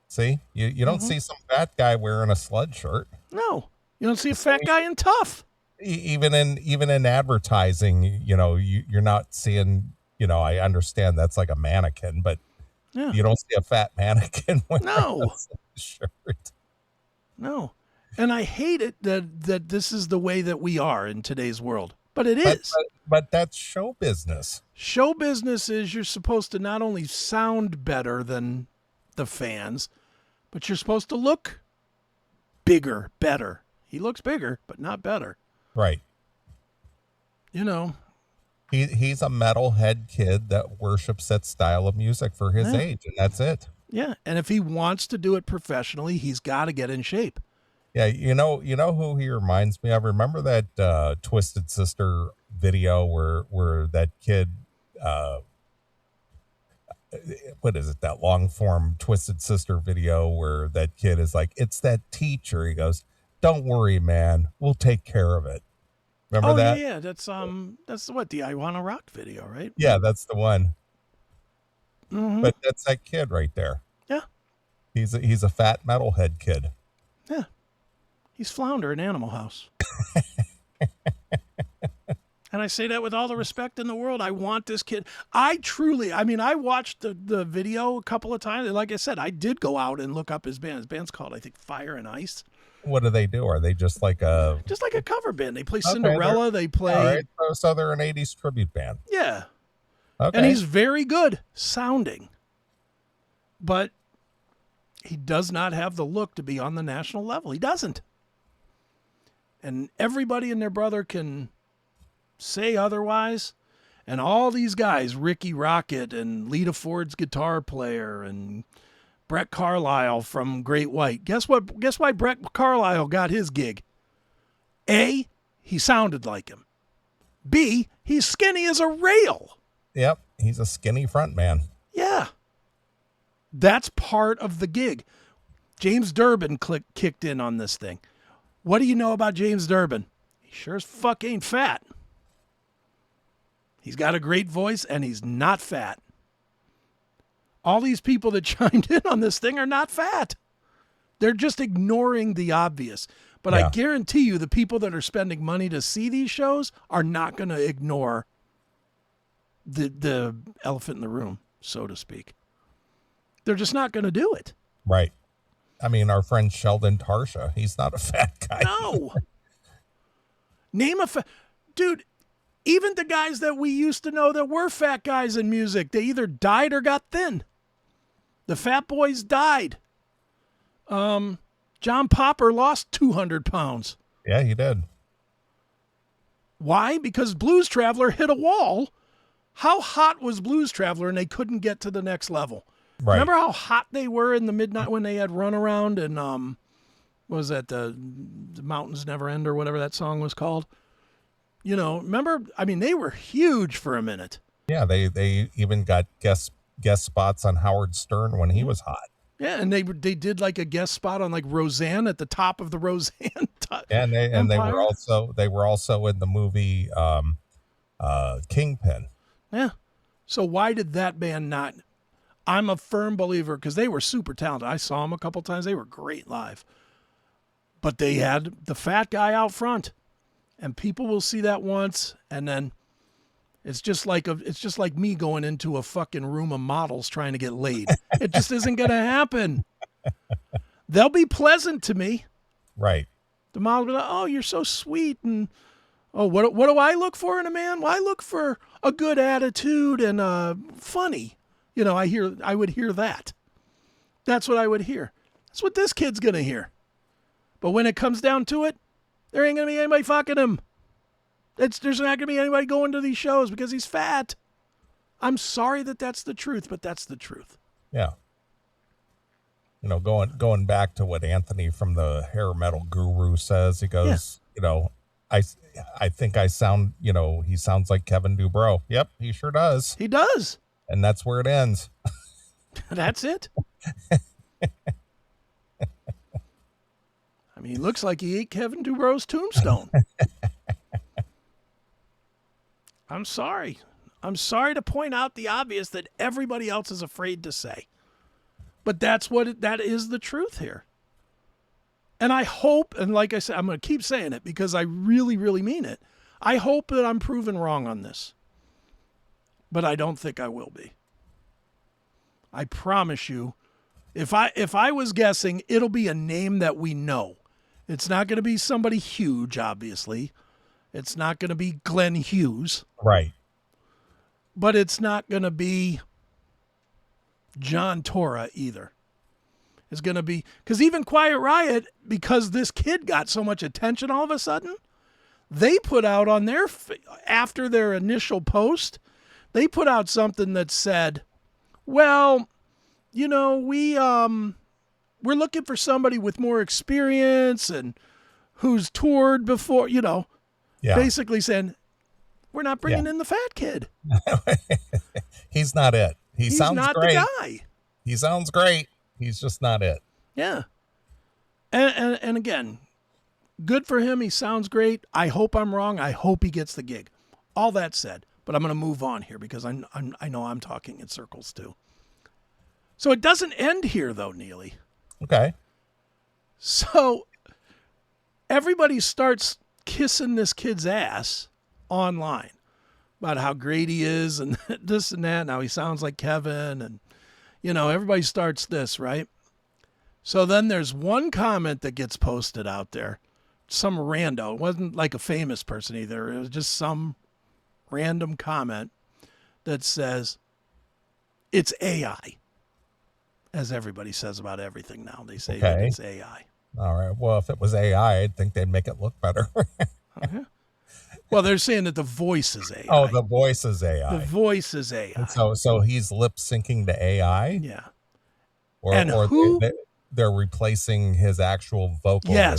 See? You don't see some fat guy wearing a Sludge shirt. No. You don't see a fat guy in Tough. Even in advertising, you're not seeing, I understand that's like a mannequin, but you don't see a fat mannequin wearing a shirt. No. And I hate it that this is the way that we are in today's world. But it is. But that's show business. Show business is you're supposed to not only sound better than the fans, but you're supposed to look bigger, better. He looks bigger, but not better. Right. He's a metalhead kid that worships that style of music for his age, and that's it. Yeah, and if he wants to do it professionally, he's got to get in shape. Yeah, you know who he reminds me of? Remember that Twisted Sister video where that kid, what is it, that long form Twisted Sister video where that kid is like, it's that teacher. He goes, "Don't worry, man, we'll take care of it." Remember that? Yeah, that's what, the I Wanna Rock video, right? Yeah, that's the one. Mm-hmm. But that's that kid right there. Yeah. He's a fat metalhead kid. Yeah. He's Flounder in Animal House. And I say that with all the respect in the world. I want this kid. I watched the video a couple of times. Like I said, I did go out and look up his band. His band's called, I think, Fire and Ice. What do they do? Are they just like a cover band? They play Cinderella. They play. All right, so they're an 80s tribute band. Yeah. Okay. And he's very good sounding. But he does not have the look to be on the national level. He doesn't. And everybody and their brother can say otherwise. And all these guys, Ricky Rocket and Lita Ford's guitar player and Brett Carlisle from Great White. Guess why Brett Carlisle got his gig? A, he sounded like him. B, he's skinny as a rail. Yep, he's a skinny front man. Yeah. That's part of the gig. James Durbin kicked in on this thing. What do you know about James Durbin? He sure as fuck ain't fat. He's got a great voice and he's not fat. All these people that chimed in on this thing are not fat. They're just ignoring the obvious. But I guarantee you the people that are spending money to see these shows are not going to ignore the elephant in the room, so to speak. They're just not going to do it. Right. I mean, our friend Sheldon Tarsha, he's not a fat guy. No. Name a dude, even the guys that we used to know that were fat guys in music, they either died or got thin. The Fat Boys died. John Popper lost 200 pounds. Yeah, he did. Why? Because Blues Traveler hit a wall. How hot was Blues Traveler and they couldn't get to the next level? Right. Remember how hot they were in the midnight when they had Runaround and what was that, the Mountains Never End or whatever that song was called? Remember? I mean, they were huge for a minute. Yeah, they even got guest spots on Howard Stern when he was hot. Yeah, and they did like a guest spot on like Roseanne at the top of the Roseanne. And they were also in the movie Kingpin. Yeah. So why did that band not? I'm a firm believer because they were super talented. I saw them a couple times. They were great live. But they had the fat guy out front. And people will see that once and then It's just like me going into a fucking room of models trying to get laid. It just isn't going to happen. They'll be pleasant to me. Right. The model will be like, oh, you're so sweet. And, oh, what do I look for in a man? Well, I look for a good attitude and funny. You know, I would hear that. That's what I would hear. That's what this kid's going to hear. But when it comes down to it, there ain't going to be anybody fucking him. There's not going to be anybody going to these shows because he's fat. I'm sorry that that's the truth, but that's the truth. Yeah. You know, going back to what Anthony from the hair metal guru says, he goes, you know, I think I sound, you know, he sounds like Kevin Dubrow. Yep, he sure does. He does. And that's where it ends. That's it. I mean, he looks like he ate Kevin Dubrow's tombstone. I'm sorry. I'm sorry to point out the obvious that everybody else is afraid to say. But that is the truth here. And I hope, and like I said, I'm going to keep saying it because I really, really mean it. I hope that I'm proven wrong on this. But I don't think I will be. I promise you, if I was guessing, it'll be a name that we know. It's not going to be somebody huge, obviously. It's not going to be Glenn Hughes. Right. But it's not going to be John Torra either. It's going to be, because even Quiet Riot, because this kid got so much attention all of a sudden, they put out on their, after their initial post, they put out something that said, well, you know, we're looking for somebody with more experience and who's toured before, you know, basically saying, we're not bringing in the fat kid. He's not it. He's sounds not great. The guy. He sounds great. He's just not it. Yeah. And again, good for him. He sounds great. I hope I'm wrong. I hope he gets the gig. All that said, but I'm going to move on here because I know I'm talking in circles too. So it doesn't end here though, Neely. Okay. So everybody starts kissing this kid's ass online about how great he is and this and that. Now he sounds like Kevin and, you know, everybody starts this, right? So then there's one comment that gets posted out there. Some rando. It wasn't like a famous person either. It was just some random comment that says, it's AI. As everybody says about everything now. They say that it's AI. All right. Well, if it was AI, I'd think they'd make it look better. Okay. Well, they're saying that the voice is AI. Oh, the voice is AI. The voice is AI. And so he's lip syncing to AI? Yeah. Or they're replacing his actual vocal with AI.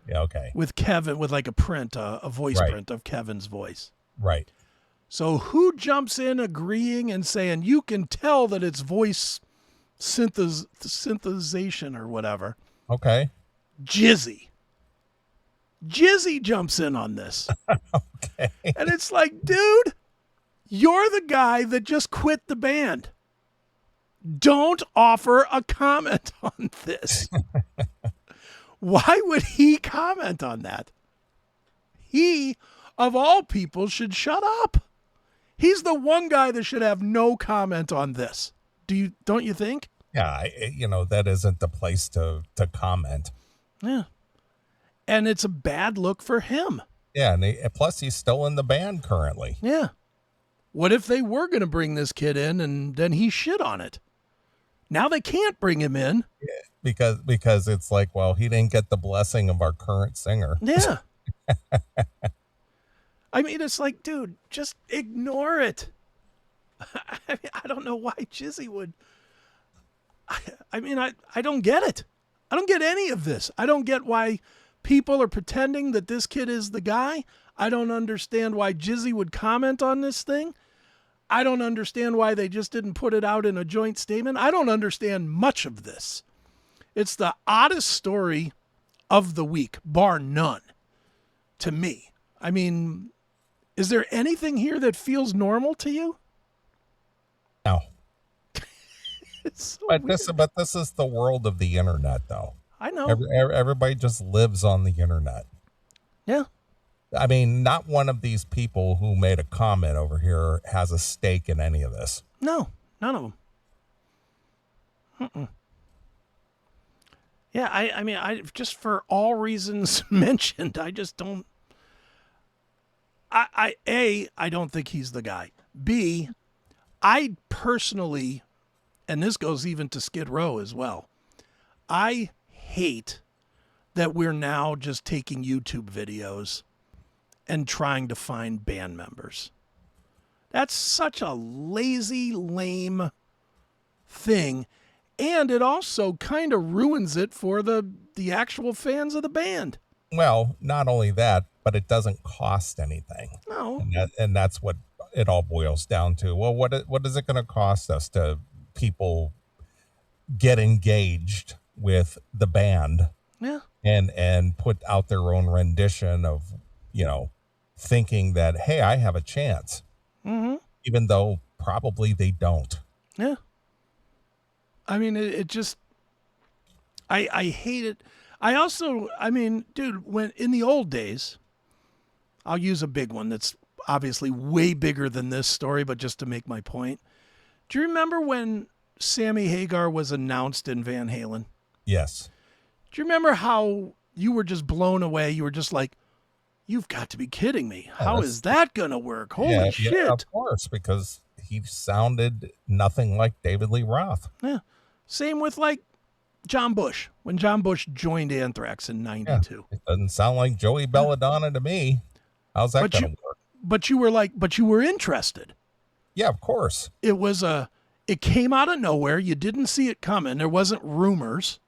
Yeah, okay. With Kevin, with like a print, a voice print of Kevin's voice. Right. So who jumps in agreeing and saying, you can tell that it's voice synthesization or whatever? Okay. Jizzy jumps in on this. Okay. And it's like, dude, you're the guy that just quit the band. Don't offer a comment on this. Why would he comment on that? He, of all people, should shut up. He's the one guy that should have no comment on this. Don't you think? Yeah, that isn't the place to comment. Yeah. And it's a bad look for him. Yeah, and plus he's still in the band currently. Yeah. What if they were going to bring this kid in and then he shit on it? Now they can't bring him in. Yeah, because it's like, well, he didn't get the blessing of our current singer. Yeah. I mean, it's like, dude, just ignore it. I don't know why Jizzy would. I mean, I don't get it. I don't get any of this. I don't get why people are pretending that this kid is the guy. I don't understand why Jizzy would comment on this thing. I don't understand why they just didn't put it out in a joint statement. I don't understand much of this. It's the oddest story of the week, bar none, to me. I mean, is there anything here that feels normal to you? No. It's so but weird. this is the world of the internet, though. I know. Everybody just lives on the internet. Yeah. I mean, not one of these people who made a comment over here has a stake in any of this. No, none of them. Yeah, I mean, I just for all reasons mentioned, I just don't. I don't think he's the guy. B, I personally, and this goes even to Skid Row as well, I hate that we're now just taking YouTube videos and trying to find band members. That's such a lazy, lame thing. And it also kind of ruins it for the actual fans of the band. Well, not only that, but it doesn't cost anything. No. And that's what it all boils down to. Well, what is it going to cost us to people get engaged with the band? Yeah. And put out their own rendition of, thinking that, hey, I have a chance. Mm-hmm. Even though probably they don't. Yeah. I mean, it just, I hate it. I mean, dude, when in the old days, I'll use a big one that's obviously way bigger than this story, but just to make my point. Do you remember when Sammy Hagar was announced in Van Halen? Yes. Do you remember how you were just blown away? You were just like, you've got to be kidding me. How is that going to work? Holy shit. Yeah, of course, because he sounded nothing like David Lee Roth. Yeah. Same with like John Bush, when John Bush joined Anthrax in 92. It doesn't sound like Joey Belladonna to me. How's that going to work? But you were interested. Yeah, of course. It came out of nowhere. You didn't see it coming. There wasn't rumors.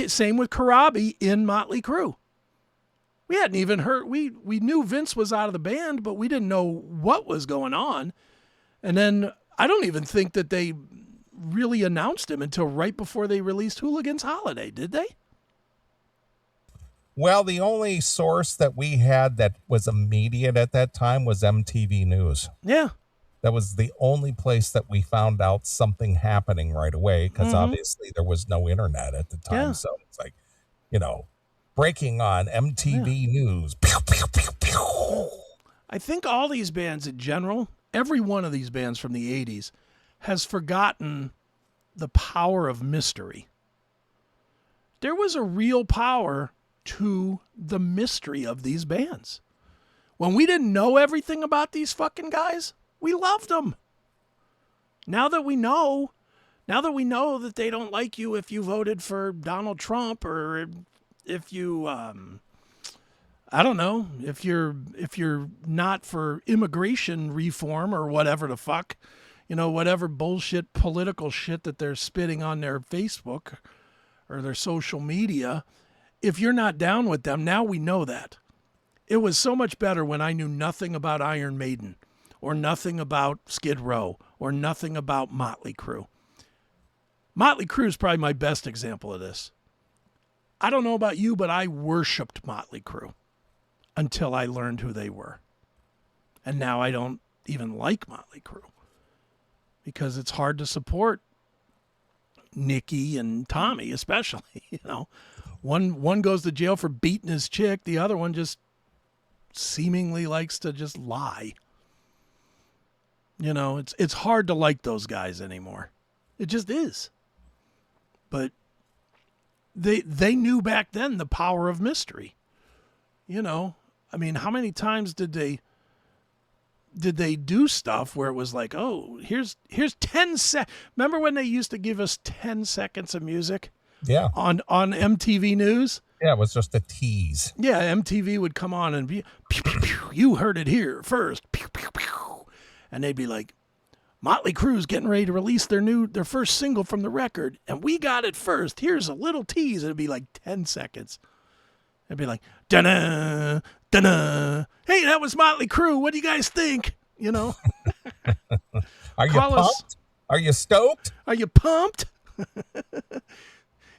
Same with Corabi in Motley Crue. We hadn't even heard, we knew Vince was out of the band, but we didn't know what was going on. And then I don't even think that they really announced him until right before they released Hooligan's Holiday, did they? Well, the only source that we had that was immediate at that time was MTV News. Yeah. That was the only place that we found out something happening right away, because obviously there was no internet at the time. Yeah. So it's like, breaking on MTV News. Pew, pew, pew, pew. I think all these bands in general, every one of these bands from the 80s, has forgotten the power of mystery. There was a real power to the mystery of these bands. When we didn't know everything about these fucking guys, we loved them. Now that we know that they don't like you if you voted for Donald Trump, or if you, I don't know, if you're not for immigration reform or whatever the fuck, whatever bullshit political shit that they're spitting on their Facebook or their social media, if you're not down with them, now we know that. It was so much better when I knew nothing about Iron Maiden, or nothing about Skid Row, or nothing about Motley Crue. Motley Crue is probably my best example of this. I don't know about you, but I worshipped Motley Crue until I learned who they were. And now I don't even like Motley Crue because it's hard to support Nicky and Tommy, especially. One goes to jail for beating his chick. The other one just seemingly likes to just lie. It's hard to like those guys anymore. It just is. But they knew back then the power of mystery. I mean, how many times did they do stuff where it was like, oh, here's 10 seconds. Remember when they used to give us 10 seconds of music? Yeah. On MTV News? Yeah, it was just a tease. Yeah, MTV would come on and be, pew, pew, pew, you heard it here first. Pew, pew, pew. And they'd be like, Motley Crue's getting ready to release their first single from the record, and we got it first. Here's a little tease. It'd be like 10 seconds. It'd be like, da-na, da-na. Hey, that was Motley Crue. What do you guys think? Are you pumped? Are you stoked? Are you pumped?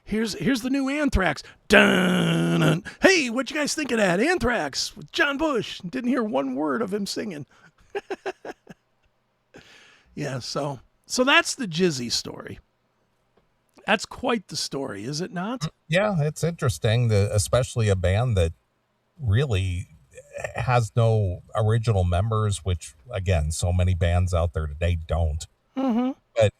Here's the new Anthrax. Dun, hey, what you guys think of that? Anthrax with John Bush. Didn't hear one word of him singing. Yeah, so that's the Jizzy story. That's quite the story, is it not? Yeah, it's interesting, especially a band that really has no original members, which again, so many bands out there today don't. Mm-hmm.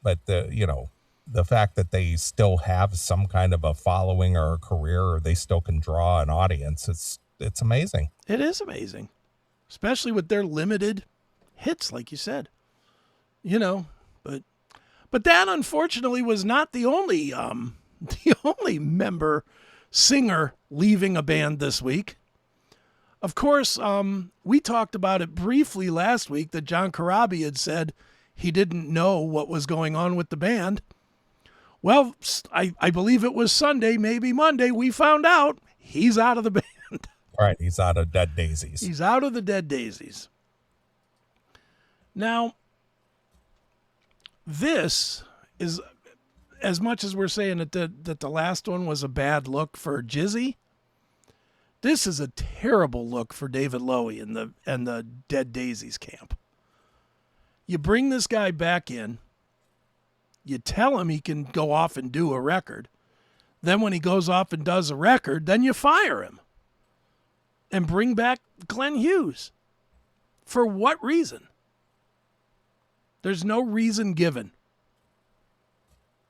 But the fact that they still have some kind of a following or a career, or they still can draw an audience, it's amazing. It is amazing, especially with their limited hits, like you said. But that unfortunately was not the only member singer leaving a band this week. Of course, we talked about it briefly last week that John Corabi had said he didn't know what was going on with the band. Well, I believe it was Sunday, maybe Monday, we found out he's out of the band. Right, he's out of Dead Daisies. He's out of the Dead Daisies. Now, this is, as much as we're saying that the last one was a bad look for Jizzy, this is a terrible look for David Lowy and the Dead Daisies camp. You bring this guy back in, you tell him he can go off and do a record. Then when he goes off and does a record, then you fire him and bring back Glenn Hughes. For what reason? There's no reason given.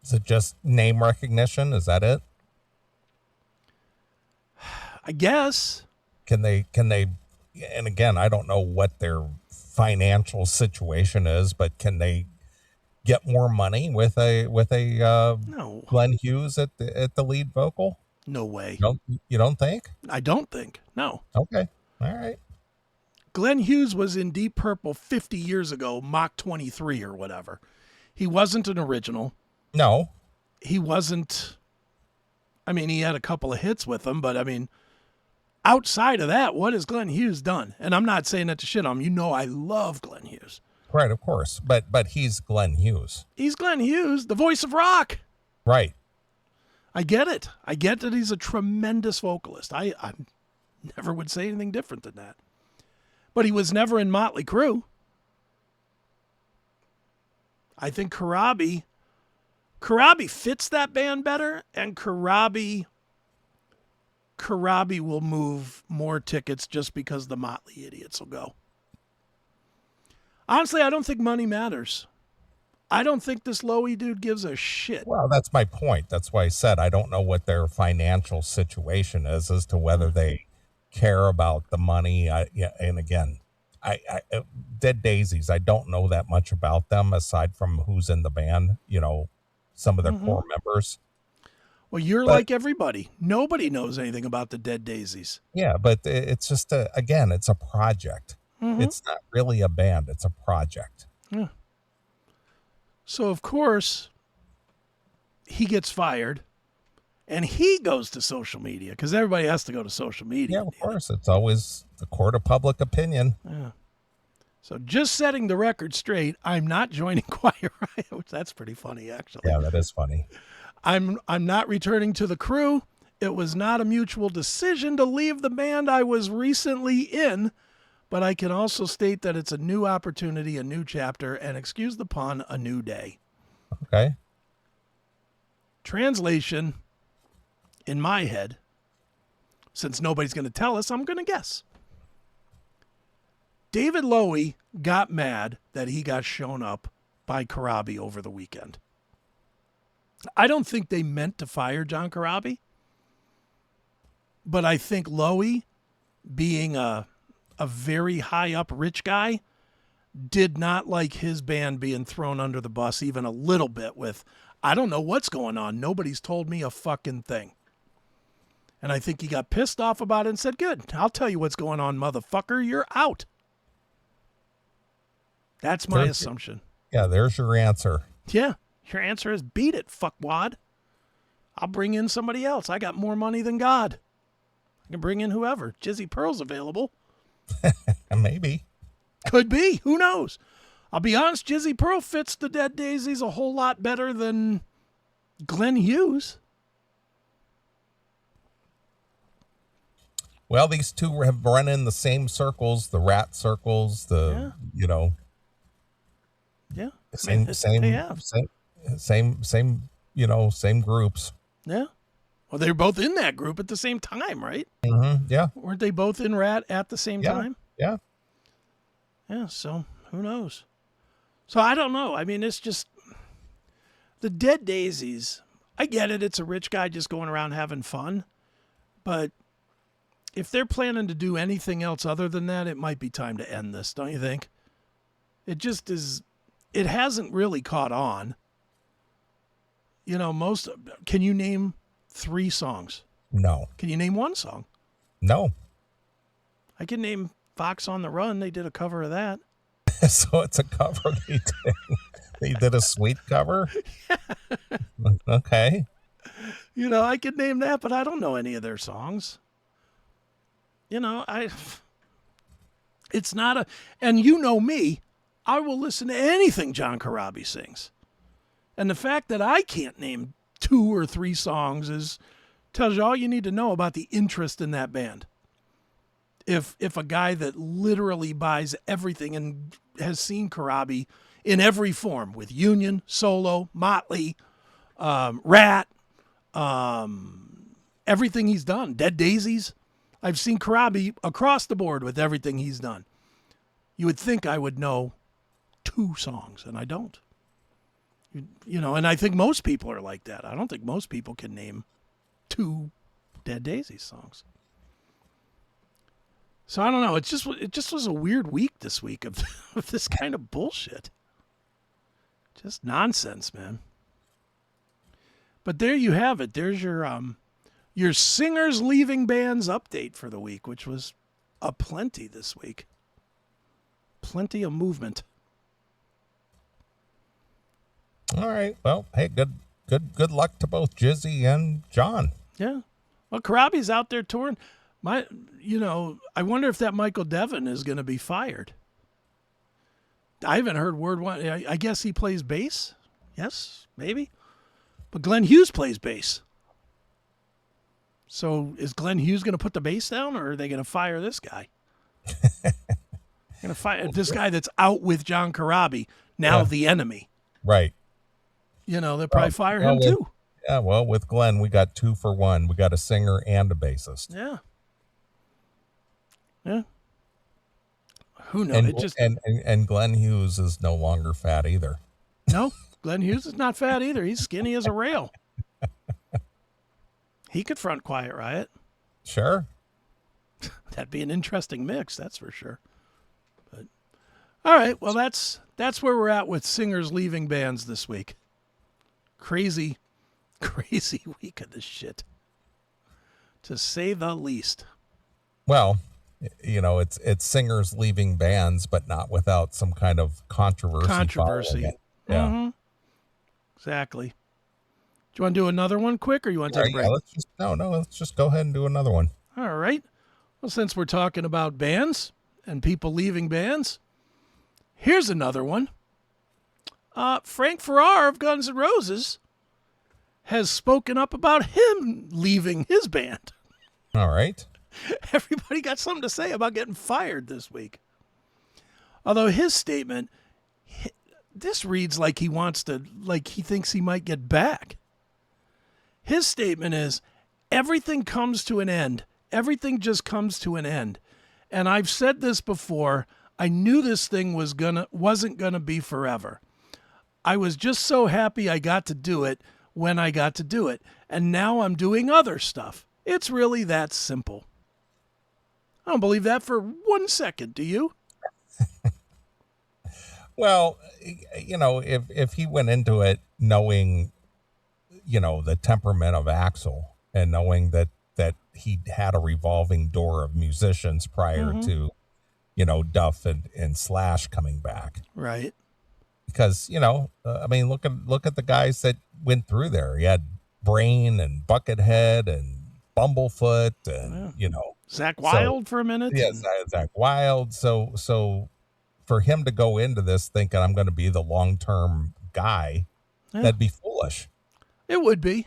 Is it just name recognition? Is that it? I guess. Can they, and again, I don't know what their financial situation is, but can they get more money with a No. Glenn Hughes at the lead vocal? No way. You don't think? I don't think. No. Okay. All right. Glenn Hughes was in Deep Purple 50 years ago, Mach 23 or whatever. He wasn't an original. No. He wasn't. I mean, he had a couple of hits with them, but I mean, outside of that, what has Glenn Hughes done? And I'm not saying that to shit on him. I love Glenn Hughes. Right, of course. But he's Glenn Hughes. He's Glenn Hughes, the voice of rock. Right. I get it. I get that he's a tremendous vocalist. I never would say anything different than that. But he was never in Motley Crue. I think Corabi fits that band better, and Corabi will move more tickets just because the Motley idiots will go. Honestly, I don't think money matters. I don't think this Lowy dude gives a shit. Well, that's my point. That's why I said I don't know what their financial situation is as to whether they care about the money. And again, I Dead Daisies, I don't know that much about them aside from who's in the band, some of their core members. Well, you're like everybody. Nobody knows anything about the Dead Daisies. Yeah, but it's just, it's a project. Mm-hmm. It's not really a band. It's a project. Yeah. So, of course, he gets fired, and he goes to social media, because everybody has to go to social media. Yeah, of course. It's always the court of public opinion. Yeah. So just setting the record straight, I'm not joining Quiet Riot, which that's pretty funny, actually. Yeah, that is funny. I'm not returning to the crew. It was not a mutual decision to leave the band I was recently in, but I can also state that it's a new opportunity, a new chapter, and excuse the pun, a new day. Okay. Translation, in my head, since nobody's going to tell us, I'm going to guess. David Lowy got mad that he got shown up by Corabi over the weekend. I don't think they meant to fire John Corabi, but I think Lowy, being a very high up rich guy, did not like his band being thrown under the bus even a little bit with, I don't know what's going on. Nobody's told me a fucking thing. And I think he got pissed off about it and said, good, I'll tell you what's going on, motherfucker. You're out. That's my assumption. Yeah, there's your answer. Yeah, your answer is beat it, fuckwad. I'll bring in somebody else. I got more money than God. I can bring in whoever. Jizzy Pearl's available. Maybe. Could be. Who knows? I'll be honest, Jizzy Pearl fits the Dead Daisies a whole lot better than Glenn Hughes. Well, these two have run in the same circles, the rat circles, Yeah. same groups. Yeah. Well, they were both in that group at the same time, right? Mm-hmm. Yeah. Weren't they both in Rat at the same time? Yeah. Yeah, so who knows? So I don't know. I mean, it's just the Dead Daisies. I get it. It's a rich guy just going around having fun. But if they're planning to do anything else other than that, it might be time to end this, don't you think? It just is. It hasn't really caught on. You know, can you name 3 songs? No. Can you name 1 song? No. I can name Fox on the Run. They did a cover of that. So it's a cover they did. They did a Sweet cover? Okay. You know, I could name that, but I don't know any of their songs. You know, it's not and you know me, I will listen to anything John Corabi sings. And the fact that I can't name 2 or 3 songs tells you all you need to know about the interest in that band. If a guy that literally buys everything and has seen Corabi in every form, with Union, Solo, Motley, Rat, everything he's done, Dead Daisies. I've seen Corabi across the board with everything he's done. You would think I would know 2 songs, and I don't. You know, and I think most people are like that. I don't think most people can name 2 Dead Daisies songs. So I don't know. It just was a weird week this week of this kind of bullshit. Just nonsense, man. But there you have it. There's your singers leaving bands update for the week, which was aplenty this week. Plenty of movement. All right. Well, hey, good luck to both Jizzy and John. Yeah. Well, Corabi's out there touring. I wonder if that Michael Devin is going to be fired. I haven't heard word one. I guess he plays bass. Yes, maybe. But Glenn Hughes plays bass. So is Glenn Hughes going to put the bass down, or are they going to fire this guy? Going to fire this guy that's out with John Corabi, now the enemy. Right. You know, they'll probably fire him too. Yeah, well, with Glenn, we got 2 for 1. We got a singer and a bassist. Yeah. Yeah. Who knows? And Glenn Hughes is no longer fat either. No, Glenn Hughes is not fat either. He's skinny as a rail. He could front Quiet Riot. Sure. That'd be an interesting mix, that's for sure. But all right, well that's where we're at with singers leaving bands this week. Crazy week of this shit, to say the least. Well, you know, it's singers leaving bands, but not without some kind of controversy. Yeah. Mm-hmm. Exactly. Do you want to do another one quick, or you want to take a break? Let's just go ahead and do another one. All right. Well, since we're talking about bands and people leaving bands, here's another one. Frank Farrar of Guns N' Roses has spoken up about him leaving his band. All right. Everybody got something to say about getting fired this week. Although his statement, this reads like he thinks he might get back. His statement is, everything comes to an end. Everything just comes to an end. And I've said this before, I knew this thing wasn't gonna be forever. I was just so happy I got to do it when I got to do it. And now I'm doing other stuff. It's really that simple. I don't believe that for 1 second. Do you? Well, you know, if he went into it knowing, you know, the temperament of Axl, and knowing that he had a revolving door of musicians prior to, you know, Duff and Slash coming back. Right. Because, you know, I mean, look at the guys that went through there. You had Brain and Buckethead and Bumblefoot and, you know. Zach Wilde for a minute. Yes, Zach Wilde. So for him to go into this thinking I'm going to be the long-term guy, that'd be foolish. It would be.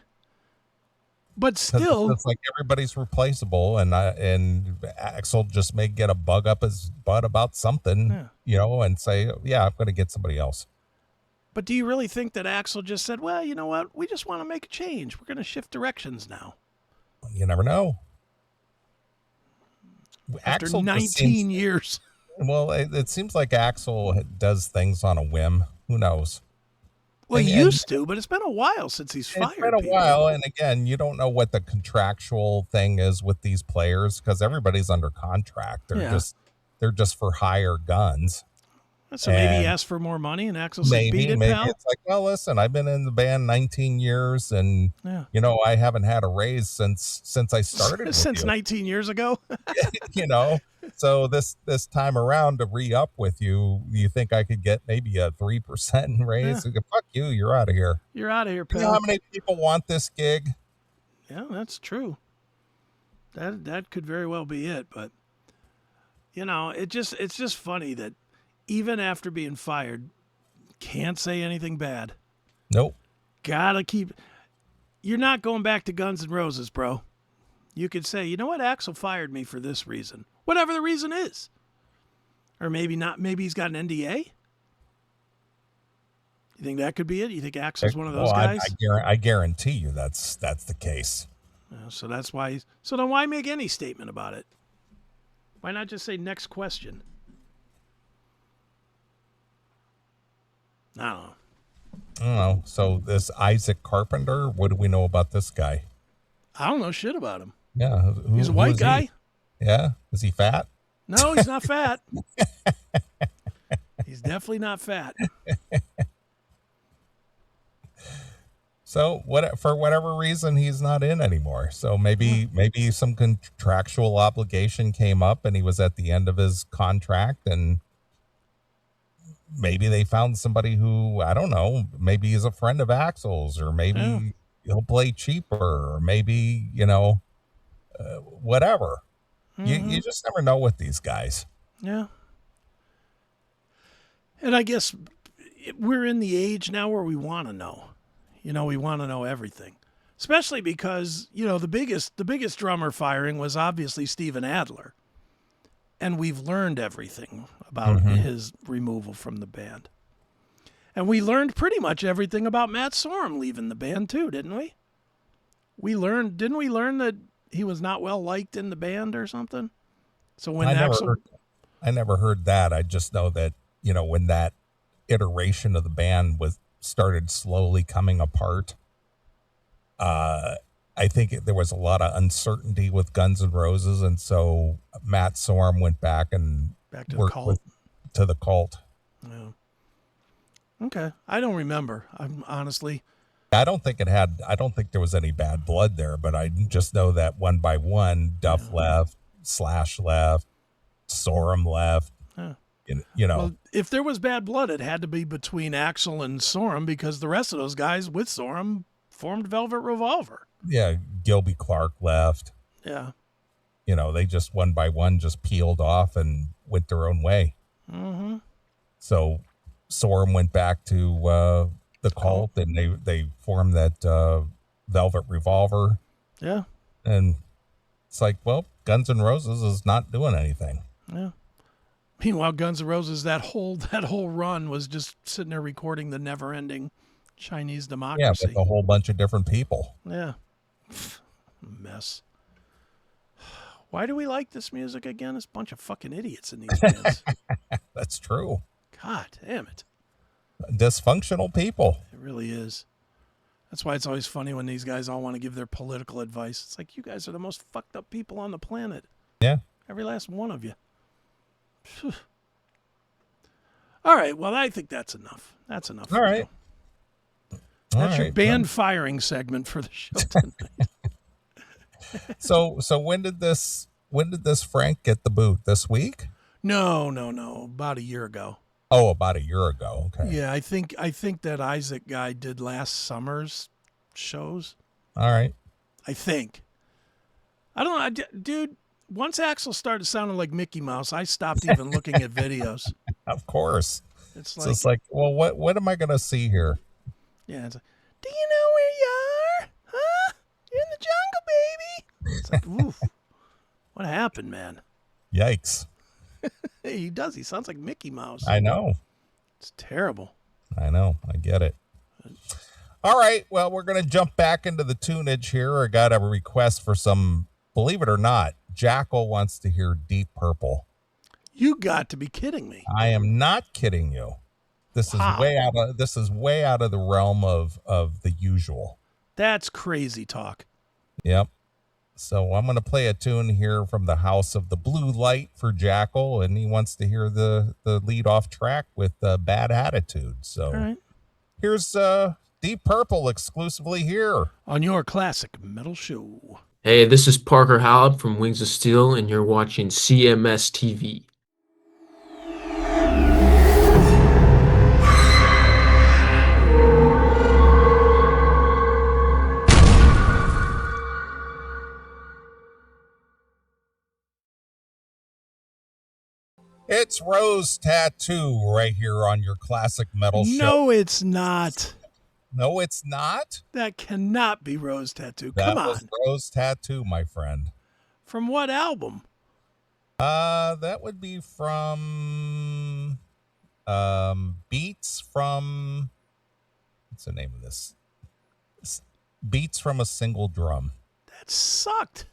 But still, it's like everybody's replaceable, and Axl just may get a bug up his butt about something, you know, and say, yeah, I'm going to get somebody else. But do you really think that Axl just said, well, you know what? We just want to make a change. We're going to shift directions now. You never know. After Axl 19 years. Well, it seems like Axl does things on a whim. Who knows? Well, he used to, but it's been a while since he's fired. It's been a while, and again, you don't know what the contractual thing is with these players because everybody's under contract. They're just for hire guns. So maybe he asked for more money, and Axl said, "Beat it, pal." It's like, well, listen, I've been in the band 19 years, and you know, I haven't had a raise since I started. Since 19 years ago. You know, so this time around to re-up with you, you think I could get maybe a 3% raise? Yeah. Fuck you, you're out of here. You're out of here, pal. You know how many people want this gig? Yeah, that's true. That could very well be it, but you know, it's just funny that even after being fired, can't say anything bad. Nope. Gotta keep. You're not going back to Guns N' Roses, bro. You could say, you know what, Axl fired me for this reason, whatever the reason is, or maybe not. Maybe he's got an NDA. You think that could be it? You think Axl's one of those guys? I guarantee you that's the case. So that's why. So then why make any statement about it? Why not just say next question? I don't know. So this Isaac Carpenter, what do we know about this guy? I don't know shit about him. Yeah. He's a white guy. He? Yeah. Is he fat? No, he's not fat. He's definitely not fat. So for whatever reason, he's not in anymore. So maybe some contractual obligation came up and he was at the end of his contract, and maybe they found somebody who, I don't know, maybe he's a friend of Axl's, or maybe he'll play cheaper, or maybe, you know, whatever. You just never know with these guys. Yeah. And I guess we're in the age now where we want to know. You know, we want to know everything. Especially because, you know, the biggest drummer firing was obviously Steven Adler. And we've learned everything about his removal from the band. And we learned pretty much everything about Matt Sorum leaving the band too, didn't we? Didn't we learn that he was not well liked in the band or something? So when I never heard that. I just know that, you know, when that iteration of the band started slowly coming apart, I think there was a lot of uncertainty with Guns N' Roses, and so Matt Sorum went back to the cult. Yeah. Okay, I don't remember. I'm honestly. I don't think there was any bad blood there, but I just know that one by one, Duff left, Slash left, Sorum left. Yeah. You know, well, if there was bad blood, it had to be between Axl and Sorum, because the rest of those guys with Sorum formed Velvet Revolver. Yeah, Gilby Clarke left. Yeah. You know, they just one by one just peeled off and went their own way. Mm-hmm. So Sorum went back to the cult, and they formed that Velvet Revolver. Yeah. And it's like, well, Guns N' Roses is not doing anything. Yeah. Meanwhile, Guns N' Roses, that whole run was just sitting there recording the never-ending Chinese Democracy. Yeah, with a whole bunch of different people. Yeah. Mess. Why do we like this music again? There's a bunch of fucking idiots in these bands. That's true. God damn it. Dysfunctional people. It really is. That's why it's always funny when these guys all want to give their political advice. It's like, you guys are the most fucked up people on the planet. Yeah. Every last one of you. All right. Well, I think that's enough. That's enough. All right. That's your band firing segment for the show tonight. So when did this Frank get the boot? This week? No. About a year ago. Oh, about a year ago. Okay. Yeah, I think that Isaac guy did last summer's shows. All right. I think. I don't know, dude. Once Axl started sounding like Mickey Mouse, I stopped even looking at videos. Of course. It's like, well, what am I going to see here? Yeah, it's like, do you know where you are? Huh? You're in the jungle, baby. It's like, oof. What happened, man? Yikes. Hey, he does. He sounds like Mickey Mouse. I know. It's terrible. I know. I get it. All right. Well, we're going to jump back into the tunage here. I got a request for some, believe it or not, Jackal wants to hear Deep Purple. You got to be kidding me. I am not kidding you. This is way out of the realm of the usual. That's crazy talk. Yep. So I'm going to play a tune here from the House of the Blue Light for Jackal, and he wants to hear the lead off track with Bad Attitude. So all right. Here's Deep Purple exclusively here on your classic metal show. Hey, this is Parker Howard from Wings of Steel, and you're watching CMS TV. It's Rose Tattoo right here on your classic metal show. No, it's not. No, it's not. That cannot be Rose Tattoo. Come on. That was Rose Tattoo, my friend. From what album? That would be from Beats from, what's the name of this? Beats from a Single Drum. That sucked.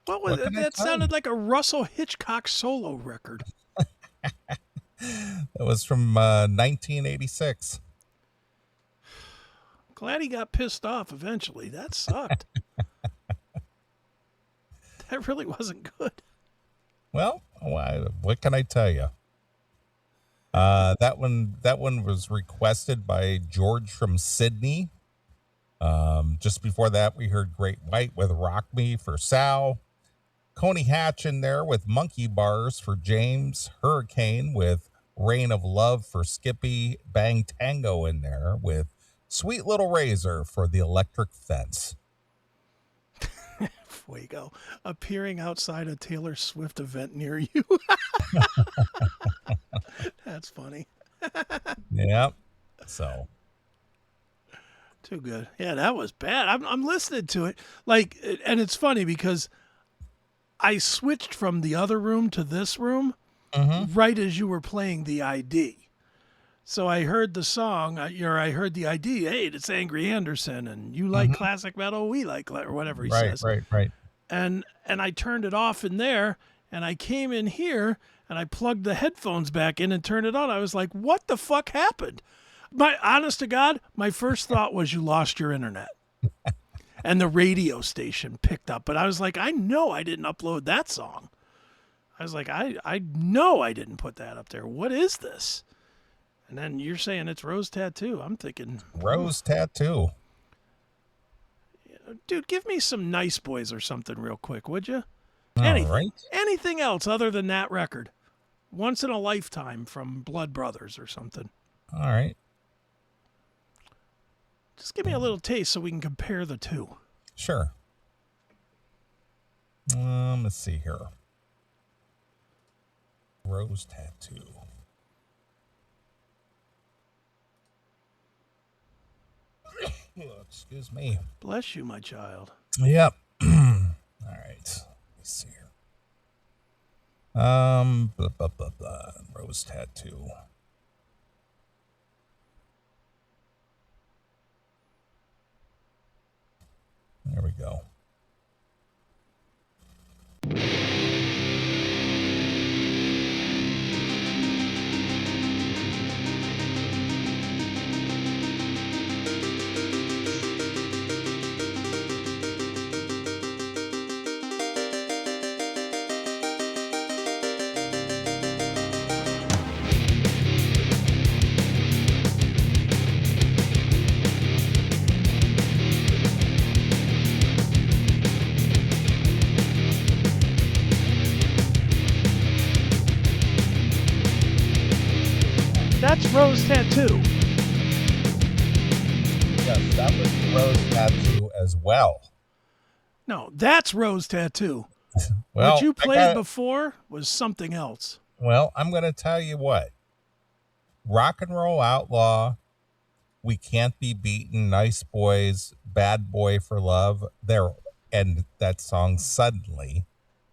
What was it? That sounded like a Russell Hitchcock solo record. That was from 1986. Glad he got pissed off eventually. That sucked. That really wasn't good. Well, what can I tell you? That one was requested by George from Sydney. Just before that, we heard Great White with Rock Me for Sal. Coney Hatch in there with Monkey Bars for James. Hurricane with Rain of Love for Skippy. Bang Tango in there with Sweet Little Razor for the Electric Fence. Fuego. Appearing outside a Taylor Swift event near you. That's funny. Yep. So. Too good. Yeah, that was bad. I'm listening to it. Like, and it's funny because I switched from the other room to this room right as you were playing the ID. So I heard the song, I heard the ID. Hey, it's Angry Anderson, and you like classic metal, we like, or whatever he says. Right. And I turned it off in there, and I came in here, and I plugged the headphones back in and turned it on. I was like, what the fuck happened? Honest to God, my first thought was you lost your internet. And the radio station picked up. But I was like, I know I didn't upload that song. I was like, I know I didn't put that up there. What is this? And then you're saying it's Rose Tattoo. I'm thinking Rose Tattoo. Dude, give me some Nice Boys or something real quick, would you? Anything else other than that record. Once in a Lifetime from Blood Brothers or something. All right. Just give me a little taste so we can compare the two. Sure. Let's see here. Rose Tattoo. Excuse me. Bless you, my child. Yep. All right. Let's see here. Rose Tattoo. There we go. That's Rose Tattoo. Yes, that was Rose Tattoo as well. No, that's Rose Tattoo. Well, what you played before was something else. Well, I'm going to tell you what. Rock and Roll Outlaw, We Can't Be Beaten, Nice Boys, Bad Boy for Love, and that song Suddenly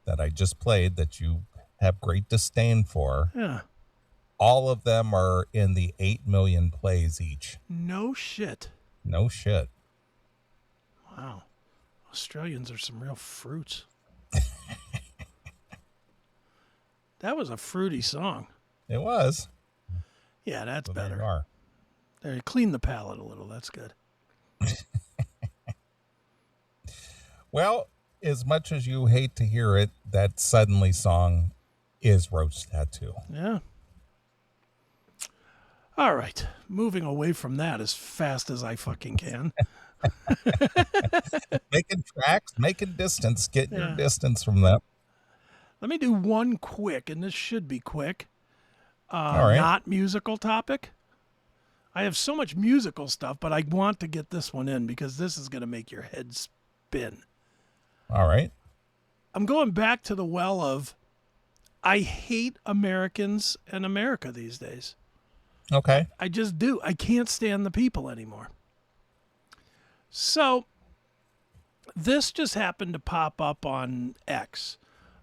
that I just played that you have great disdain for. Yeah. All of them are in the 8 million plays each. No shit. No shit. Wow. Australians are some real fruits. That was a fruity song. It was. Yeah, that's So better. There you are. There, you clean the palate a little. That's good. Well, as much as you hate to hear it, that Suddenly song is Roach Tattoo. Yeah. All right. Moving away from that as fast as I fucking can. Making tracks, making distance, getting your distance from that. Let me do one quick, and this should be quick. All right. Not musical topic. I have so much musical stuff, but I want to get this one in because this is going to make your head spin. All right. I'm going back to the well of I hate Americans and America these days. Okay. I just do. I can't stand the people anymore. So this just happened to pop up on X.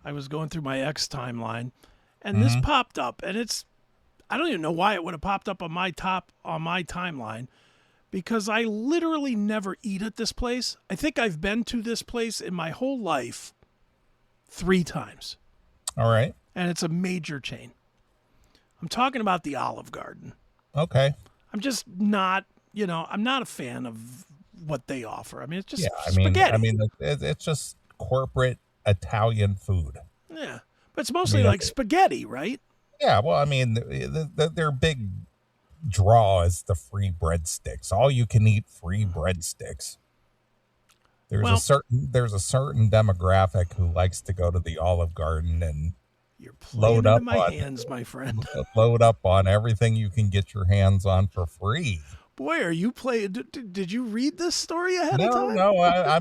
I was going through my X timeline, and this popped up, and I don't even know why it would have popped up on my timeline, because I literally never eat at this place. I think I've been to this place in my whole life 3 times. All right. And it's a major chain. I'm talking about the Olive Garden. Okay. I'm just not, I'm not a fan of what they offer. I mean, it's just spaghetti. spaghetti. It's just corporate Italian food. Yeah. But it's mostly like spaghetti, right? Yeah. Well, I mean, their big draw is the free breadsticks. All you can eat free breadsticks. There's a certain demographic who likes to go to the Olive Garden and you're playing load up into my on hands, my friend. load up on everything you can get your hands on for free. Boy, are you playing? Did you read this story ahead of time? No. I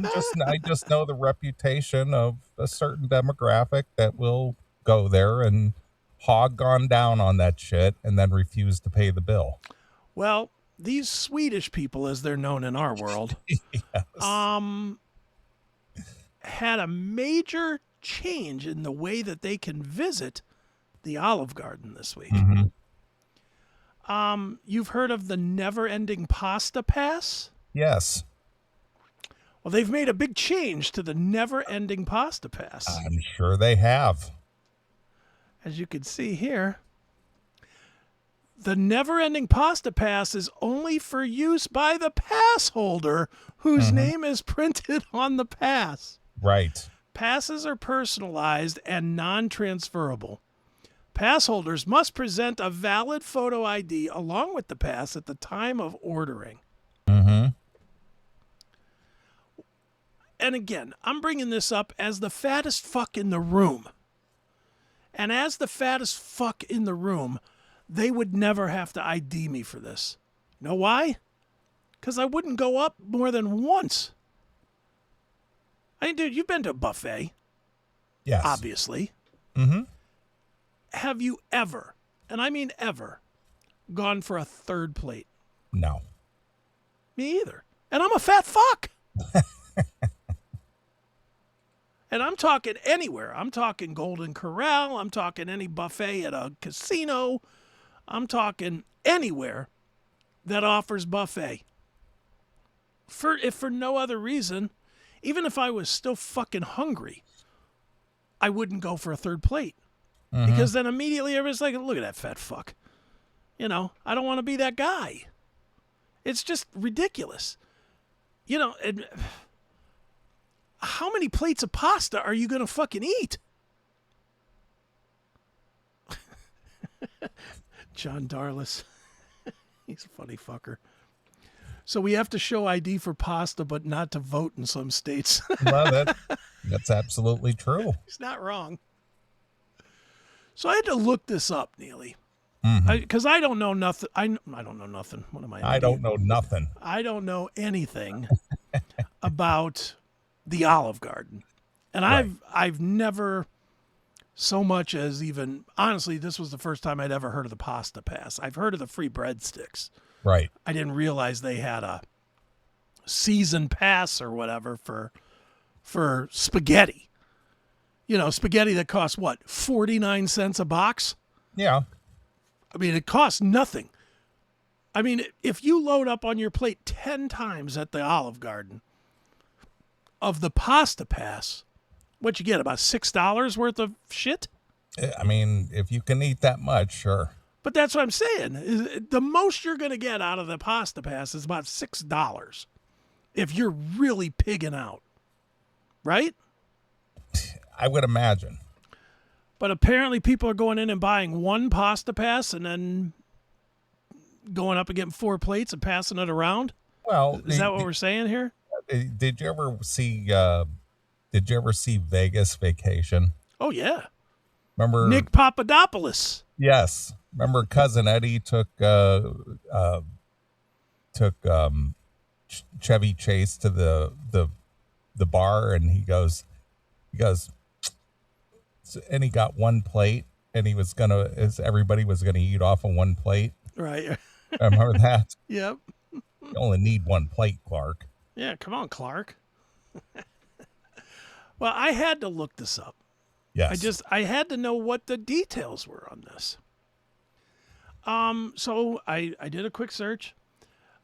just know the reputation of a certain demographic that will go there and hog on down on that shit and then refuse to pay the bill. Well, these Swedish people, as they're known in our world, yes. Had a major change in the way that they can visit the Olive Garden this week. Mm-hmm. You've heard of the never-ending pasta pass? Yes. Well, they've made a big change to the never-ending pasta pass. I'm sure they have. As you can see here, the never-ending pasta pass is only for use by the pass holder whose name is printed on the pass. Right. Passes are personalized and non-transferable. Pass holders must present a valid photo ID along with the pass at the time of ordering. Mm-hmm. And again, I'm bringing this up as the fattest fuck in the room. And as the fattest fuck in the room, they would never have to ID me for this. You know why? Because I wouldn't go up more than once. I mean, dude, you've been to a buffet. Yes. Obviously. Mm-hmm. Have you ever, and I mean ever, gone for a third plate? No. Me either. And I'm a fat fuck. And I'm talking anywhere. I'm talking Golden Corral. I'm talking any buffet at a casino. I'm talking anywhere that offers buffet. If for no other reason, even if I was still fucking hungry, I wouldn't go for a third plate. Mm-hmm. Because then immediately everybody's like, look at that fat fuck. I don't want to be that guy. It's just ridiculous. How many plates of pasta are you going to fucking eat? John Darlis. He's a funny fucker. So we have to show ID for pasta, but not to vote in some states. Well, that's absolutely true. He's not wrong. So I had to look this up, Neely. Mm-hmm. Because I don't know nothing. I don't know nothing. What am I? I don't know nothing. I don't know anything about the Olive Garden. And right. I've never so much as even, honestly, this was the first time I'd ever heard of the pasta pass. I've heard of the free breadsticks. Right. I didn't realize they had a season pass or whatever for spaghetti. Spaghetti that costs what, 49 cents a box? Yeah. I mean, it costs nothing. I mean, if you load up on your plate 10 times at the Olive Garden of the pasta pass, what you get, about $6 worth of shit? I mean, if you can eat that much, sure. But that's what I'm saying. The most you're going to get out of the pasta pass is about $6 if you're really pigging out, right? I would imagine. But apparently people are going in and buying one pasta pass and then going up and getting 4 plates and passing it around. Well, is that what we're saying here? Did you ever see Vegas Vacation? Oh yeah. Remember Nick Papadopoulos? Yes. Remember Cousin Eddie took Chevy Chase to the bar, and he goes, and he got one plate, and everybody was gonna eat off of one plate. Right. I remember that. Yep. You only need one plate, Clark. Yeah, come on, Clark. Well, I had to look this up. Yes. I had to know what the details were on this. So I did a quick search.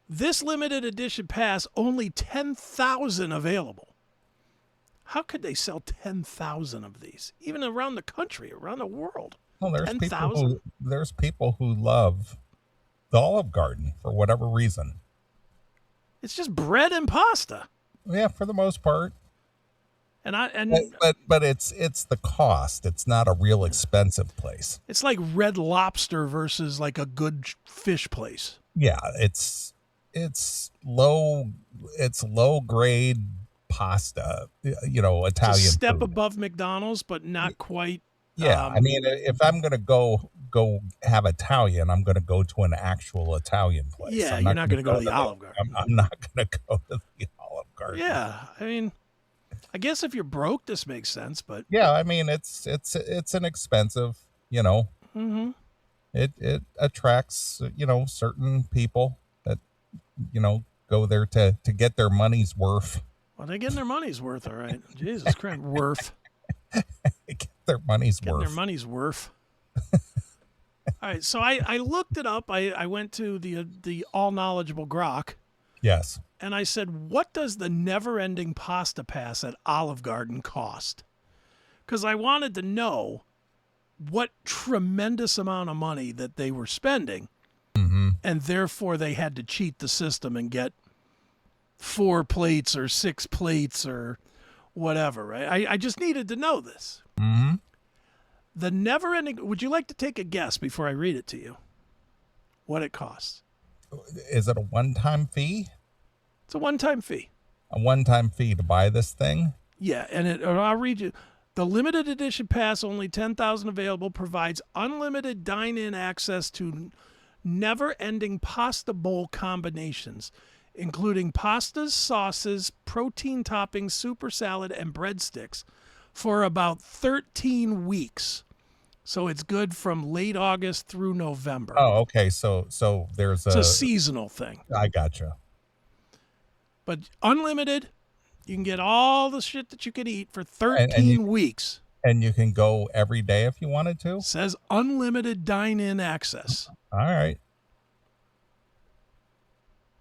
This limited edition pass, only 10,000 available. How could they sell 10,000 of these, even around the country, around the world? Well, 10,000. There's people who love the Olive Garden for whatever reason. It's just bread and pasta. Yeah, for the most part. But it's the cost. It's not a real expensive place. It's like Red Lobster versus like a good fish place. Yeah, it's low grade pasta, Italian it's a step food. above McDonald's, but not quite. Yeah, I mean, if I'm gonna go have Italian, I'm gonna go to an actual Italian place. Yeah, you're not gonna go to the Olive Garden. I'm not gonna go to the Olive Garden. Yeah, I mean, I guess if you're broke, this makes sense, but yeah, I mean, it's an expensive, Mm-hmm. It attracts, certain people that, go there to get their money's worth. Well, they're getting their money's worth, all right. Jesus Christ, worth. Get their money's Getting worth. their money's worth. All right, so I looked it up. I went to the all knowledgeable Grok. Yes. And I said, what does the never-ending pasta pass at Olive Garden cost? Because I wanted to know what tremendous amount of money that they were spending, and therefore they had to cheat the system and get 4 plates or 6 plates or whatever, right? I just needed to know this. Mm-hmm. The never-ending... Would you like to take a guess before I read it to you? What it costs? Is it a one-time fee? It's a one-time fee. A one-time fee to buy this thing? Yeah, and I'll read you. The limited edition pass, only 10,000 available, provides unlimited dine-in access to never-ending pasta bowl combinations, including pastas, sauces, protein toppings, super salad, and breadsticks for about 13 weeks. So it's good from late August through November. Oh, okay. So there's it's a seasonal thing. I gotcha. But unlimited, you can get all the shit that you could eat for 13 weeks. And you can go every day if you wanted to? It says unlimited dine-in access. All right.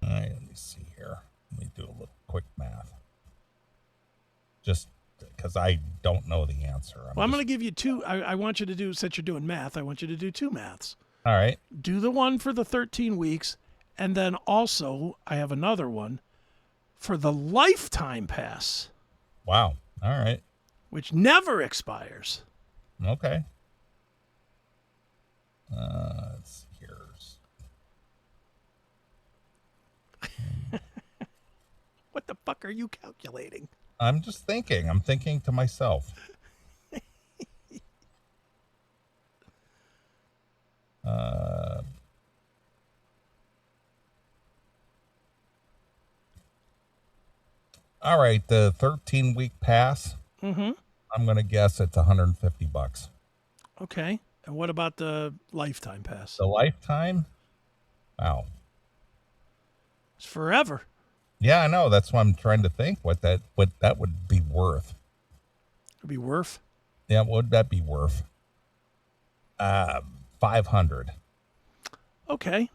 All right, let me see here. Let me do a little quick math. Just because I don't know the answer. I'm going to give you 2. I want you to do, since you're doing math, I want you to do 2 maths. All right. Do the one for the 13 weeks, and then also I have another one for the lifetime pass. Wow. All right. Which never expires. Okay. Let's see here. What the fuck are you calculating? I'm just thinking. I'm thinking to myself. All right, the 13-week pass. Mm-hmm. I'm gonna guess it's $150. Okay, and what about the lifetime pass? The lifetime? Wow, it's forever. Yeah, I know. That's why I'm trying to think what that would be worth. It'd be worth. Yeah, what would that be worth? 500. Okay.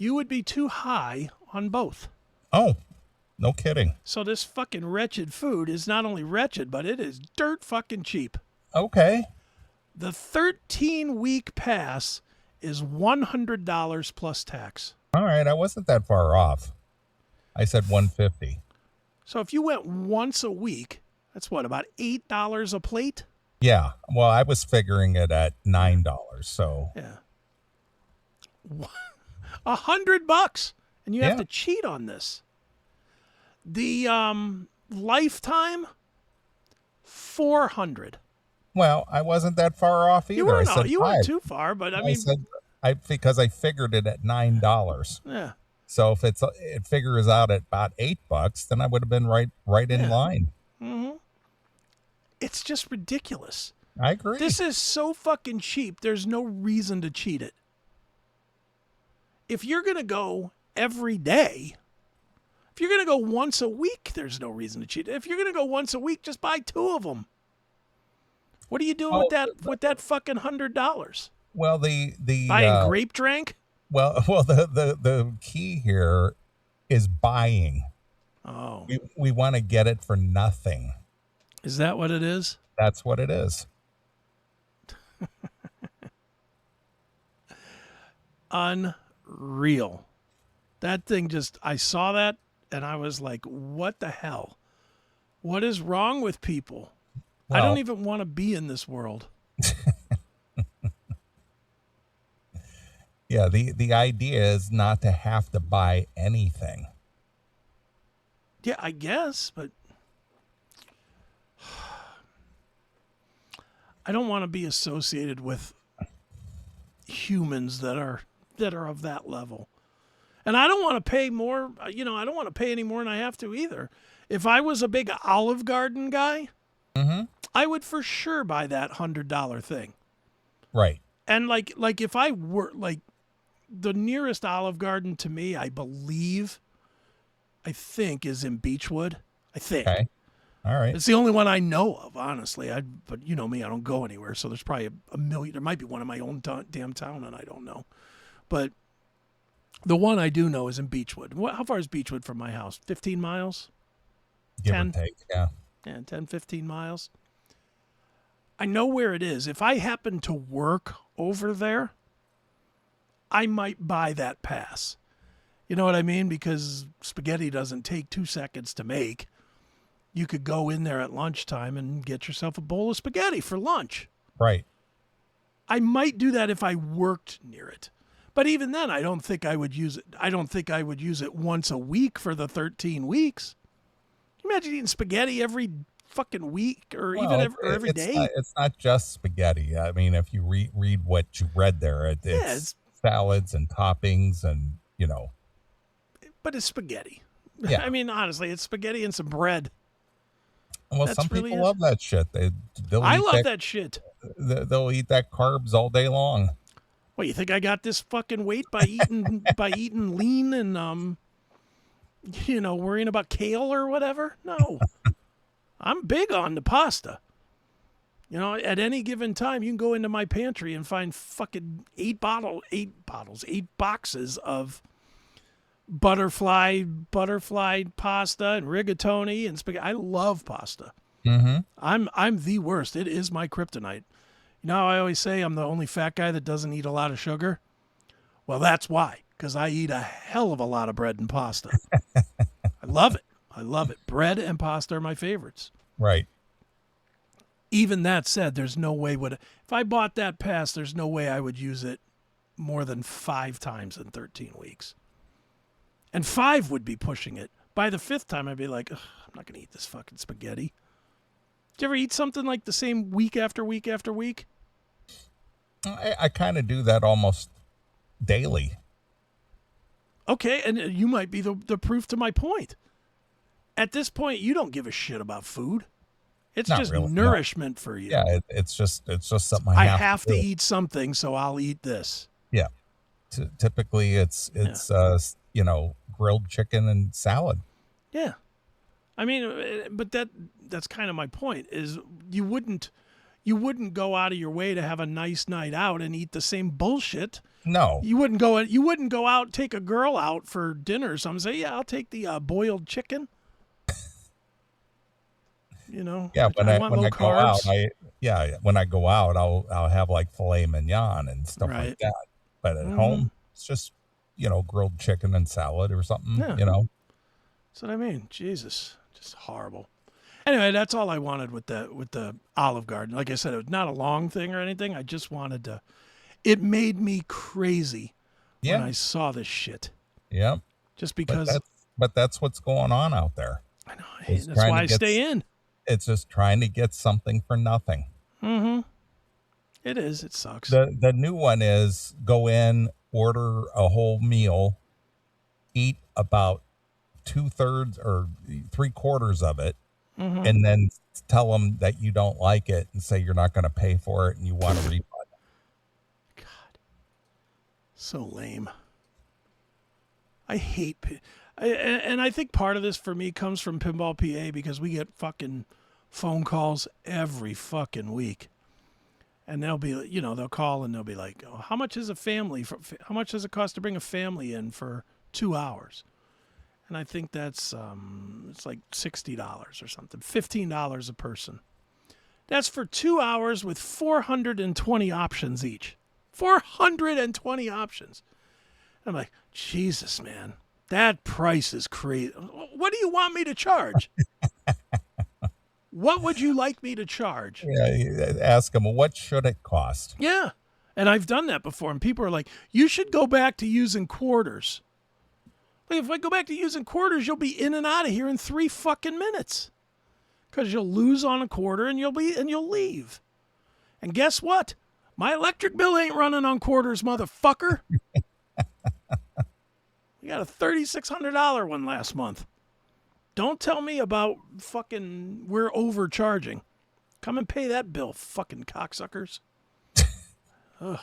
you would be too high on both. Oh, no kidding. So this fucking wretched food is not only wretched, but it is dirt fucking cheap. Okay. The 13-week pass is $100 plus tax. All right, I wasn't that far off. I said 150. So if you went once a week, that's what, about $8 a plate? Yeah. Well, I was figuring it at $9, so. Yeah. $100, and you have to cheat on this. The lifetime, $400. Well, I wasn't that far off either. You weren't too far, but I mean, because I figured it at $9. Yeah. So if it figures out at about $8, then I would have been right in line. Mm-hmm. It's just ridiculous. I agree. This is so fucking cheap. There's no reason to cheat it. If you're gonna go every day, if you're gonna go once a week, there's no reason to cheat it. If you're gonna go once a week, just buy 2 of them. What are you doing with that fucking $100? Well, the buying grape drink. Well, the key here is buying. Oh, we want to get it for nothing. Is that what it is? That's what it is. Unreal. That thing I saw that and I was like, what the hell? What is wrong with people? Well, I don't even want to be in this world. Yeah, the idea is not to have to buy anything. Yeah, I guess, but I don't want to be associated with humans that are of that level. And I don't want to pay more, I don't want to pay any more than I have to either. If I was a big Olive Garden guy, I would for sure buy that $100 thing. Right. And like if I were the nearest Olive Garden to me, I think is in Beechwood. I think. Okay. All right. It's the only one I know of, honestly. But you know me, I don't go anywhere, so there's probably a million. There might be one in my own damn town, and I don't know. But the one I do know is in Beechwood. How far is Beechwood from my house? 15 miles? Give or take, yeah. Yeah, 10, 15 miles. I know where it is. If I happen to work over there, I might buy that pass. You know what I mean? Because spaghetti doesn't take 2 seconds to make. You could go in there at lunchtime and get yourself a bowl of spaghetti for lunch. Right. I might do that if I worked near it. But even then, I don't think I would use it. I don't think I would use it once a week for the 13 weeks. Can you imagine eating spaghetti every fucking week or every day? It's not just spaghetti. I mean, if you read what you read there, it's salads and toppings and, But it's spaghetti. Yeah. I mean, honestly, it's spaghetti and some bread. Well, some people love that shit. I love that shit. They'll eat that carbs all day long. What, you think I got this fucking weight by eating lean and worrying about kale or whatever? No. I'm big on the pasta. At any given time, you can go into my pantry and find fucking 8 boxes of butterfly pasta and rigatoni and spaghetti. I love pasta. Mm-hmm. I'm the worst. It is my kryptonite. I always say I'm the only fat guy that doesn't eat a lot of sugar. Well, that's why, because I eat a hell of a lot of bread and pasta. I love it. Bread and pasta are my favorites. Right. Even that said, there's no way if I bought that pass, there's no way I would use it more than 5 times in 13 weeks. And 5 would be pushing it. By the 5th time, I'd be like, I'm not going to eat this fucking spaghetti. Did you ever eat something like the same week after week after week? I kind of do that almost daily. Okay, and you might be the proof to my point. At this point, you don't give a shit about food. It's Not just really, nourishment for you. Yeah, it's just something I have to eat something, so I'll eat this. Yeah. Typically, it's grilled chicken and salad. Yeah. I mean, but that's kind of my point, is you wouldn't you wouldn't go out of your way to have a nice night out and eat the same bullshit. No. You wouldn't go out, take a girl out for dinner or something, say, yeah, I'll take the boiled chicken. You know, Yeah, when I go out, when I go out, I'll have like filet mignon and stuff like that. But at home, it's just, grilled chicken and salad or something, That's what I mean. Jesus, just horrible. Anyway, that's all I wanted with the Olive Garden. Like I said, it was not a long thing or anything. I just wanted to. It made me crazy when I saw this shit. Yeah. Just because. But that's what's going on out there. I know. That's why I stay in. It's just trying to get something for nothing. Mm-hmm. It is. It sucks. The new one is go in, order a whole meal, eat about 2/3 or 3/4 of it, and then tell them that you don't like it and say you're not going to pay for it and you want a refund. God. So lame. I hate and I think part of this for me comes from Pinball PA because we get fucking phone calls every fucking week. And they'll be, they'll call and they'll be like, oh, how much is a family? How much does it cost to bring a family in for 2 hours? And I think that's, it's like $60 or something, $15 a person. That's for 2 hours with 420 options each. 420 options. I'm like, Jesus, man, that price is crazy. What do you want me to charge? What would you like me to charge? Yeah, ask them, what should it cost? Yeah. And I've done that before. And people are like, you should go back to using quarters. Like, if I go back to using quarters, you'll be in and out of here in 3 fucking minutes. Because you'll lose on a quarter and you'll leave. And guess what? My electric bill ain't running on quarters, motherfucker. We got a $3,600 one last month. Don't tell me about fucking we're overcharging. Come and pay that bill, fucking cocksuckers. Ugh.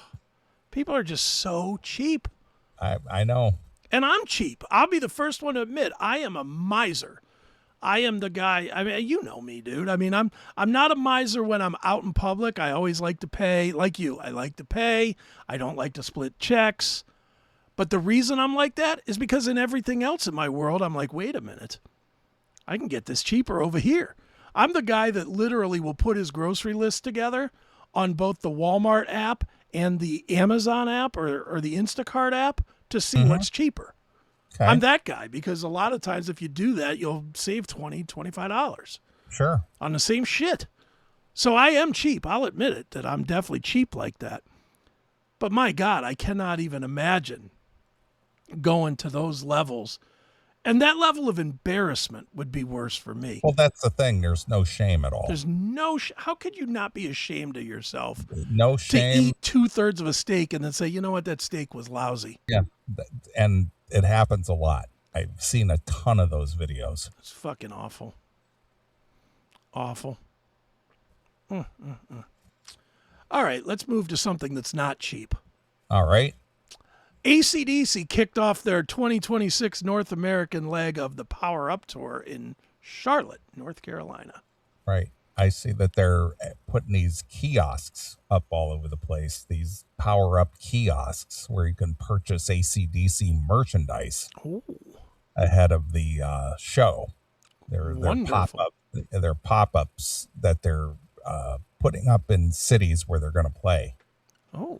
People are just so cheap. I know. And I'm cheap. I'll be the first one to admit I am a miser. I am the guy. I mean, you know me, dude. I mean, I'm not a miser when I'm out in public. I always like to pay, like you. I like to pay. I don't like to split checks. But the reason I'm like that is because in everything else in my world, I'm like, wait a minute. I can get this cheaper over here. I'm the guy that literally will put his grocery list together on both the Walmart app and the Amazon app or the Instacart app to see what's cheaper. Okay. I'm that guy because a lot of times if you do that, you'll save $20, $25. Sure. On the same shit. So I am cheap. I'll admit it, that I'm definitely cheap like that. But my God, I cannot even imagine going to those levels. And that level of embarrassment would be worse for me. Well, that's the thing. There's no shame at all. There's no how could you not be ashamed of yourself? No shame. To eat 2/3 of a steak and then say, you know what, that steak was lousy. Yeah, and it happens a lot. I've seen a ton of those videos. It's fucking awful. Awful. All right, let's move to something that's not cheap. All right. AC/DC kicked off their 2026 North American leg of the Power Up Tour in Charlotte, North Carolina. Right. I see that they're putting these kiosks up all over the place, these Power Up kiosks where you can purchase AC/DC merchandise ahead of the show. They're pop-ups that they're putting up in cities where they're going to play. Oh.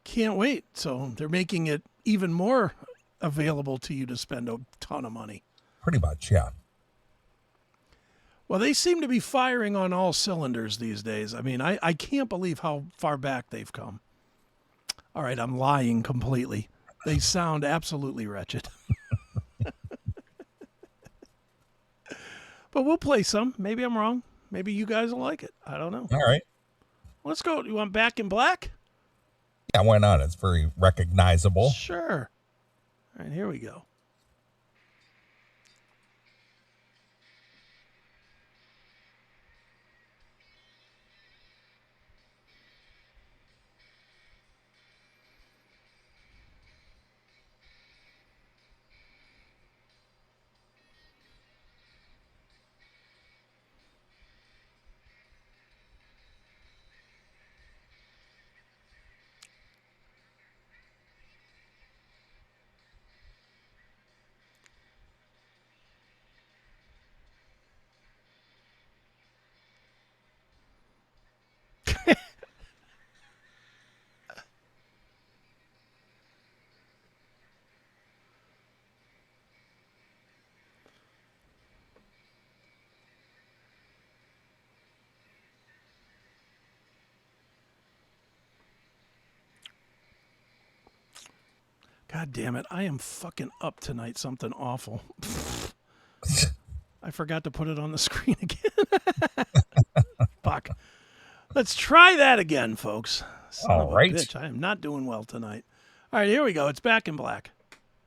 Can't wait. So they're making it even more available to you to spend a ton of money. Pretty much, yeah. Well, they seem to be firing on all cylinders these days. I mean, I can't believe how far back they've come. All right, I'm lying completely. They sound absolutely wretched. But we'll play some. Maybe I'm wrong. Maybe you guys will like it. I don't know. All right. Let's go. You want Back in Black? Yeah, why not? It's very recognizable. Sure. All right, here we go. God damn it. I am fucking up tonight. Something awful. I forgot to put it on the screen again. Fuck. Let's try that again, folks. Son of a bitch. I am not doing well tonight. All right, here we go. It's Back in Black.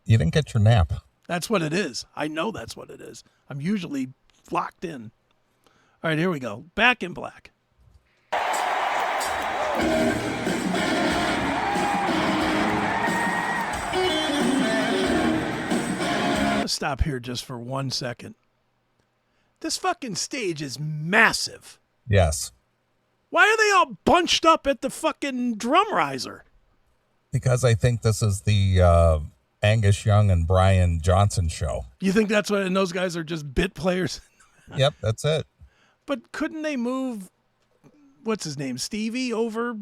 You didn't get your nap. That's what it is. I know that's what it is. I'm usually locked in. All right, here we go. Back in Black. Let's stop here just for 1 second. This fucking stage is massive. Yes. Why are they all bunched up at the fucking drum riser? Because I think this is the Angus Young and Brian Johnson show. You think that's what, and those guys are just bit players? Yep, that's it. But couldn't they move, what's his name, Stevie, over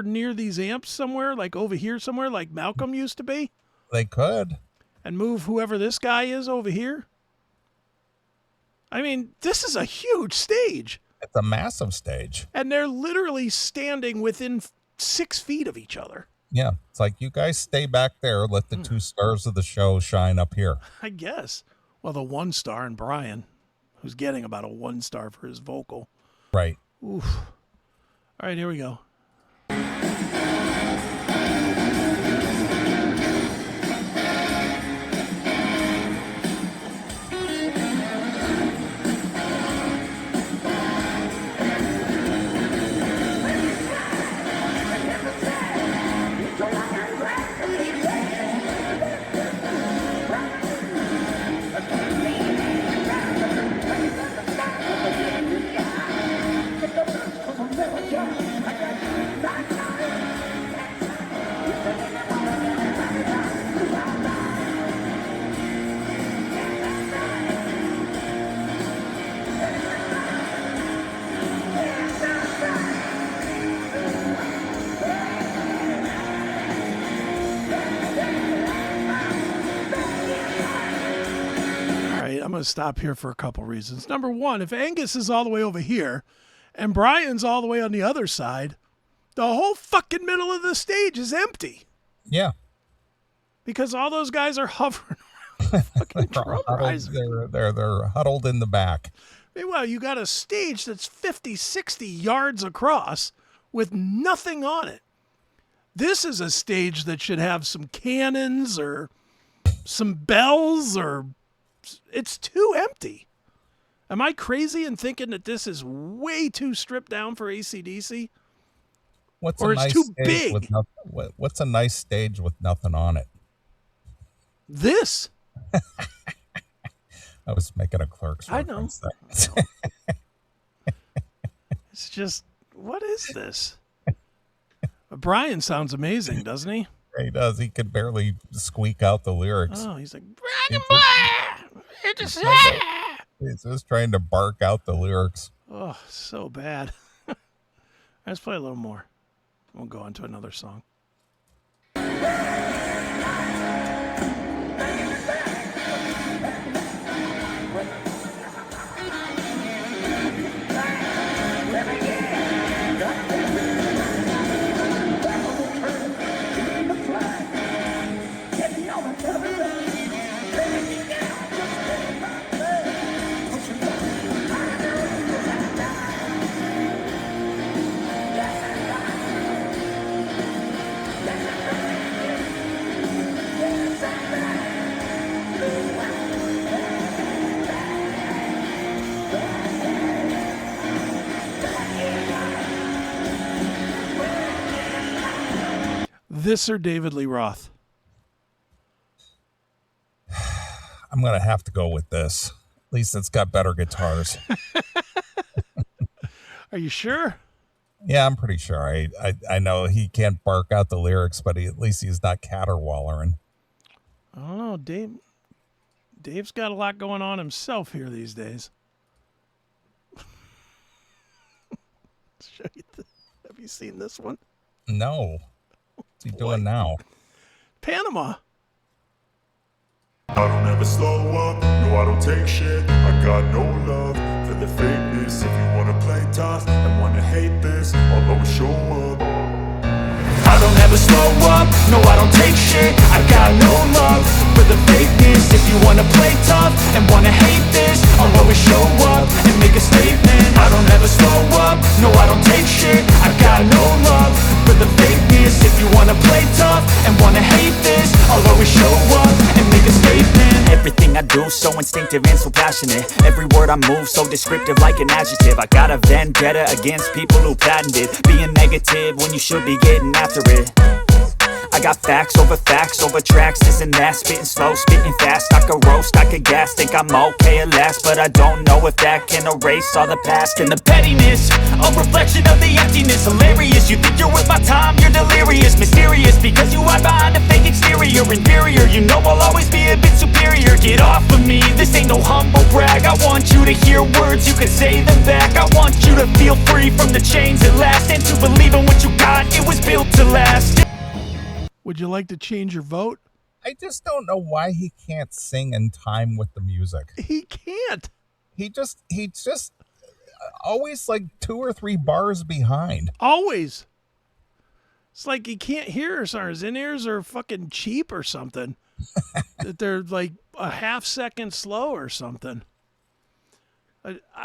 near these amps somewhere, like over here somewhere, like Malcolm used to be? They could. And move whoever this guy is over here? I mean, this is a huge stage. It's a massive stage. And they're literally standing within 6 feet of each other. Yeah, it's like, you guys stay back there, let the two stars of the show shine up here. I guess. Well, the 1 star and Brian, who's getting about a 1 star for his vocal. Right. Oof. All right, here we go. I'm going to stop here for a couple reasons. Number one, if Angus is all the way over here and Brian's all the way on the other side, the whole fucking middle of the stage is empty. Yeah. Because all those guys are hovering around the fucking drum riser. They're huddled in the back. Meanwhile, you got a stage that's 50, 60 yards across with nothing on it. This is a stage that should have some cannons or some bells, or it's too empty. Am I crazy in thinking that this is way too stripped down for AC/DC? What's too big? What's a nice stage with nothing on it? This. I was making a Clerks reference. I know. It's just, what is this? Brian sounds amazing, doesn't he? He does. He could barely squeak out the lyrics. Oh, he's like, he's just trying to bark out the lyrics. Oh, so bad. Let's play a little more. We'll go on to another song. This or David Lee Roth? I'm going to have to go with this. At least it's got better guitars. Are you sure? Yeah, I'm pretty sure. I know he can't bark out the lyrics, but at least he's not caterwaulering. I don't know. Dave's got a lot going on himself here these days. Show you have you seen this one? No. What's he doing now? Panama. I don't ever slow up, no I don't take shit. I got no love for the fakeness. If you wanna play tough and wanna hate this, I'll always show up. I don't ever never slow up, no I don't take shit. I got no love for the fakeness. If you wanna play tough and wanna hate this, I'll always show up and make a statement. I don't ever slow up, no I don't take shit. I got no love for the fakeness. If you wanna play tough and wanna hate this, I'll always show up and make a statement. Everything I do so instinctive and so passionate. Every word I move so descriptive like an adjective. I got a vendetta against people who patented being negative when you should be getting after it. I got facts over tracks, this and that. Spitting slow, spitting fast. I could roast, I could gas. Think I'm okay at last, but I don't know if that can erase all the past. And the pettiness, a reflection of the emptiness. Hilarious, you think you're worth my time, you're delirious. Mysterious, because you hide behind a fake exterior. Inferior, you know I'll always be a bit superior. Get off of me, this ain't no humble brag. I want you to hear words, you can say them back. I want you to feel free from the chains at last, and to believe in what you got, it was built to last. Would you like to change your vote? I just don't know why he can't sing in time with the music. He can't. He's just always like 2 or 3 bars behind. Always. It's like he can't hear us, or his in-ears are fucking cheap or something. That they're like a half second slow or something.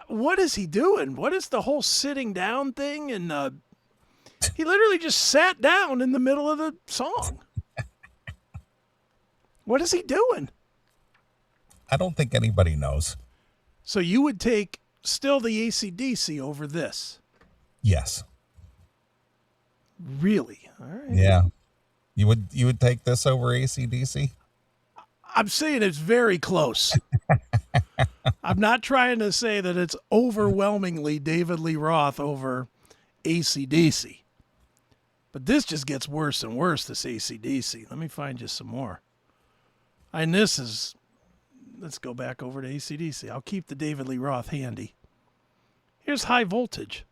What is he doing? What is the whole sitting down thing? And he literally just sat down in the middle of the song. What is he doing? I don't think anybody knows. So you would take still the AC/DC over this? Yes. Really? All right. Yeah. You would take this over AC/DC? I'm saying it's very close. I'm not trying to say that it's overwhelmingly David Lee Roth over AC/DC. But this just gets worse and worse, this AC/DC. Let me find you some more. And this is, let's go back over to AC/DC. I'll keep the David Lee Roth handy. Here's High Voltage.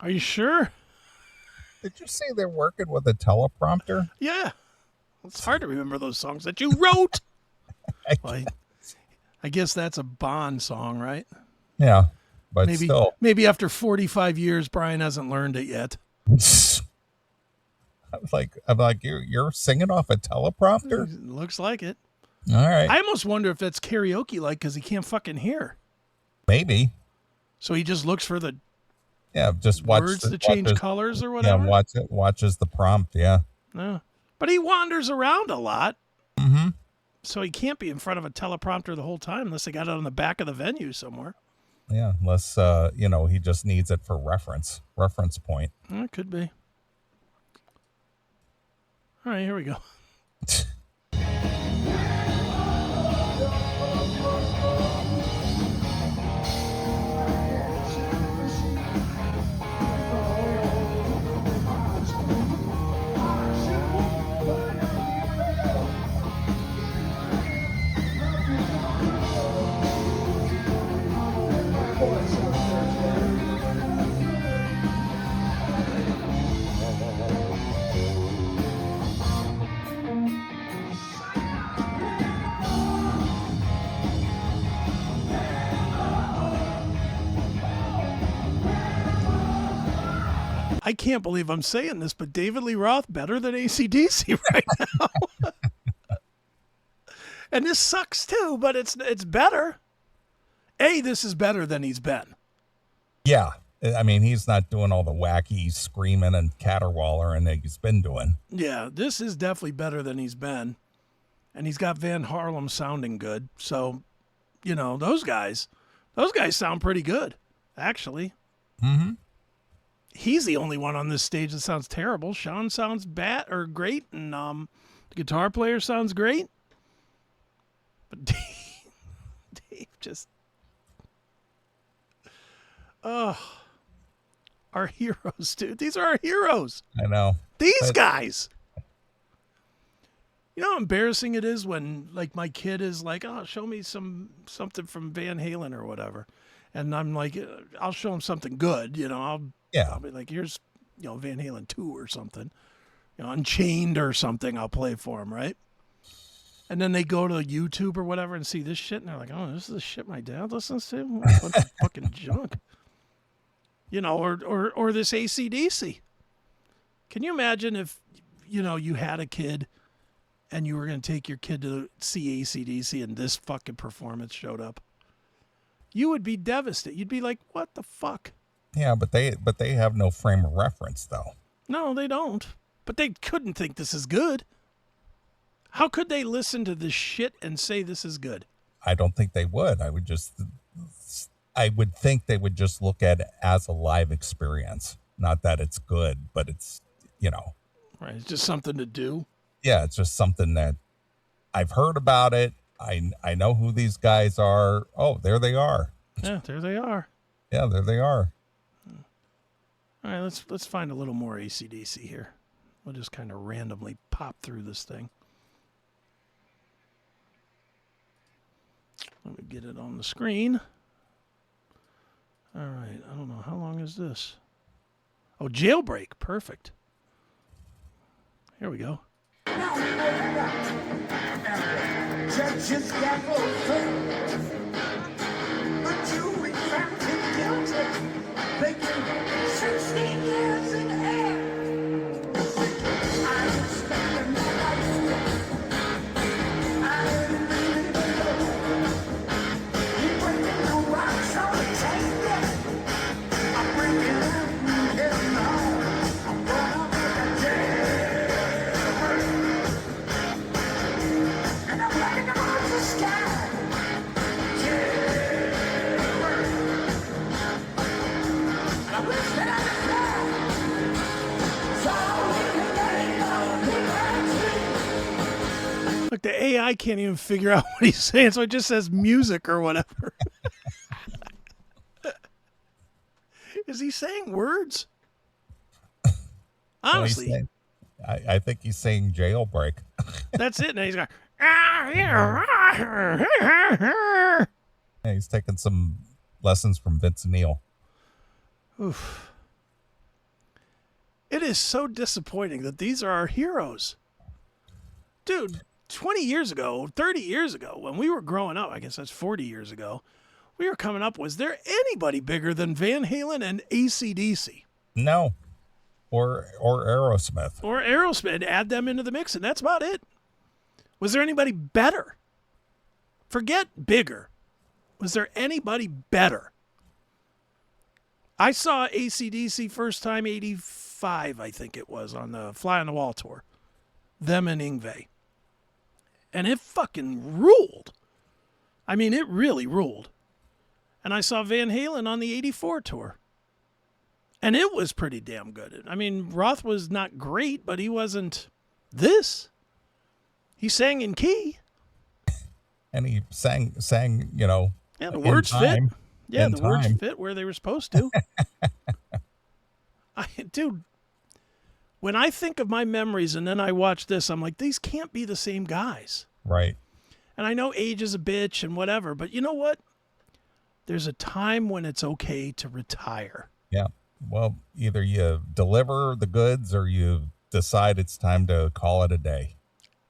Are you sure? Did you say they're working with a teleprompter? Yeah. It's hard to remember those songs that you wrote. I guess that's a Bond song, right? Yeah, but still. Maybe after 45 years, Brian hasn't learned it yet. I'm like, you're singing off a teleprompter? It looks like it. All right. I almost wonder if that's karaoke like because he can't fucking hear. Maybe. So he just looks for the just watch words to change colors or whatever. Yeah, watches the prompt. Yeah. No, but he wanders around a lot. Mm-hmm. So he can't be in front of a teleprompter the whole time unless they got it on the back of the venue somewhere. Yeah, unless he just needs it for reference point. It could be. All right, here we go. I can't believe I'm saying this, but David Lee Roth better than AC/DC right now. And this sucks too, but it's better. This is better than he's been. Yeah. I mean, he's not doing all the wacky screaming and caterwauling that he's been doing. Yeah, this is definitely better than he's been. And he's got Van Harlem sounding good. So, you know, those guys sound pretty good, actually. Mm-hmm. He's the only one on this stage that sounds terrible. Sean sounds great, and the guitar player sounds great. But Dave just... Oh, our heroes, dude. These are our heroes. I know. These guys. You know how embarrassing it is when, like, my kid is like, "Oh, show me something from Van Halen or whatever," and I'm like, "I'll show him something good." You know, I'll be like, "Here's, you know, Van Halen 2 or something, you know, Unchained or something." I'll play for him, right? And then they go to YouTube or whatever and see this shit, and they're like, "Oh, this is the shit my dad listens to. What a bunch of fucking junk." You know, or this AC/DC. Can you imagine if, you know, you had a kid and you were going to take your kid to see AC/DC and this fucking performance showed up? You would be devastated. You'd be like, what the fuck? Yeah, but they have no frame of reference, though. No, they don't. But they couldn't think this is good. How could they listen to this shit and say this is good? I don't think they would. I would think they would just look at it as a live experience. Not that it's good, but it's, you know. Right, it's just something to do. Yeah, it's just something that I've heard about it. I know who these guys are. Oh, there they are. Yeah, there they are. Yeah, there they are. All right, let's find a little more AC/DC here. We'll just kind of randomly pop through this thing. Let me get it on the screen. All right, I don't know. How long is this? Oh, Jailbreak. Perfect. Here we go. Judges gavel first, but you found him guilty, making 16 years in hell. I spent my life, I didn't know. You breaking the rocks on the table, I'm breaking them now. I'm gonna make a jailbreak, and I'm letting them the sky. Jailbreak, and I wish that I could fly. So we can lay on the Look, the AI can't even figure out what he's saying, so it just says music or whatever. Is he saying words? Honestly. Well, I think he's saying jailbreak. That's it. And he's going, Yeah, he's taking some lessons from Vince Neil. oof. It is so disappointing that these are our heroes. Dude, 20 years ago, 30 years ago, when we were growing up, I guess that's 40 years ago, we were coming up, was there anybody bigger than Van Halen and AC/DC? No. Or Aerosmith. Or Aerosmith, add them into the mix, and that's about it. Was there anybody better? Forget bigger. Was there anybody better? I saw AC/DC first time 85, I think it was, on the Fly on the Wall tour. Them and Yngwie. And it fucking ruled. I mean, it really ruled. And I saw Van Halen on the 84 tour. And it was pretty damn good. I mean, Roth was not great, but he wasn't this. He sang in key. And he sang, you know. Yeah, the words fit. Yeah, the words time. fit where they were supposed to. Dude, when I think of my memories and then I watch this, I'm like, these can't be the same guys. Right. And I know age is a bitch and whatever, but you know what? There's a time when it's okay to retire. Yeah. Well, either you deliver the goods or you decide it's time to call it a day.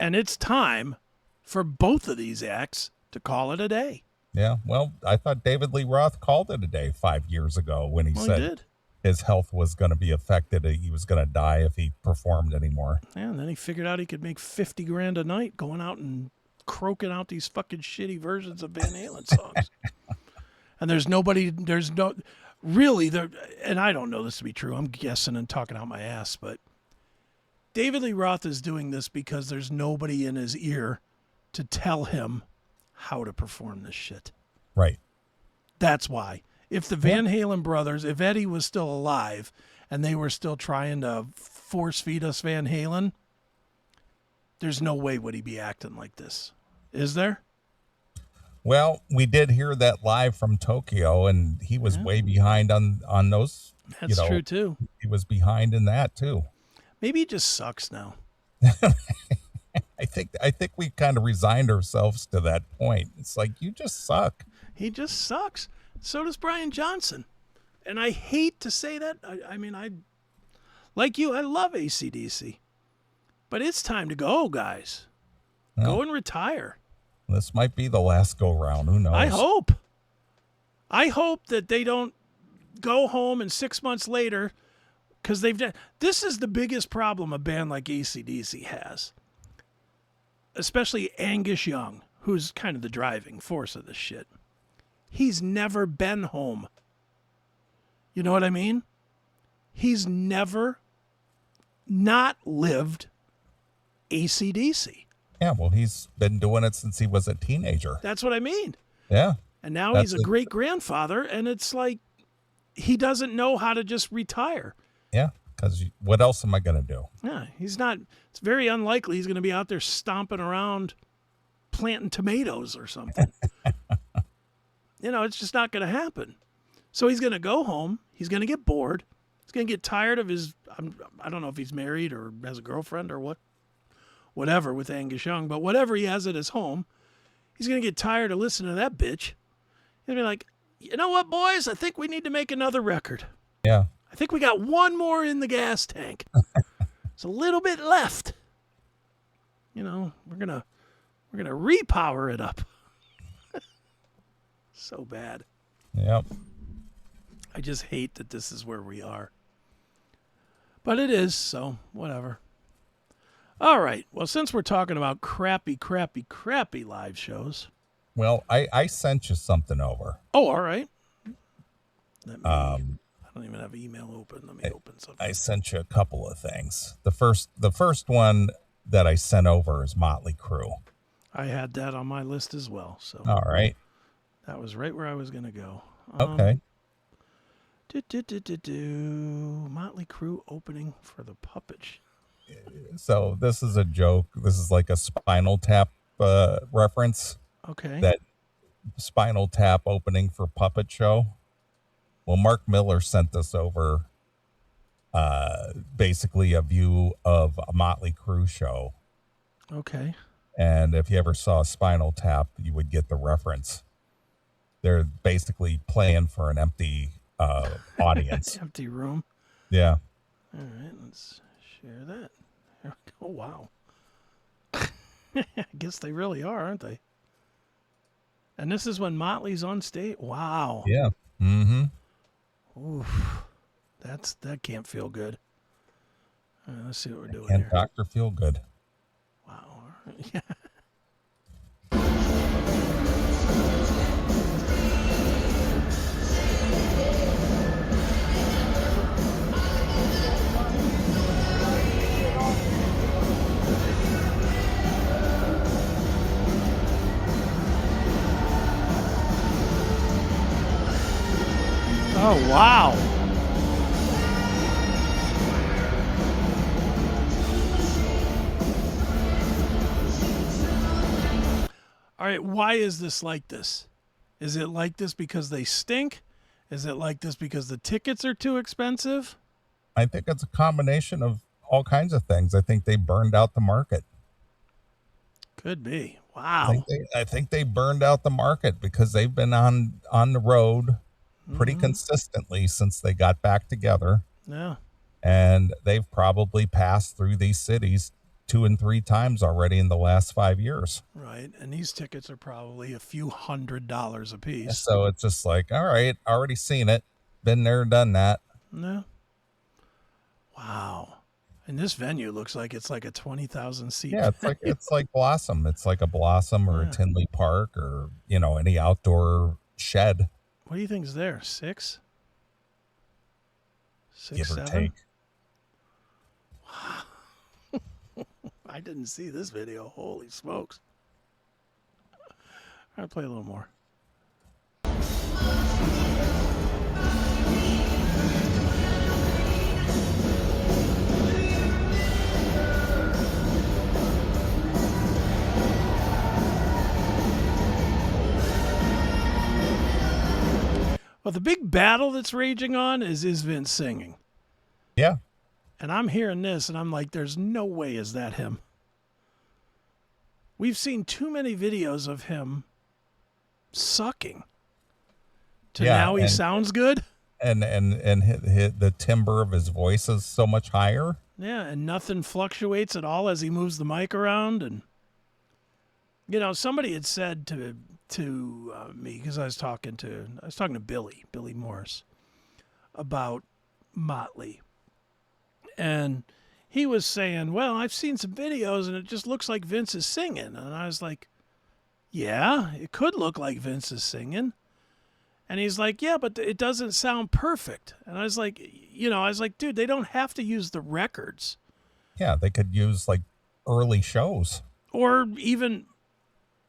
And it's time for both of these acts to call it a day. Yeah. Well, I thought David Lee Roth called it a day 5 years ago when he said he did. His health was going to be affected. He was going to die if he performed anymore. Yeah, and then he figured out he could make $50,000 a night going out and croaking out these fucking shitty versions of Van Halen songs. And really, and I don't know this to be true. I'm guessing and talking out my ass, but David Lee Roth is doing this because there's nobody in his ear to tell him how to perform this shit. Right. That's why. If the Van Halen brothers, if Eddie was still alive and they were still trying to force feed us Van Halen, there's no way would he be acting like this. Is there? Well, we did hear that live from Tokyo, and he was way behind on those. That's true too. He was behind in that too. Maybe he just sucks now. I think we kind of resigned ourselves to that point. It's like, you just suck. He just sucks. So does Brian Johnson. And I hate to say that. I mean, like you, I love AC/DC. But it's time to go, guys. Go and retire. This might be the last go round. Who knows? I hope that they don't go home and 6 months later, because they've done. This is the biggest problem a band like AC/DC has. Especially Angus Young, who's kind of the driving force of this shit. He's never been home. You know what I mean? He's never not lived AC/DC. Yeah, well, he's been doing it since he was a teenager. That's what I mean. Yeah. And now he's a great grandfather, and it's like he doesn't know how to just retire. Yeah, because what else am I going to do? Yeah, he's not. It's very unlikely he's going to be out there stomping around planting tomatoes or something. It's just not going to happen. So he's going to go home. He's going to get bored. He's going to get tired of his, I don't know if he's married or has a girlfriend or whatever with Angus Young, but whatever he has at his home, he's going to get tired of listening to that bitch. He'll be like, you know what, boys? I think we need to make another record. Yeah. I think we got one more in the gas tank. There's a little bit left. We're gonna repower it up. So bad. Yep. I just hate that this is where we are. But it is, so whatever. All right. Well, since we're talking about crappy live shows. Well, I sent you something over. Oh, all right. I don't even have email open. Let me open something. I sent you a couple of things. The first one that I sent over is Motley Crue. I had that on my list as well. So all right. That was right where I was going to go. Okay. Motley Crue opening for the Puppet Show. So this is a joke. This is like a Spinal Tap reference. Okay. That Spinal Tap opening for Puppet Show. Well, Mark Miller sent this over. Basically a view of a Motley Crue show. Okay. And if you ever saw Spinal Tap, you would get the reference. They're basically playing for an empty audience. Empty room. Yeah. All right, let's share that. Oh, wow. I guess they really are, aren't they? And this is when Motley's on stage. Wow. Yeah. Mm-hmm. Oof. That can't feel good. All right, let's see what we're doing And here. Dr. Feelgood. Wow. All right. Yeah. Oh, wow. All right, why is this like this? Is it like this because they stink? Is it like this because the tickets are too expensive? I think it's a combination of all kinds of things. I think they burned out the market. Could be. Wow. I think they burned out the market because they've been on the road pretty consistently since they got back together. Yeah. And they've probably passed through these cities 2 and 3 times already in the last 5 years. Right. And these tickets are probably a few $100s a piece. So it's just like, all right, already seen it. Been there, done that. No. Wow. And this venue looks like it's like a 20,000 seat. Yeah, it's like Blossom. It's like a Blossom or a Tinley Park or, any outdoor shed. What do you think is there? 6? give or 6'7"? take. I didn't see this video. Holy smokes. I'll play a little more. Well, the big battle that's raging on is Vince singing? Yeah. And I'm hearing this, and I'm like, there's no way is that him. We've seen too many videos of him sucking. Now he sounds good. And the timbre of his voice is so much higher. Yeah, and nothing fluctuates at all as he moves the mic around. And somebody had said to me, because I was talking to Billy Morris about Motley, and he was saying, well, I've seen some videos and it just looks like Vince is singing. And I was like, yeah, it could look like Vince is singing. And he's like, yeah, but it doesn't sound perfect. And I was like, dude, they don't have to use the records. Yeah, they could use like early shows. Or even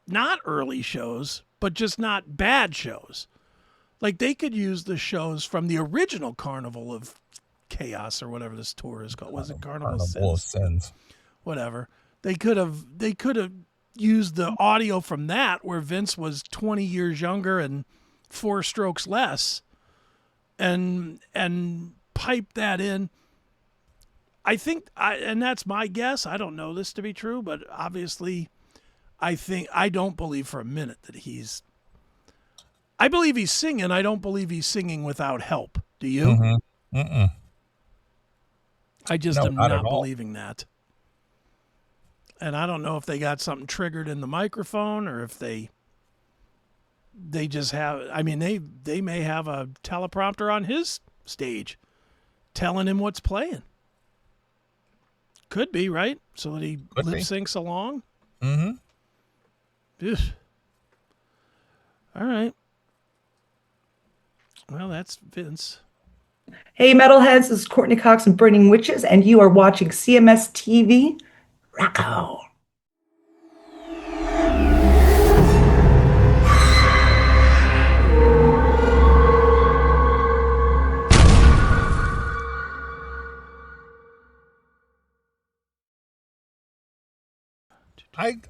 not early shows, but just not bad shows. Like they could use the shows from the original Carnival of Chaos or whatever this tour is called. Was it Carnival of Sins? Whatever. They could have used the audio from that where Vince was 20 years younger and 4 strokes less and pipe that in. I think and that's my guess. I don't know this to be true, but obviously I don't believe for a minute that I believe he's singing. I don't believe he's singing without help. Do you? Mm-hmm. Mm-mm. I just am not believing that. And I don't know if they got something triggered in the microphone or if they just have, they may have a teleprompter on his stage telling him what's playing. Could be, right? So that he lip syncs along. Mm-hmm. Ugh. All right. Well, that's Vince. Hey, Metalheads, this is Courtney Cox and Burning Witches, and you are watching CMS TV. Rocco.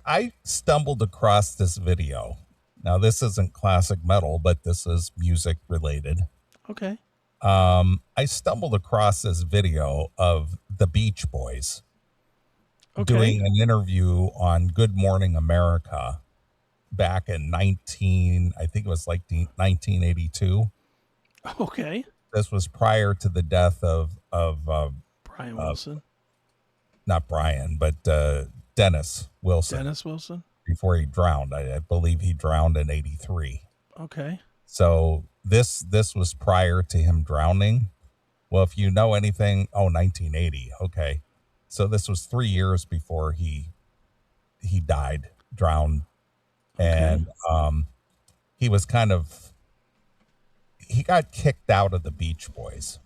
I stumbled across this video. Now, this isn't classic metal, but this is music related. Okay. I stumbled across this video of the Beach Boys doing an interview on Good Morning America back in 1982. Okay. This was prior to the death of Brian Wilson. Not Brian, but Dennis Wilson. Dennis Wilson? Before he drowned. I believe he drowned in 83. Okay. So this was prior to him drowning. Well, if you know anything, 1980. Okay. So this was 3 years before he died, drowned. Okay. And he was he got kicked out of the Beach Boys.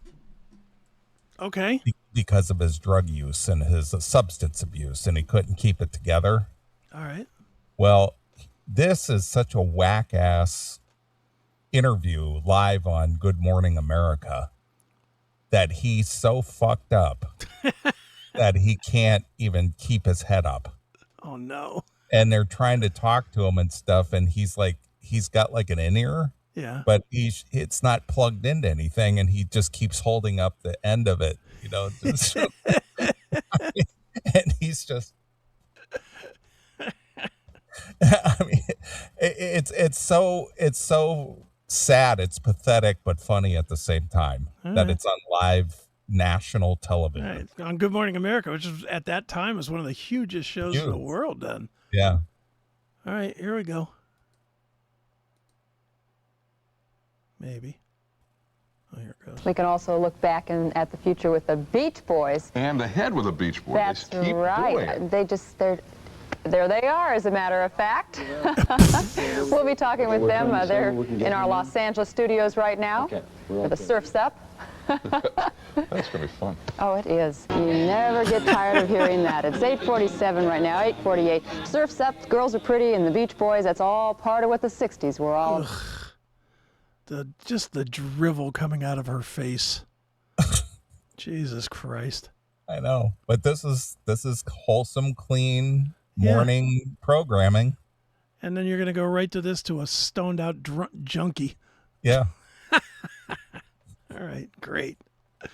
Okay. Because of his drug use and his substance abuse, and he couldn't keep it together. All right. Well, this is such a whack-ass interview live on Good Morning America that he's so fucked up that he can't even keep his head up. Oh, no. And they're trying to talk to him and stuff, and he's got like an in-ear. Yeah. But it's not plugged into anything, and he just keeps holding up the end of it, just, and he's just, it's so sad, it's pathetic, but funny at the same time that it's on live national television. Right. On Good Morning America, which was, at that time was one of the hugest shows in the world then. Yeah. All right, here we go. Maybe. Oh, here it goes. We can also look back at the future with the Beach Boys. And ahead with the Beach Boys. That's they keep right. There they are, as a matter of fact. We'll be talking with them. They're in our Los Angeles studios right now for the Surf's Up. That's gonna be fun. Oh, it is. You never get tired of hearing that. It's 8:47 right now, 8:48. Surf's up, girls are pretty, and the Beach Boys, that's all part of what the 60s were all. Just the drivel coming out of her face. Jesus Christ. I know, but this is wholesome, clean morning programming. And then you're going to go right to this, to a stoned out junkie. Yeah. All right, great. All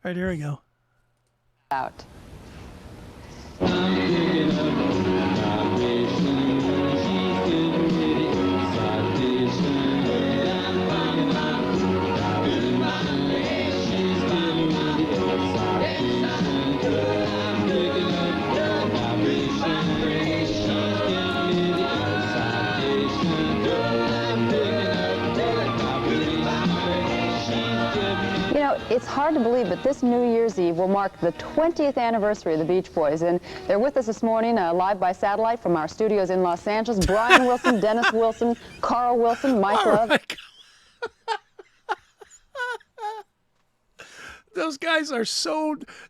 right, here we go. Out. It's hard to believe, but this New Year's Eve will mark the 20th anniversary of the Beach Boys, and they're with us this morning live by satellite from our studios in Los Angeles. Brian Wilson, Dennis Wilson, Carl Wilson, Mike Love. Those guys are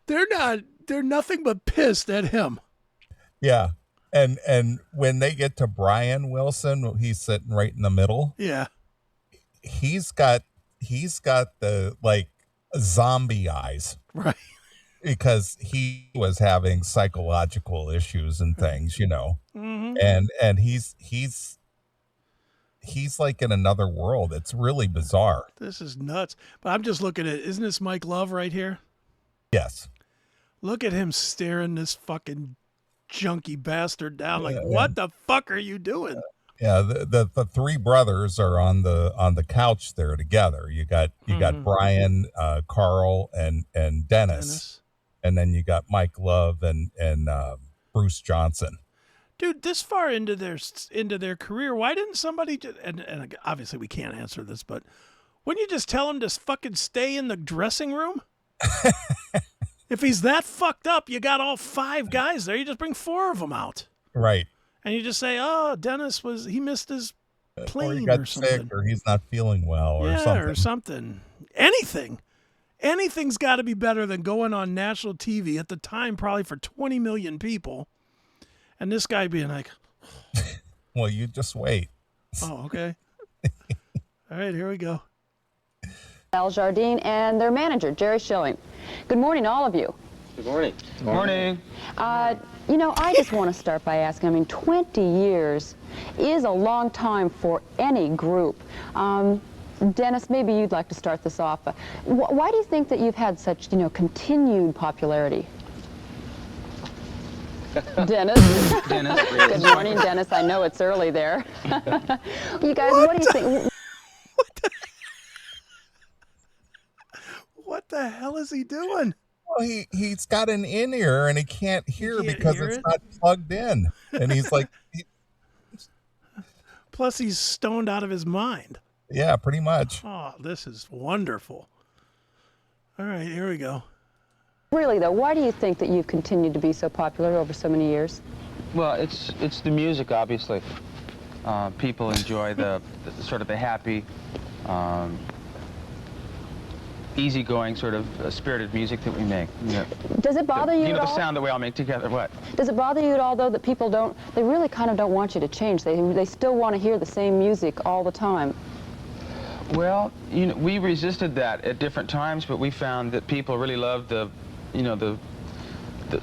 they're nothing but pissed at him. Yeah. And when they get to Brian Wilson, he's sitting right in the middle. Yeah. He's got the zombie eyes, right? Because he was having psychological issues and things, Mm-hmm. and he's like in another world. It's really bizarre. This is nuts. But I'm just looking at, isn't this Mike Love right here? Yes. Look at him staring this fucking junkie bastard down. What the fuck are you doing? Yeah, the three brothers are on the couch there together. You got Brian, Carl, and Dennis, and then you got Mike Love and Bruce Johnson. Dude, this far into their career, why didn't somebody and obviously we can't answer this, but wouldn't you just tell him to fucking stay in the dressing room? If he's that fucked up, you got all 5 guys there. You just bring 4 of them out. Right. And you just say, oh, Dennis he missed his plane or he got something. sick, or he's not feeling well, or something. Anything. Anything's got to be better than going on national TV at the time, probably for 20 million people, and this guy being like, well, you just wait. Oh, okay. All right, here we go. Al Jardine and their manager, Jerry Schilling. Good morning, all of you. Good morning. Good morning. I just want to start by asking, 20 years is a long time for any group. Dennis, maybe you'd like to start this off. Why do you think that you've had such, continued popularity? Dennis. Dennis. Good morning, Dennis. I know it's early there. You guys, what do you think? What the hell is he doing? Well, he's got an in-ear and he can't hear because it's not plugged in. And he's like... Plus, he's stoned out of his mind. Yeah, pretty much. Oh, this is wonderful. All right, here we go. Really, though, why do you think that you've continued to be so popular over so many years? Well, it's the music, obviously. People enjoy the sort of the happy, easygoing sort of spirited music that we make. Does it bother you at all? The sound that we all make together. What? Does it bother you at all, though, that people they really kind of don't want you to change? They still want to hear the same music all the time. Well, we resisted that at different times, but we found that people really loved the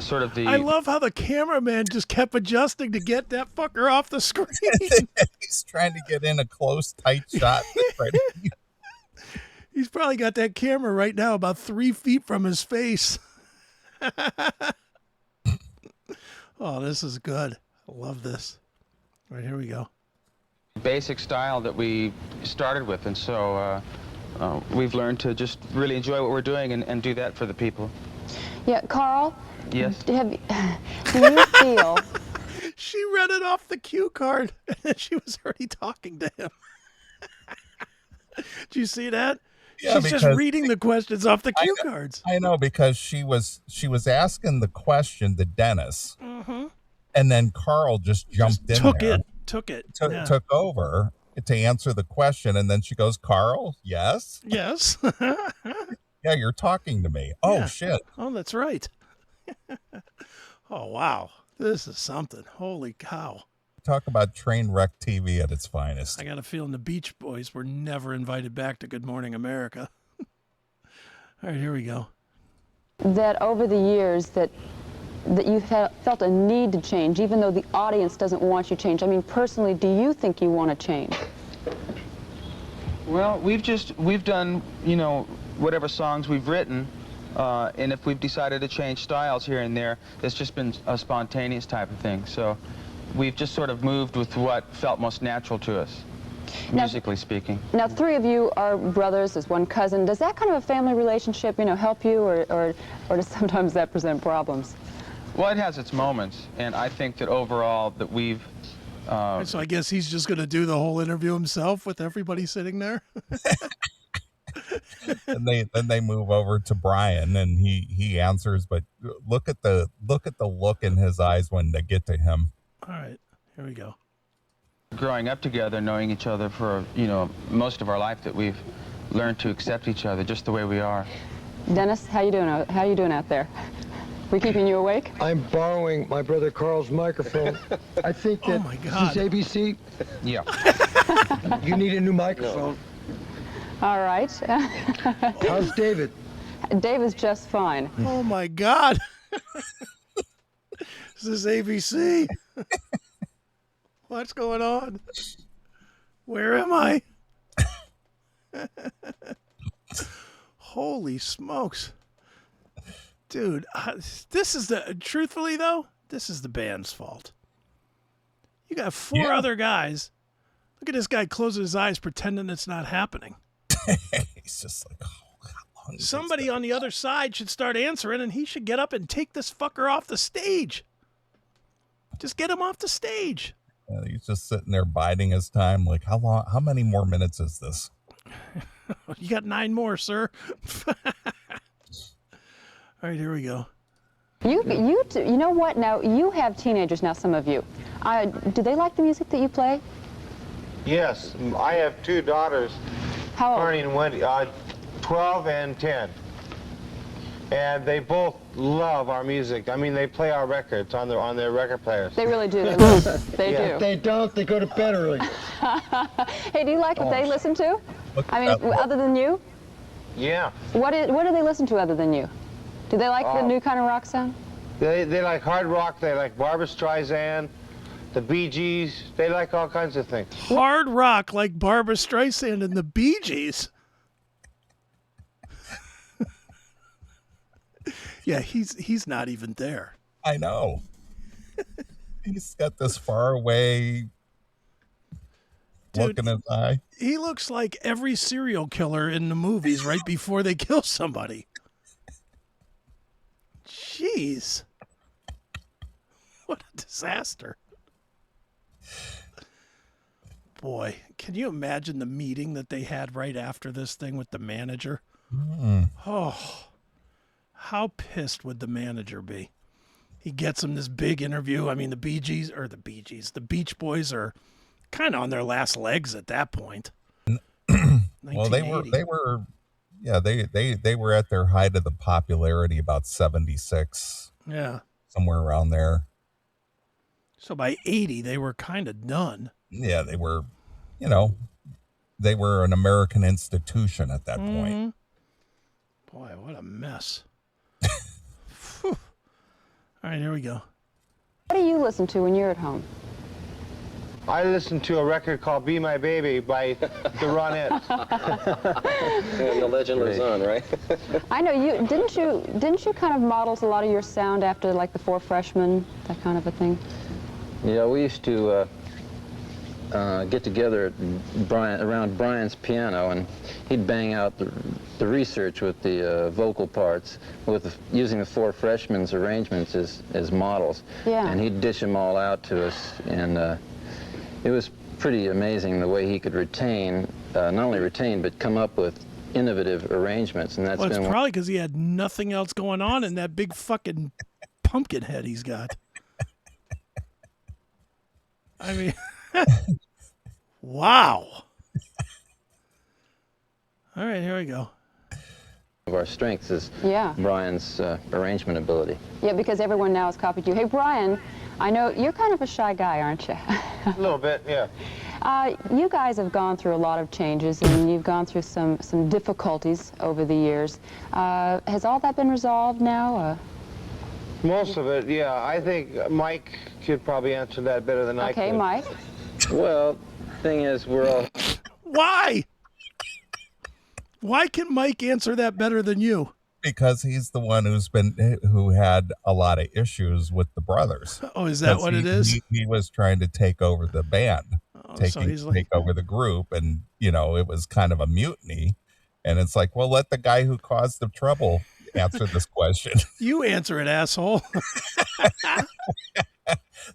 sort of the... I love how the cameraman just kept adjusting to get that fucker off the screen. He's trying to get in a close, tight shot. He's probably got that camera right now about 3 feet from his face. Oh, this is good. I love this. All right, here we go. Basic style that we started with, and so we've learned to just really enjoy what we're doing and do that for the people. Yeah, Carl? Yes? Do you feel... She read it off the cue card, and she was already talking to him. Did you see that? Yeah, she's just reading the questions off the cue cards. I know, because she was asking the question to Dennis, mm-hmm. and then Carl just jumped in there. Took over to answer the question, and then she goes, Carl, yes? Yes. Yeah, Yeah, you're talking to me. Oh, Yeah. shit. Oh, that's right. Oh, wow. This is something. Holy cow. Talk about train wreck TV at its finest. I got a feeling the Beach Boys were never invited back to Good Morning America. All right, here we go. That over the years that you felt a need to change, even though the audience doesn't want you to change. I mean, personally, do you think you want to change? Well, we've done, you know, whatever songs we've written, and if we've decided to change styles here and there, it's just been a spontaneous type of thing. So we've just sort of moved with what felt most natural to us, musically speaking. Now, three of you are brothers, there's one cousin. Does that kind of a family relationship, you know, help you, or does sometimes that present problems? Well, it has its moments, and I think that overall that we've... So I guess he's just going to do the whole interview himself with everybody sitting there? And then they move over to Brian, and he answers, but look at the look in his eyes when they get to him. All right, here we go. Growing up together, knowing each other for, you know, most of our life, that we've learned to accept each other just the way we are. Dennis, how you doing out there? We keeping you awake? I'm borrowing my brother Carl's microphone. I think that... Oh, my God. Is this ABC? Yeah. You need a new microphone. All right. How's David? David's just fine. Oh, my God. Is this ABC? What's going on? Where am I? Holy smokes. Dude, this is truthfully though, this is the band's fault. You got four other guys. Look at this guy closing his eyes pretending it's not happening. He's just like, oh, how long somebody on the other side should start answering, and he should get up and take this fucker off the stage. Just get him off the stage. He's just sitting there biding his time. Like, how many more minutes is this? You got 9 more, sir. All right, here we go. You know what? Now, you have teenagers now, some of you. Do they like the music that you play? Yes, I have 2 daughters. How old? Barney and Wendy, 12 and 10. And they both love our music. I mean, they play our records on their record players. They really do. They do. If they don't, they go to bed early. Hey, do you like what they listen to? I mean, other than you? Yeah. What do they listen to other than you? Do they like the new kind of rock sound? They like hard rock. They like Barbra Streisand, the Bee Gees. They like all kinds of things. Hard rock like Barbra Streisand and the Bee Gees. Yeah, he's not even there. I know. He's got this far away look in his eye. He looks like every serial killer in the movies right before they kill somebody. Jeez. What a disaster. Boy, can you imagine the meeting that they had right after this thing with the manager? Oh, how pissed would the manager be? He gets him this big interview. I mean, the Beach Boys are kind of on their last legs at that point. Well, they were at their height of the popularity about 76. Yeah. Somewhere around there. So by 80, they were kind of done. Yeah, they were, they were an American institution at that point. Boy, what a mess. All right, here we go. What do you listen to when you're at home? I listen to a record called Be My Baby by the Ronettes. And the legend lives on, right? I know you didn't you kind of model a lot of your sound after like the Four Freshmen, that kind of a thing? Yeah, we used to get together around Brian's piano, and he'd bang out the research with the vocal parts, using the Four Freshmen's arrangements as models. Yeah. And he'd dish them all out to us, and it was pretty amazing the way he could not only retain, but come up with innovative arrangements. And that's Well, it's probably because he had nothing else going on in that big fucking pumpkin head he's got. I mean, wow. All right, here we go. of our strengths is Yeah. Brian's arrangement ability. Yeah, because everyone now has copied you. Hey, Brian, I know you're kind of a shy guy, aren't you? A little bit, yeah. You guys have gone through a lot of changes, and you've gone through some difficulties over the years. Has all that been resolved now? Most of it, yeah. I think Mike could probably answer that better than I could. Okay, Mike. Well, thing is, we're all... Why? Why can Mike answer that better than you? Because he's the one who had a lot of issues with the brothers. Oh, is that what it is? He was trying to take over the band, take over the group, and it was kind of a mutiny. And it's like, well, let the guy who caused the trouble answer this question. You answer it, asshole.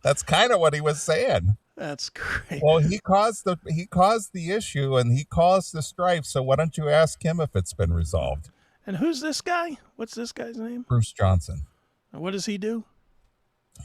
That's kind of what he was saying. That's great. Well, he caused the issue and he caused the strife. So why don't you ask him if it's been resolved? And who's this guy? What's this guy's name? Bruce Johnson. And what does he do?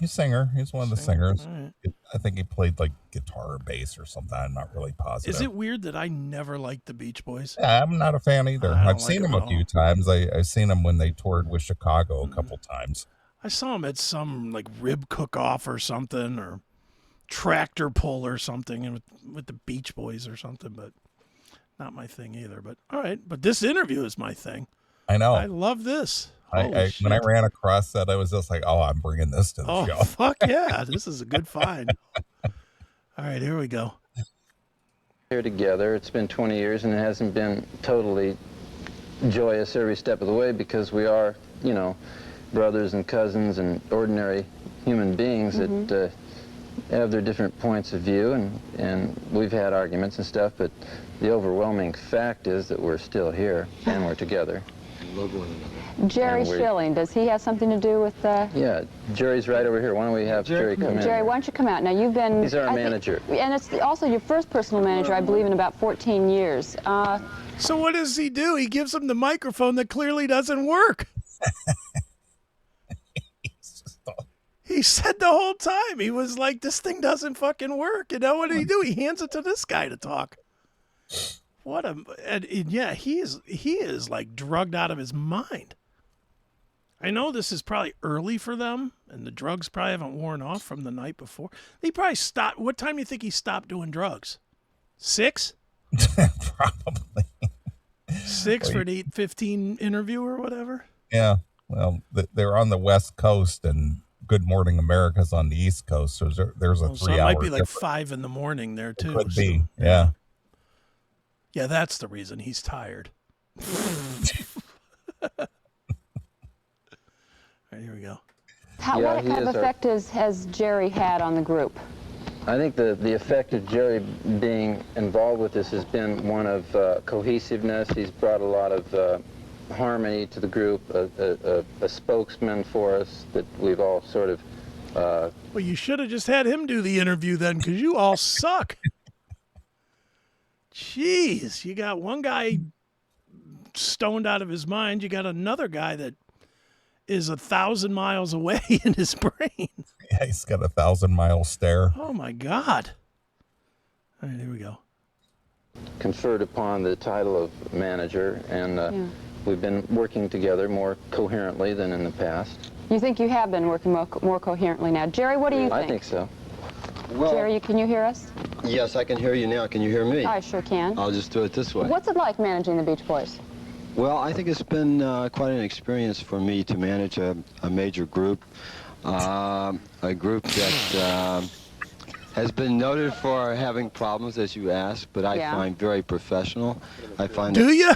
He's a singer. He's one of the singers. Right. I think he played like guitar or bass or something. I'm not really positive. Is it weird that I never liked the Beach Boys? Yeah, I'm not a fan either. I've seen them a few times. I've seen them when they toured with Chicago a couple times. I saw them at some like rib cook-off or something, or tractor pull or something with the Beach Boys or something, but not my thing either. But all right, but this interview is my thing. I know. I love this. When I ran across that, I was just like, oh, I'm bringing this to the show. Oh, fuck yeah. This is a good find. All right, here we go. Here together. It's been 20 years, and it hasn't been totally joyous every step of the way because we are, brothers and cousins and ordinary human beings that have their different points of view, and we've had arguments and stuff, but the overwhelming fact is that we're still here and we're together. Love one another. Jerry Schilling, does he have something to do with Yeah, Jerry's right over here. Why don't we have Jerry come in? Jerry, why don't you come out? Now, you've been... He's our manager. And it's also your first personal manager, I believe, in about 14 years. So what does he do? He gives him the microphone that clearly doesn't work. He said the whole time, he was like, this thing doesn't fucking work. You know what did he do? He hands it to this guy to talk. And yeah, he is like drugged out of his mind. I know this is probably early for them, and the drugs probably haven't worn off from the night before. He probably stopped. What time do you think he stopped doing drugs? 6? Probably. 6 for an 8:15 interview or whatever? Yeah. Well, they're on the West Coast, and Good Morning America's on the East Coast, so there's a 3-hour So it might be like difference. 5 in the morning there, too. Could be, yeah. Yeah, that's the reason he's tired. All right, here we go. What kind of effect has Jerry had on the group? I think the effect of Jerry being involved with this has been one of cohesiveness. He's brought a lot of harmony to the group, a spokesman for us that we've all sort of... Well, you should have just had him do the interview then, because you all suck. Jeez, you got one guy stoned out of his mind. You got another guy that is 1,000 miles away in his brain. Yeah, he's got 1,000-mile stare. Oh, my God. All right, here we go. Conferred upon the title of manager, and we've been working together more coherently than in the past. You think you have been working more coherently now. Jerry, what do you think? I think so. Well, Jerry, can you hear us? Yes, I can hear you now. Can you hear me? I sure can. I'll just do it this way. What's it like managing the Beach Boys? Well, I think it's been quite an experience for me to manage a major group, a group that has been noted for having problems, as you asked, but I find very professional. I find. Do you?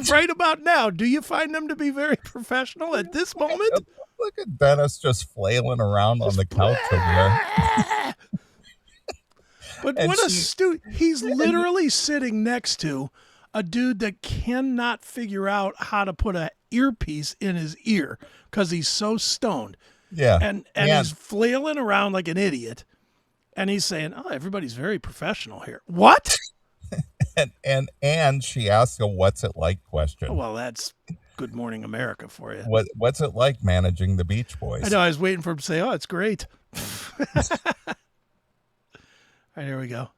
Right about now, do you find them to be very professional at this moment? Look at Dennis just flailing around on the couch over there. But what a he's literally sitting next to a dude that cannot figure out how to put an earpiece in his ear because he's so stoned. Yeah. And he's flailing around like an idiot. And he's saying, oh, everybody's very professional here. What? and she asked a what's it like question. Oh, well, that's Good Morning America for you. What's it like managing the Beach Boys? I know, I was waiting for him to say, oh, it's great. All right, here we go.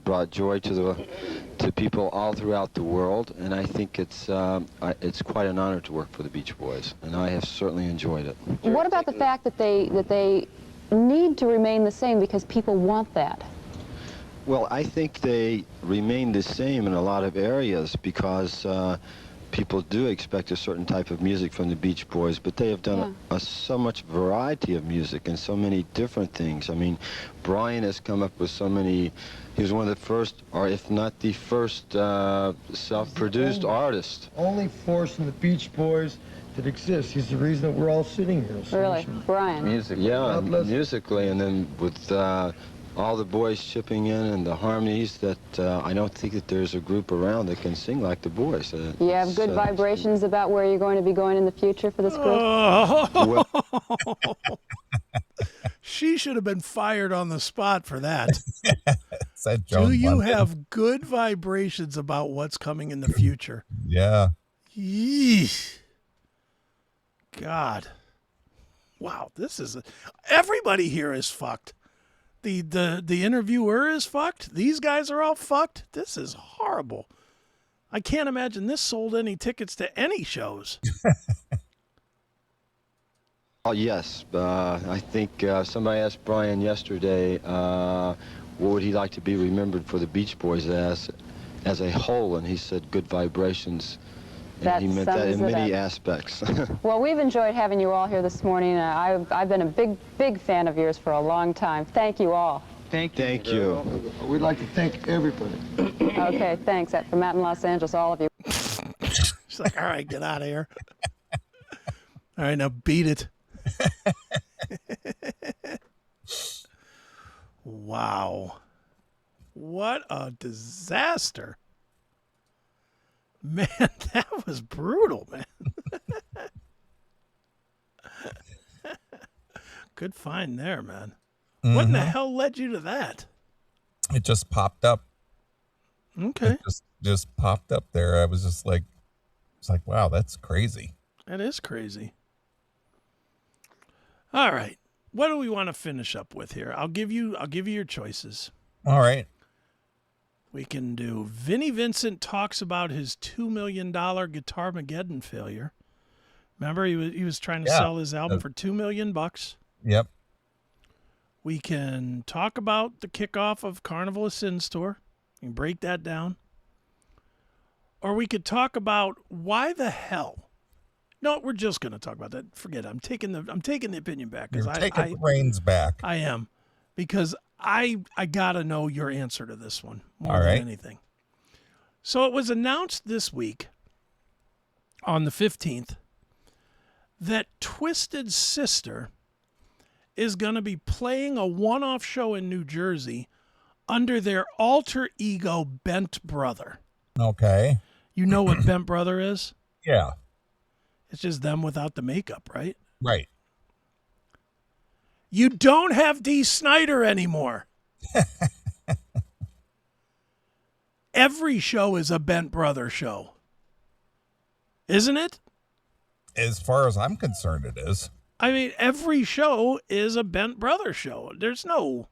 brought joy to people all throughout the world, and I think it's quite an honor to work for the Beach Boys, and I have certainly enjoyed it. What about the fact that they need to remain the same because people want that? Well, I think they remain the same in a lot of areas because people do expect a certain type of music from the Beach Boys, but they have done so much variety of music and so many different things. I mean, Brian has come up with so many. He was one of the first, or if not the first, self-produced artist. Only force in the Beach Boys that exists. He's the reason that we're all sitting here. So really, Brian? Music, yeah, musically, and then with all the boys chipping in and the harmonies, that I don't think that there's a group around that can sing like the boys. You have good vibrations about where you're going to be going in the future for this group? She should have been fired on the spot for that. Do you have good vibrations about what's coming in the future? Yeah. Yeesh. God. Wow, this is... Everybody here is fucked. The interviewer is fucked. These guys are all fucked. This is horrible. I can't imagine this sold any tickets to any shows. Oh, yes. I think somebody asked Brian yesterday what would he like to be remembered for the Beach Boys as a whole, and he said good vibrations. And he meant that in many aspects. Well, we've enjoyed having you all here this morning. I've been a big fan of yours for a long time. Thank you all. Thank you. Thank you. We'd like to thank everybody. Okay, thanks. From out in Los Angeles, all of you. She's like, all right, get out of here. All right, now beat it. Wow. What a disaster. Man, that was brutal, man. Good find there, man. Mm-hmm. What in the hell led you to that? It just popped up. Okay. It just popped up there. I was just like, it's like, wow, that's crazy. That is crazy. All right. What do we want to finish up with here? I'll give you your choices. All right. We can do Vinnie Vincent talks about his $2 million Guitarmageddon failure. Remember, he was trying to sell his album for $2 million. Yep. We can talk about the kickoff of Carnival of Sins tour. We can break that down. Or we could talk about why the hell. No, we're just going to talk about that. Forget it. I'm taking the opinion back. You're taking the reins back. I am. Because I got to know your answer to this one more All than right. anything. So it was announced this week on the 15th that Twisted Sister is going to be playing a one-off show in New Jersey under their alter ego Bent Brother. Okay. You know what Bent Brother is? Yeah. It's just them without the makeup, right? Right. You don't have Dee Snider anymore. Every show is a Bent Brother show. Isn't it? As far as I'm concerned, it is. I mean, every show is a Bent Brother show. There's no...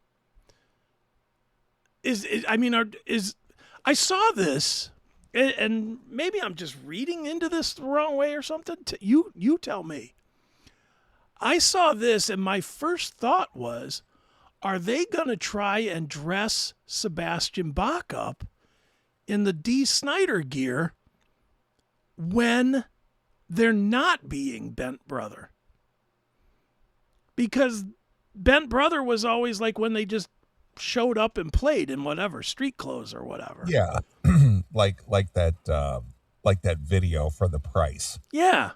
I saw this, and maybe I'm just reading into this the wrong way or something. You tell me. I saw this, and my first thought was, are they going to try and dress Sebastian Bach up in the Dee Snider gear when they're not being Bent Brother? Because Bent Brother was always like when they just showed up and played in whatever, street clothes or whatever. Yeah. like that video for the price. Yeah.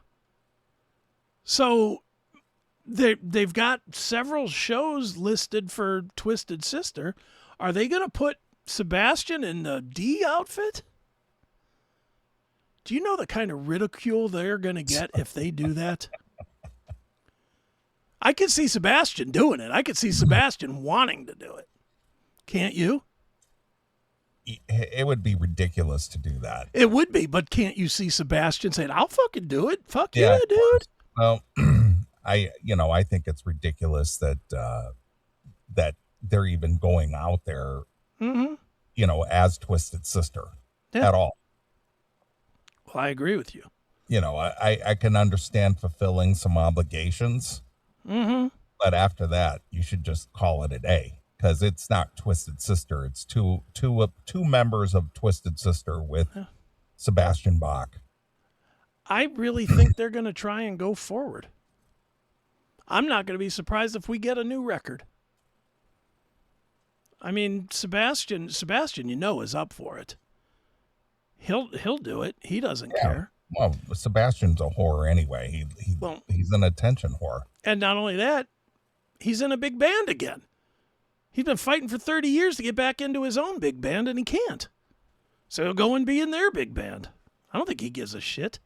So they've got several shows listed for Twisted Sister. Are they going to put Sebastian in the D outfit? Do you know the kind of ridicule they're going to get if they do that? I could see Sebastian doing it. I could see Sebastian wanting to do it. Can't you? It would be ridiculous to do that. It would be, but can't you see Sebastian saying, I'll fucking do it? Fuck yeah, dude. Well, I think it's ridiculous that that they're even going out there mm-hmm. as Twisted Sister at all. Well, I agree with you. I can understand fulfilling some obligations, but after that, you should just call it a day, because it's not Twisted Sister. It's two members of Twisted Sister with Sebastian Bach. I really think they're going to try and go forward. I'm not going to be surprised if we get a new record. I mean, Sebastian, is up for it. He'll do it. He doesn't care. Well, Sebastian's a whore anyway. He's an attention whore. And not only that, he's in a big band again. He's been fighting for 30 years to get back into his own big band, and he can't. So he'll go and be in their big band. I don't think he gives a shit.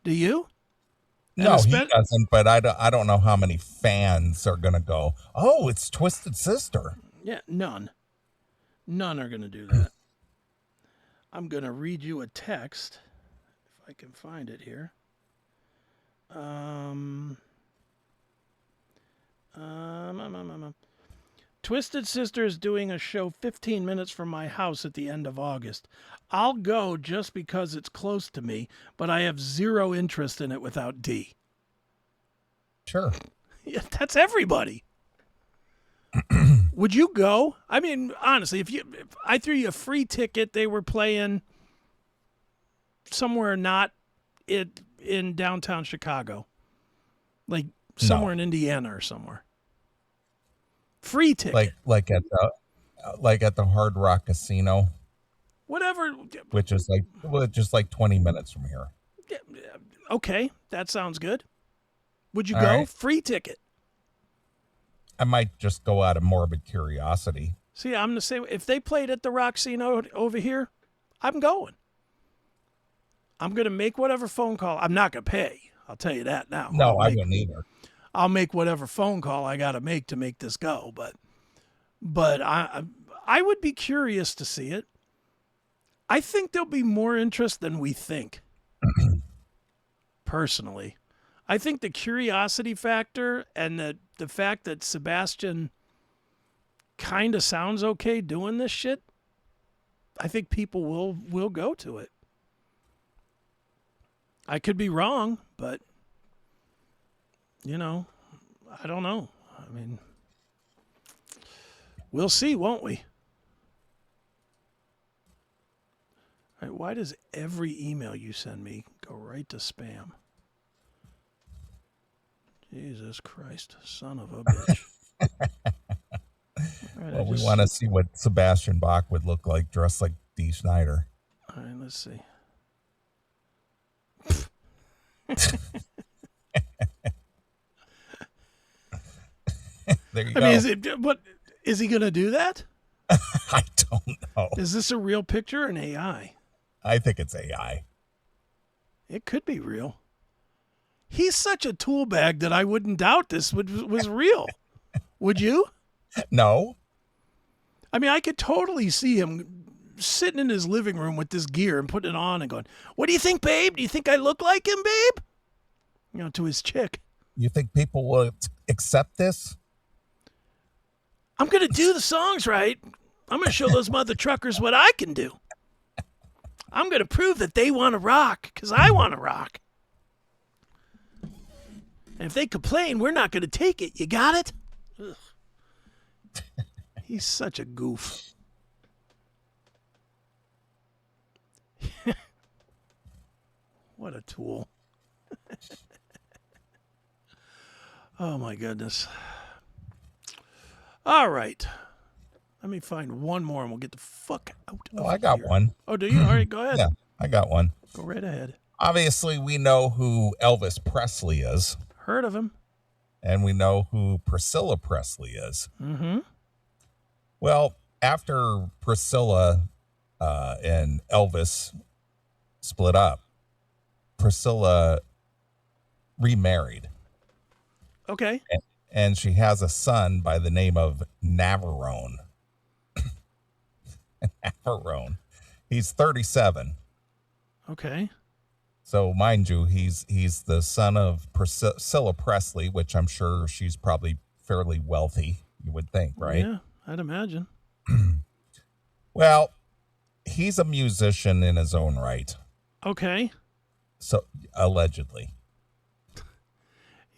Do you? No, he doesn't, but I don't know how many fans are going to go, oh, it's Twisted Sister. Yeah, none. None are going to do that. I'm going to read you a text, if I can find it here. Twisted Sister is doing a show 15 minutes from my house at the end of August. I'll go just because it's close to me, but I have zero interest in it without D. Sure. Yeah, that's everybody. Would you go? I mean, honestly, if I threw you a free ticket, they were playing somewhere not in downtown Chicago, like somewhere in Indiana or somewhere. Free ticket, like at the Hard Rock Casino, whatever, which is just like 20 minutes from here. Okay, that sounds good. Would you All go? right. Free ticket. I might just go out of morbid curiosity. See, I'm the same. If they played at the Roxino over here, I'm going. I'm going to make whatever phone call. I'm not going to pay. I'll tell you that now. No, I wouldn't either. I'll make whatever phone call I got to make this go. But I would be curious to see it. I think there'll be more interest than we think. Personally, I think the curiosity factor and the fact that Sebastian kind of sounds okay doing this shit, I think people will go to it. I could be wrong, but I don't know. I mean, we'll see, won't we? All right, why does every email you send me go right to spam? Jesus Christ, son of a bitch. Right, well, we want to see what Sebastian Bach would look like dressed like Dee Snider. All right, let's see. There you go. Mean, is he going to do that? I don't know. Is this a real picture or an AI? I think it's AI. It could be real. He's such a tool bag that I wouldn't doubt this was real. Would you? No. I mean, I could totally see him sitting in his living room with this gear and putting it on and going, "What do you think, babe? Do you think I look like him, babe?" To his chick. You think people will accept this? I'm going to do the songs right. I'm going to show those mother truckers what I can do. I'm going to prove that they want to rock because I want to rock. And if they complain, we're not going to take it. You got it? Ugh. He's such a goof. What a tool. Oh, my goodness. All right. Let me find one more and we'll get the fuck out of here. I got one. Oh, do you? All right, go ahead. Yeah, I got one. Go right ahead. Obviously, we know who Elvis Presley is. Heard of him. And we know who Priscilla Presley is. Mm-hmm. Well, after Priscilla and Elvis split up, Priscilla remarried. Okay. And she has a son by the name of Navarone. Navarone. He's 37. Okay. So mind you, he's the son of Priscilla Presley, which I'm sure she's probably fairly wealthy, you would think, right? Yeah, I'd imagine. Well, he's a musician in his own right. Okay. So allegedly.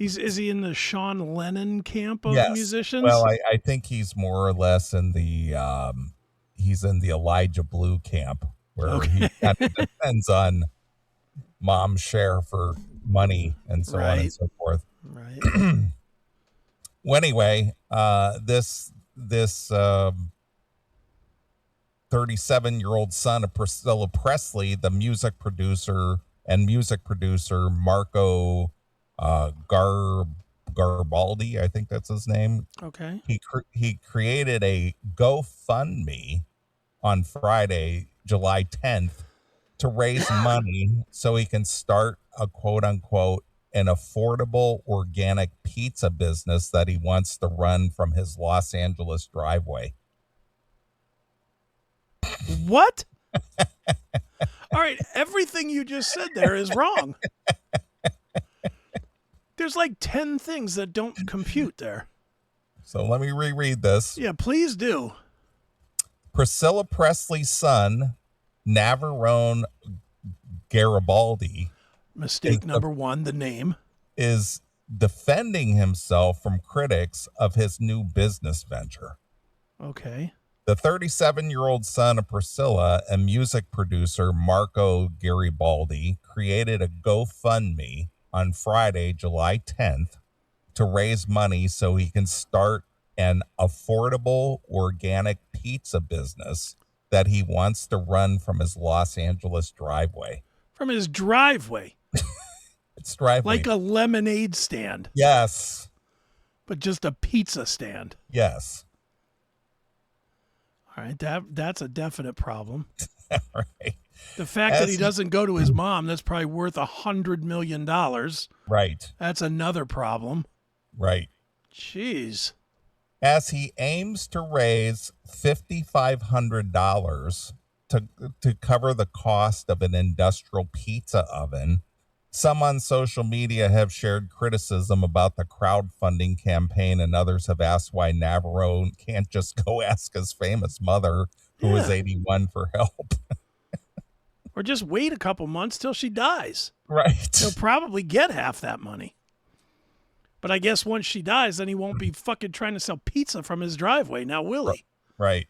Is he in the Sean Lennon camp of Yes. musicians? Well, I think he's more or less in the he's in the Elijah Blue camp, where he kind of depends on mom's share for money and so on and so forth. Right. Well, anyway, this 37-year-old son of Priscilla Presley, the music producer Marco Garbaldi, I think that's his name. Okay. He created a GoFundMe on Friday, July 10th, to raise money so he can start a quote unquote an affordable organic pizza business that he wants to run from his Los Angeles driveway. What? All right, everything you just said there is wrong. There's like 10 things that don't compute there. So let me reread this. Yeah, please do. Priscilla Presley's son, Navarone Garibaldi, Mistake number one, the name, is defending himself from critics of his new business venture. Okay. The 37-year-old son of Priscilla and music producer Marco Garibaldi created a GoFundMe on Friday, July 10th, to raise money so he can start an affordable organic pizza business that he wants to run from his Los Angeles driveway. From his driveway? It's driveway. Like a lemonade stand. Yes. But just a pizza stand. Yes. All right, that's a definite problem. Right. The fact that he doesn't go to his mom, that's probably worth $100 million. Right. That's another problem. Right. Jeez. As he aims to raise $5,500 to cover the cost of an industrial pizza oven, some on social media have shared criticism about the crowdfunding campaign, and others have asked why Navarro can't just go ask his famous mother, who is 81, for help. Or just wait a couple months till she dies. Right. He'll probably get half that money. But I guess once she dies, then he won't be fucking trying to sell pizza from his driveway. Now, will he? Right.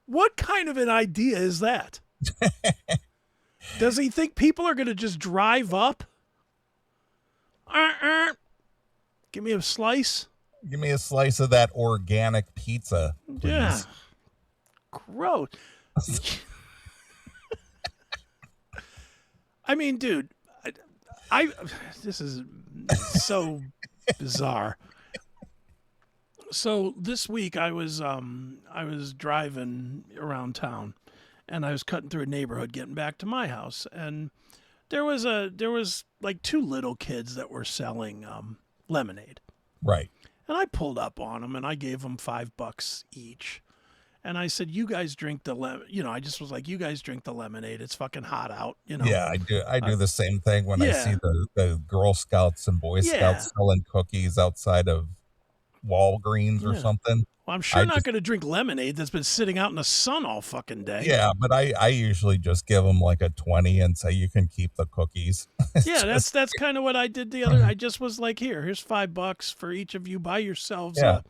What kind of an idea is that? Does he think people are going to just drive up? Give me a slice. Give me a slice of that organic pizza, please. Yeah. Gross. I mean, dude, I this is so bizarre. So this week I was driving around town, and I was cutting through a neighborhood getting back to my house, and there was like two little kids that were selling lemonade. Right. And I pulled up on them and I gave them $5 each. And I said, "You guys drink the I just was like, you guys drink the lemonade. It's fucking hot out, Yeah, I do the same thing when I see the Girl Scouts and Boy Scouts selling cookies outside of Walgreens or something. Well, I'm sure not going to drink lemonade that's been sitting out in the sun all fucking day. Yeah, but I usually just give them like a 20 and say you can keep the cookies. Yeah, that's kind of what I did the other. I just was like, here's $5 for each of you. Buy yourselves a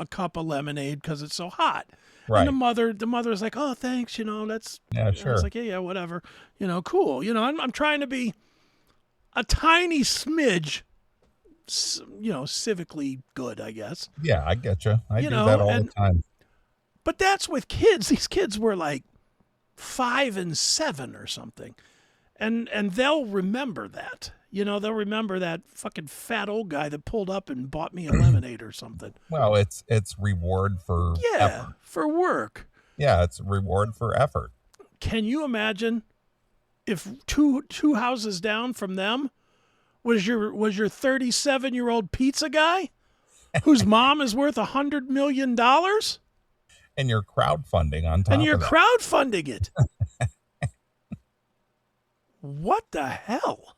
cup of lemonade because it's so hot. Right. And the mother was like, "Oh, thanks. That's sure." I was like, yeah, whatever. Cool. I'm trying to be a tiny smidge, civically good, I guess. Yeah, I get you. I do that all the time. But that's with kids. These kids were like 5 and 7 or something, and they'll remember that. They'll remember that fucking fat old guy that pulled up and bought me a lemonade or something. Well, it's reward for effort. For work. Yeah, it's reward for effort. Can you imagine if two houses down from them was your 37-year-old pizza guy whose mom is worth $100 million? And you're crowdfunding on top and you're of that. crowdfunding it. What the hell?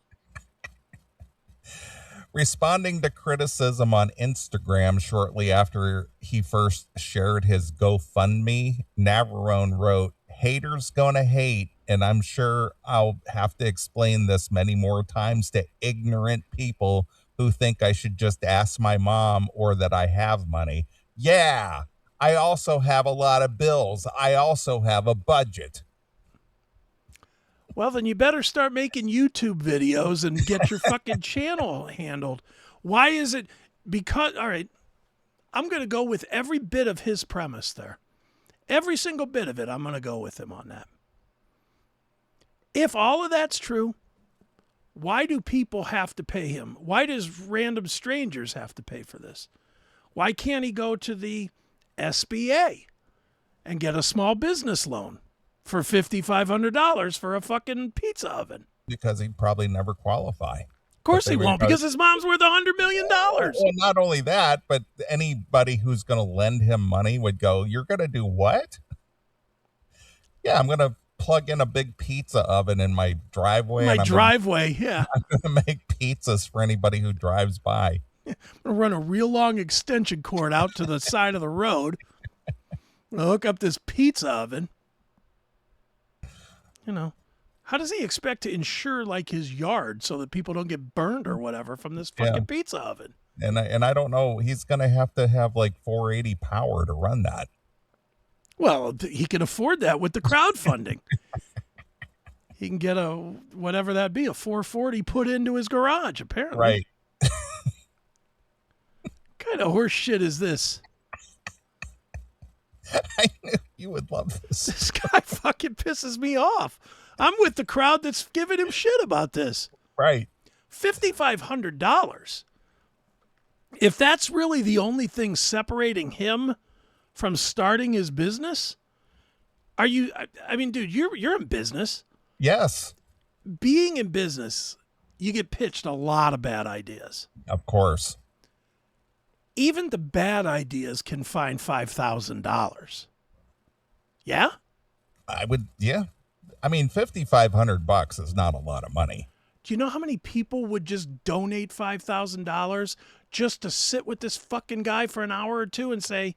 Responding to criticism on Instagram shortly after he first shared his GoFundMe, Navarone wrote, "Haters gonna hate, and I'm sure I'll have to explain this many more times to ignorant people who think I should just ask my mom or that I have money. Yeah, I also have a lot of bills. I also have a budget." Well, then you better start making YouTube videos and get your fucking channel handled. Why is it? Because, all right, I'm going to go with every bit of his premise there. Every single bit of it, I'm going to go with him on that. If all of that's true, why do people have to pay him? Why does random strangers have to pay for this? Why can't he go to the SBA and get a small business loan for $5,500 for a fucking pizza oven? Because he'd probably never qualify. Of course he won't, because his mom's worth $100 million. Well, not only that, but anybody who's going to lend him money would go, "You're going to do what?" "Yeah, I'm going to plug in a big pizza oven in my driveway. Yeah. I'm going to make pizzas for anybody who drives by. I'm going to run a real long extension cord out to the side of the road. I'll hook up this pizza oven. You know, how does he expect to insure like his yard so that people don't get burned or whatever from this fucking pizza oven?" And I don't know. He's going to have like 480 power to run that. Well, he can afford that with the crowdfunding. He can get a, whatever that be, a 440 put into his garage, apparently. Right. What kind of horse shit is this? I knew you would love this. This guy fucking pisses me off. I'm with the crowd that's giving him shit about this. Right. $5,500. If that's really the only thing separating him from starting his business, I mean, dude, you're in business. Yes. Being in business, you get pitched a lot of bad ideas. Of course. Even the bad ideas can find $5,000. Yeah? Yeah. I mean, $5,500 is not a lot of money. Do you know how many people would just donate $5,000 just to sit with this fucking guy for an hour or two and say,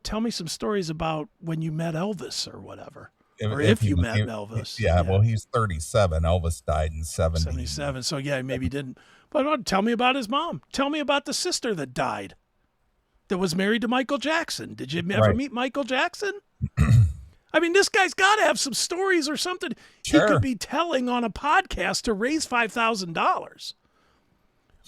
"Tell me some stories about when you met Elvis," or whatever. If you met Elvis. Yeah, well, he's 37. Elvis died in 77. So, yeah, maybe he didn't. But tell me about his mom. Tell me about the sister that died, that was married to Michael Jackson. Did you ever meet Michael Jackson? I mean, this guy's got to have some stories or something he could be telling on a podcast to raise $5,000.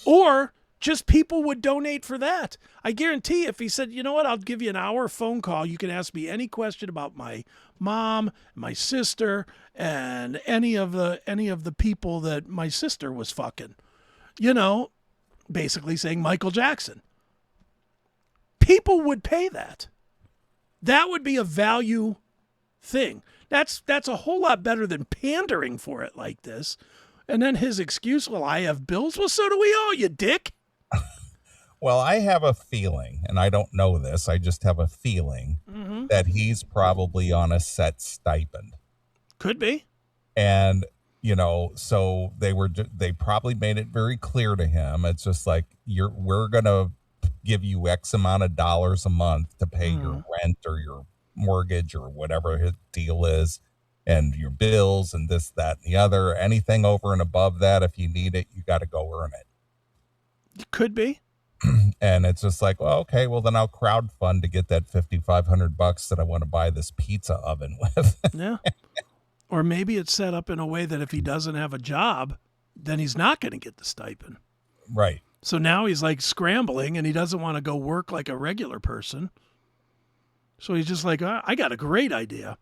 Or just people would donate for that. I guarantee if he said, "You know what, I'll give you an hour phone call. You can ask me any question about my mom, my sister, and any of the people that my sister was fucking." You know, basically saying Michael Jackson. People would pay that. That would be a value thing. That's a whole lot better than pandering for it like this. And then his excuse, "Well, I have bills." Well, so do we all, you dick. Well, I have a feeling, and I don't know this, I just have a feeling that he's probably on a set stipend. Could be. And, so they probably made it very clear to him. It's just like, we're going to give you X amount of dollars a month to pay your rent or your mortgage or whatever his deal is, and your bills and this, that, and the other. Anything over and above that, if you need it, you got to go earn it. It could be. And it's just like, well, okay, well then I'll crowdfund to get that $5,500 that I want to buy this pizza oven with. Yeah. Or maybe it's set up in a way that if he doesn't have a job, then he's not going to get the stipend. Right. So now he's like scrambling and he doesn't want to go work like a regular person. So he's just like, I got a great idea.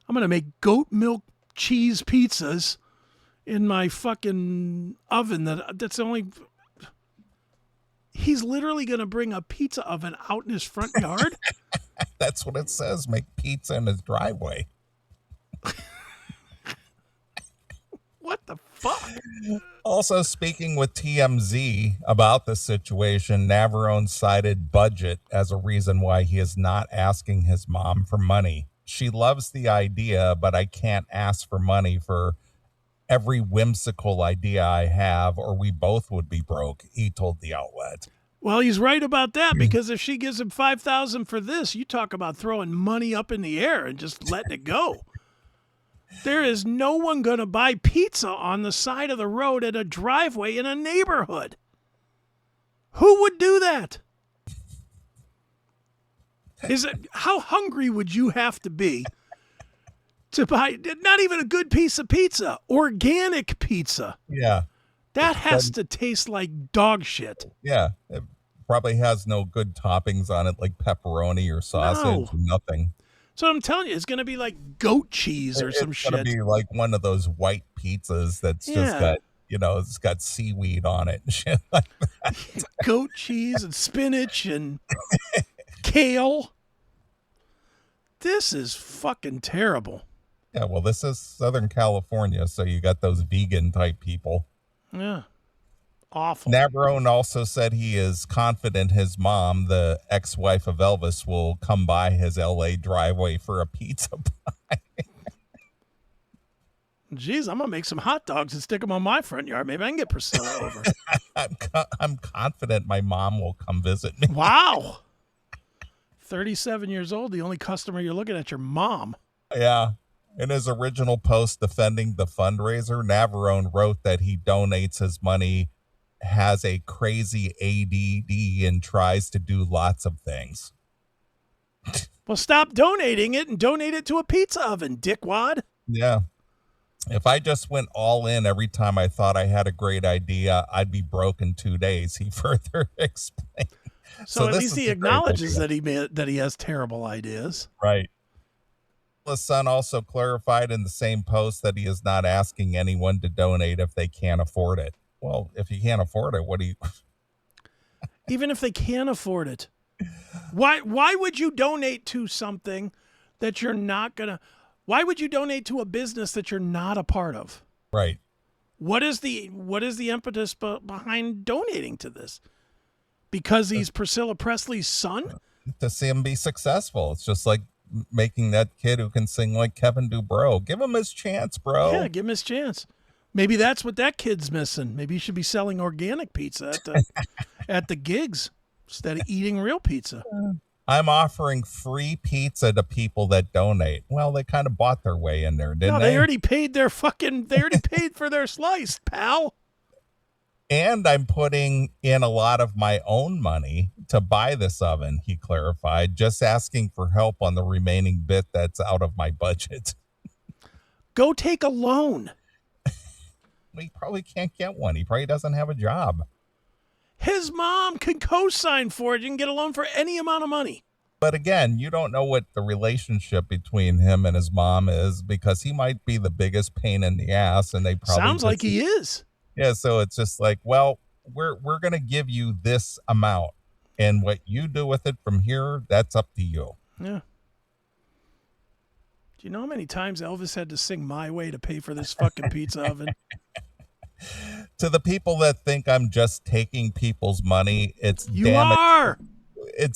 I'm going to make goat milk cheese pizzas in my fucking oven. That's only... He's literally going to bring a pizza oven out in his front yard? That's what it says. Make pizza in his driveway. What the fuck? Also, speaking with TMZ about the situation, Navarone cited budget as a reason why he is not asking his mom for money. "She loves the idea, but I can't ask for money for every whimsical idea I have, or we both would be broke, he told the outlet. Well, he's right about that, because if she gives him $5,000 for this, you talk about throwing money up in the air and just letting it go. There is no one going to buy pizza on the side of the road at a driveway in a neighborhood. Who would do that? How hungry would you have to be to buy not even a good piece of pizza, organic pizza? Yeah. That has to taste like dog shit. Yeah. It probably has no good toppings on it, like pepperoni or sausage. No. Nothing. So I'm telling you, it's going to be like goat cheese or some shit. It's going to be like one of those white pizzas that's just got, it's got seaweed on it and shit like that. Goat cheese and spinach and kale. This is fucking terrible. Yeah, well, this is Southern California, so you got those vegan type people. Yeah. Awful. Navarone also said he is confident his mom, the ex-wife of Elvis, will come by his LA driveway for a pizza pie. Jeez, I'm going to make some hot dogs and stick them on my front yard. Maybe I can get Priscilla over. I'm confident my mom will come visit me. Wow. 37 years old, the only customer you're looking at, your mom. Yeah. In his original post defending the fundraiser, Navarone wrote that he donates his money, has a crazy ADD, and tries to do lots of things. Well, stop donating it and donate it to a pizza oven, dickwad. Yeah. If I just went all in every time I thought I had a great idea, I'd be broke in 2 days, he further explained. So at least he acknowledges that he has terrible ideas. Right. The Sun also clarified in the same post that he is not asking anyone to donate if they can't afford it. Well, if you can't afford it, what do you... Even if they can't afford it, why would you donate to something that you're not going to... Why would you donate to a business that you're not a part of? Right. What is the impetus behind donating to this? Because he's Priscilla Presley's son? To see him be successful. It's just like making that kid who can sing like Kevin Dubrow. Give him his chance, bro. Yeah, give him his chance. Maybe that's what that kid's missing. Maybe he should be selling organic pizza at the gigs instead of eating real pizza. I'm offering free pizza to people that donate. Well, they kind of bought their way in there, didn't they? They already paid they already paid for their slice, pal. And I'm putting in a lot of my own money to buy this oven, he clarified, just asking for help on the remaining bit that's out of my budget. Go take a loan. He probably can't get one. He probably doesn't have a job. His mom can co-sign for it. You can get a loan for any amount of money. But again, you don't know what the relationship between him and his mom is, because he might be the biggest pain in the ass, and they probably... Sounds like he is. Yeah, so it's just like, well, we're going to give you this amount, and what you do with it from here, that's up to you. Yeah. Do you know how many times Elvis had to sing My Way to pay for this fucking pizza oven? To the people that think I'm just taking people's money, it's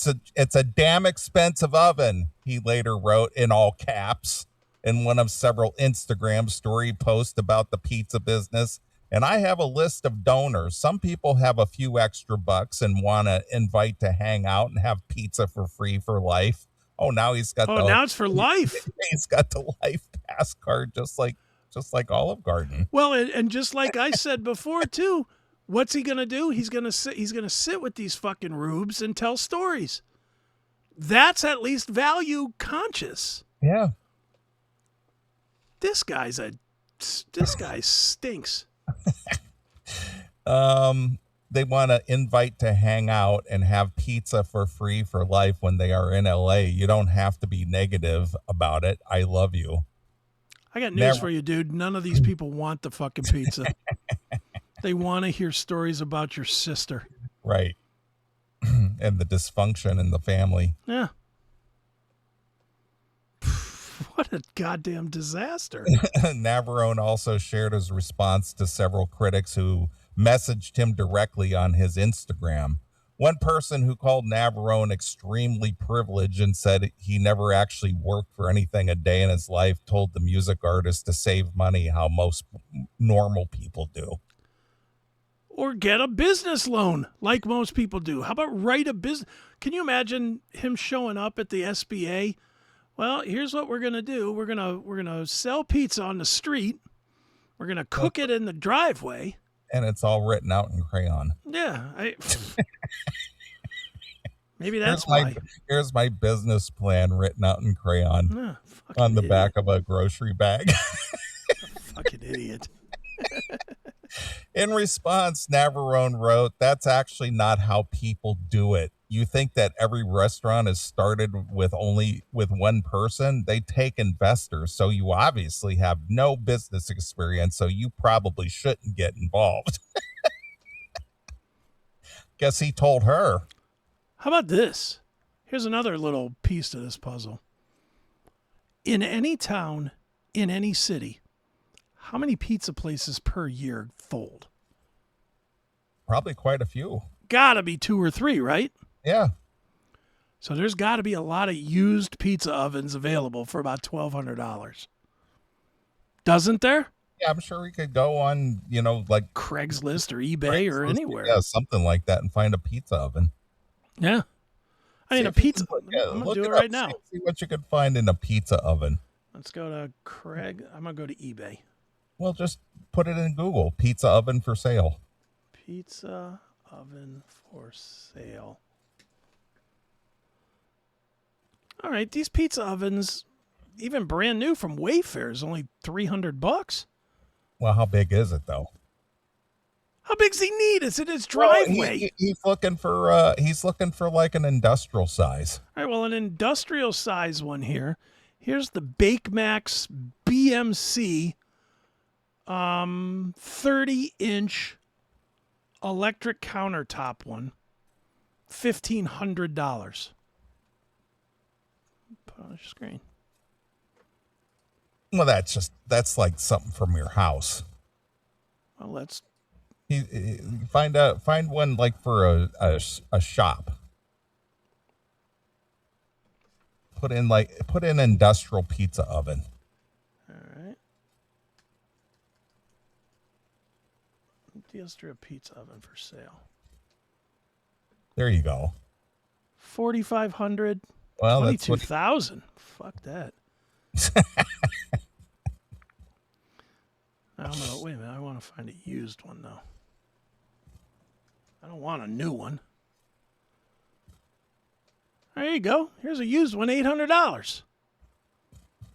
a damn expensive oven, he later wrote in all caps in one of several Instagram story posts about the pizza business. And I have a list of donors. Some people have a few extra bucks and want to invite to hang out and have pizza for free for life. Oh, now he's got now it's for life. He's got the life pass card, just like Olive Garden. Well, and just like I said before too, what's he gonna do? He's gonna sit with these fucking rubes and tell stories. That's at least value conscious. Yeah. This guy stinks. They want to invite to hang out and have pizza for free for life when they are in LA. You don't have to be negative about it. I love you. I got news for you, dude. None of these people want the fucking pizza. They want to hear stories about your sister. Right. And the dysfunction in the family. Yeah. What a goddamn disaster. Navarone also shared his response to several critics who messaged him directly on his Instagram. One person who called Navarone extremely privileged and said he never actually worked for anything a day in his life told the music artist to save money how most normal people do. Or get a business loan like most people do. How about write a business? Can you imagine him showing up at the SBA? Well, here's what we're going to do. We're going to sell pizza on the street. We're going to cook it in the driveway. And it's all written out in crayon. Yeah. Maybe that's why. Here's my business plan written out in crayon on the back of a grocery bag. Fucking idiot. In response, Navarone wrote, "That's actually not how people do it. You think that every restaurant is started with one person? They take investors, so you obviously have no business experience, so you probably shouldn't get involved." Guess he told her. How about this? Here's another little piece to this puzzle. In any town, in any city, how many pizza places per year fold? Probably quite a few. Gotta be 2 or 3, right? Yeah. So there's got to be a lot of used pizza ovens available for about $1,200. Doesn't there? Yeah, I'm sure we could go on, like Craigslist or eBay or anywhere. Yeah, something like that and find a pizza oven. Yeah. I mean, a pizza. I'm going to do it right now. See what you could find in a pizza oven. Let's go to Craig. I'm going to go to eBay. Well, just put it in Google. Pizza oven for sale. Pizza oven for sale. All right, these pizza ovens, even brand new from Wayfair, is only $300. Well, how big is it though? How big's he need? It's in his driveway. Well, he's looking for like an industrial size. All right, well, an industrial size one here. Here's the Bake Max BMC 30-inch electric countertop one. $1,500. Put on the screen. Well, that's like something from your house. Well, let's find one like for a shop. Put in industrial pizza oven. All right. Industrial pizza oven for sale. There you go. 4,500. Well, 22,000. Fuck that. Wait a minute. I want to find a used one though. I don't want a new one. There you go. Here's a used one, $800.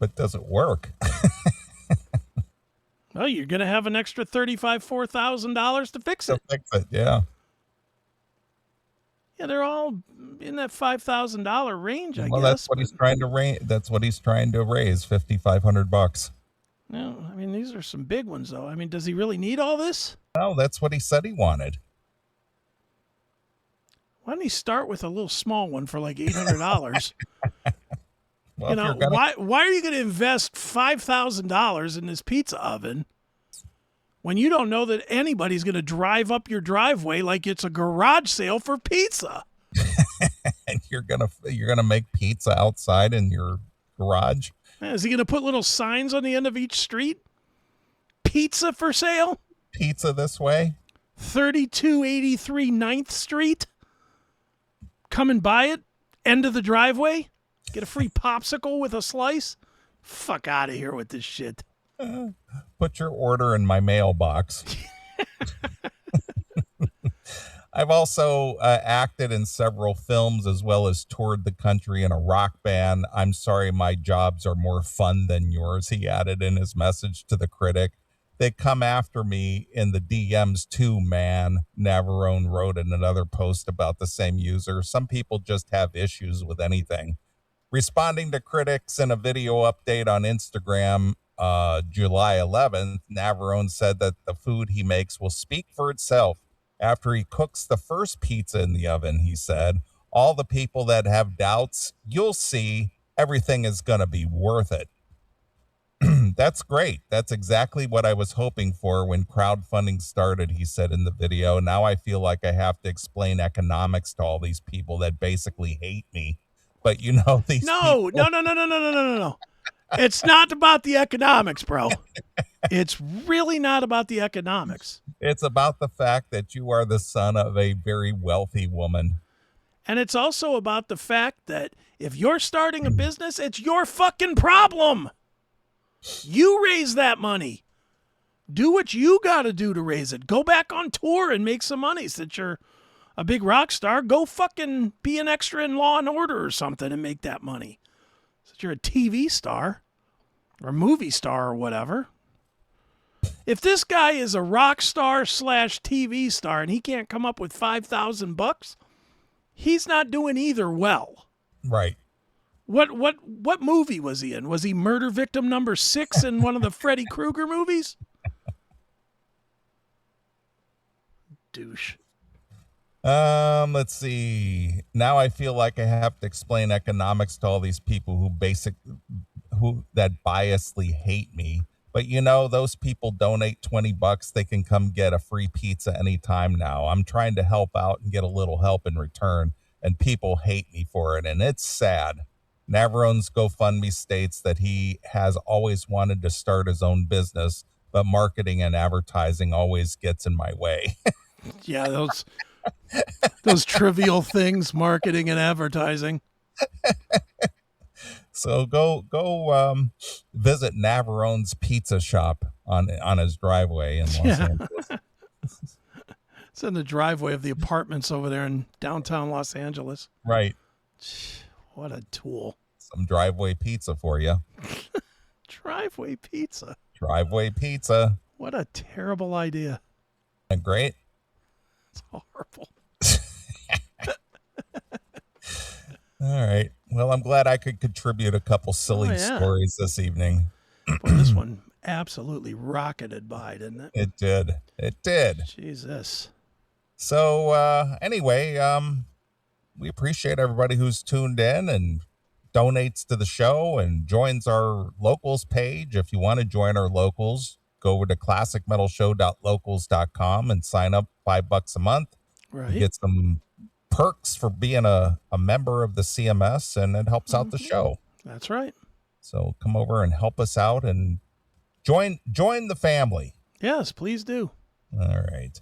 But does it work? Well, you're gonna have an extra $4,000 to fix it. Yeah. Yeah, they're all in that $5,000 range, I guess. That's what he's trying to raise. That's what he's trying to raise, $5,500. No, I mean these are some big ones though. I mean, does he really need all this? No, that's what he said he wanted. Why don't he start with a little small one for like $800? Well, why are you going to invest $5,000 in this pizza oven when you don't know that anybody's going to drive up your driveway like it's a garage sale for pizza? And you're gonna make pizza outside in your garage? Is he going to put little signs on the end of each street? Pizza for sale? Pizza this way? 3283 9th Street? Come and buy it? End of the driveway? Get a free popsicle with a slice? Fuck out of here with this shit. Put your order in my mailbox. I've also acted in several films as well as toured the country in a rock band. I'm sorry my jobs are more fun than yours, he added in his message to the critic. They come after me in the DMs too, man, Navarone wrote in another post about the same user. Some people just have issues with anything. Responding to critics in a video update on Instagram, July 11th, Navarone said that the food he makes will speak for itself. After he cooks the first pizza in the oven, he said, all the people that have doubts, you'll see everything is going to be worth it. That's great. That's exactly what I was hoping for when crowdfunding started, he said in the video. Now I feel like I have to explain economics to all these people that basically hate me. But these No. people... It's not about the economics, bro. It's really not about the economics. It's about the fact that you are the son of a very wealthy woman. And it's also about the fact that if you're starting a business, it's your fucking problem. You raise that money. Do what you got to do to raise it. Go back on tour and make some money. Since you're a big rock star, go fucking be an extra in Law and Order or something and make that money. Since you're a TV star or movie star or whatever. If this guy is a rock star / TV star and he can't come up with $5,000, he's not doing either well. Right. What movie was he in? Was he murder victim number 6 in one of the Freddy Krueger movies? Douche. Let's see. Now I feel like I have to explain economics to all these people who that biasly hate me. But those people donate $20, they can come get a free pizza anytime now. I'm trying to help out and get a little help in return, and people hate me for it, and it's sad. Navarone's GoFundMe states that he has always wanted to start his own business, but marketing and advertising always gets in my way. Yeah, those trivial things, marketing and advertising. So go visit Navarone's Pizza Shop on his driveway in Los Angeles. It's in the driveway of the apartments over there in downtown Los Angeles. Right. What a tool. Some driveway pizza for you. Driveway pizza. Driveway pizza. What a terrible idea. Great. It's horrible. All right. Well, I'm glad I could contribute a couple silly stories this evening. Boy, this one absolutely rocketed by, didn't it? It did. It did. Jesus. So anyway, we appreciate everybody who's tuned in and donates to the show and joins our locals page. If you want to join our locals, go over to classicmetalshow.locals.com and sign up $5 a month. Right. You get some perks for being a member of the CMS, and it helps out the show. That's right. So come over and help us out and join the family. Yes, please do. All right.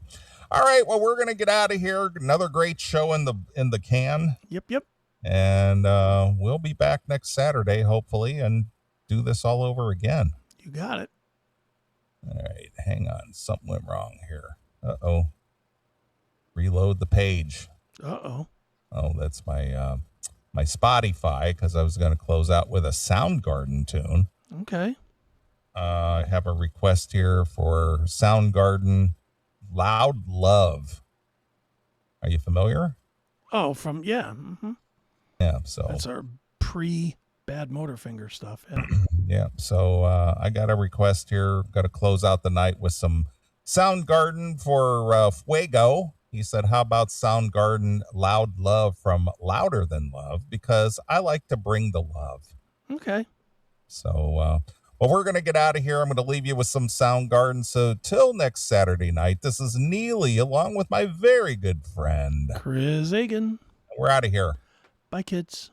Well, we're gonna get out of here. Another great show in the can. Yep. And we'll be back next Saturday, hopefully, and do this all over again. You got it. All right, hang on. Something went wrong here. Uh-oh. Reload the page. Uh-oh. Oh, that's my my Spotify, because I was going to close out with a Soundgarden tune. Okay. I have a request here for Soundgarden, Loud Love. Are you familiar? Oh, yeah. Mm-hmm. Yeah, so that's our pre-Bad Motorfinger stuff. Yeah. Yeah, so I got a request here. Got to close out the night with some Soundgarden for Fuego. He said, how about Soundgarden Loud Love from Louder Than Love? Because I like to bring the love. Okay. So, well, we're going to get out of here. I'm going to leave you with some Soundgarden. So till next Saturday night, this is Neely along with my very good friend Chris Agan. We're out of here. Bye, kids.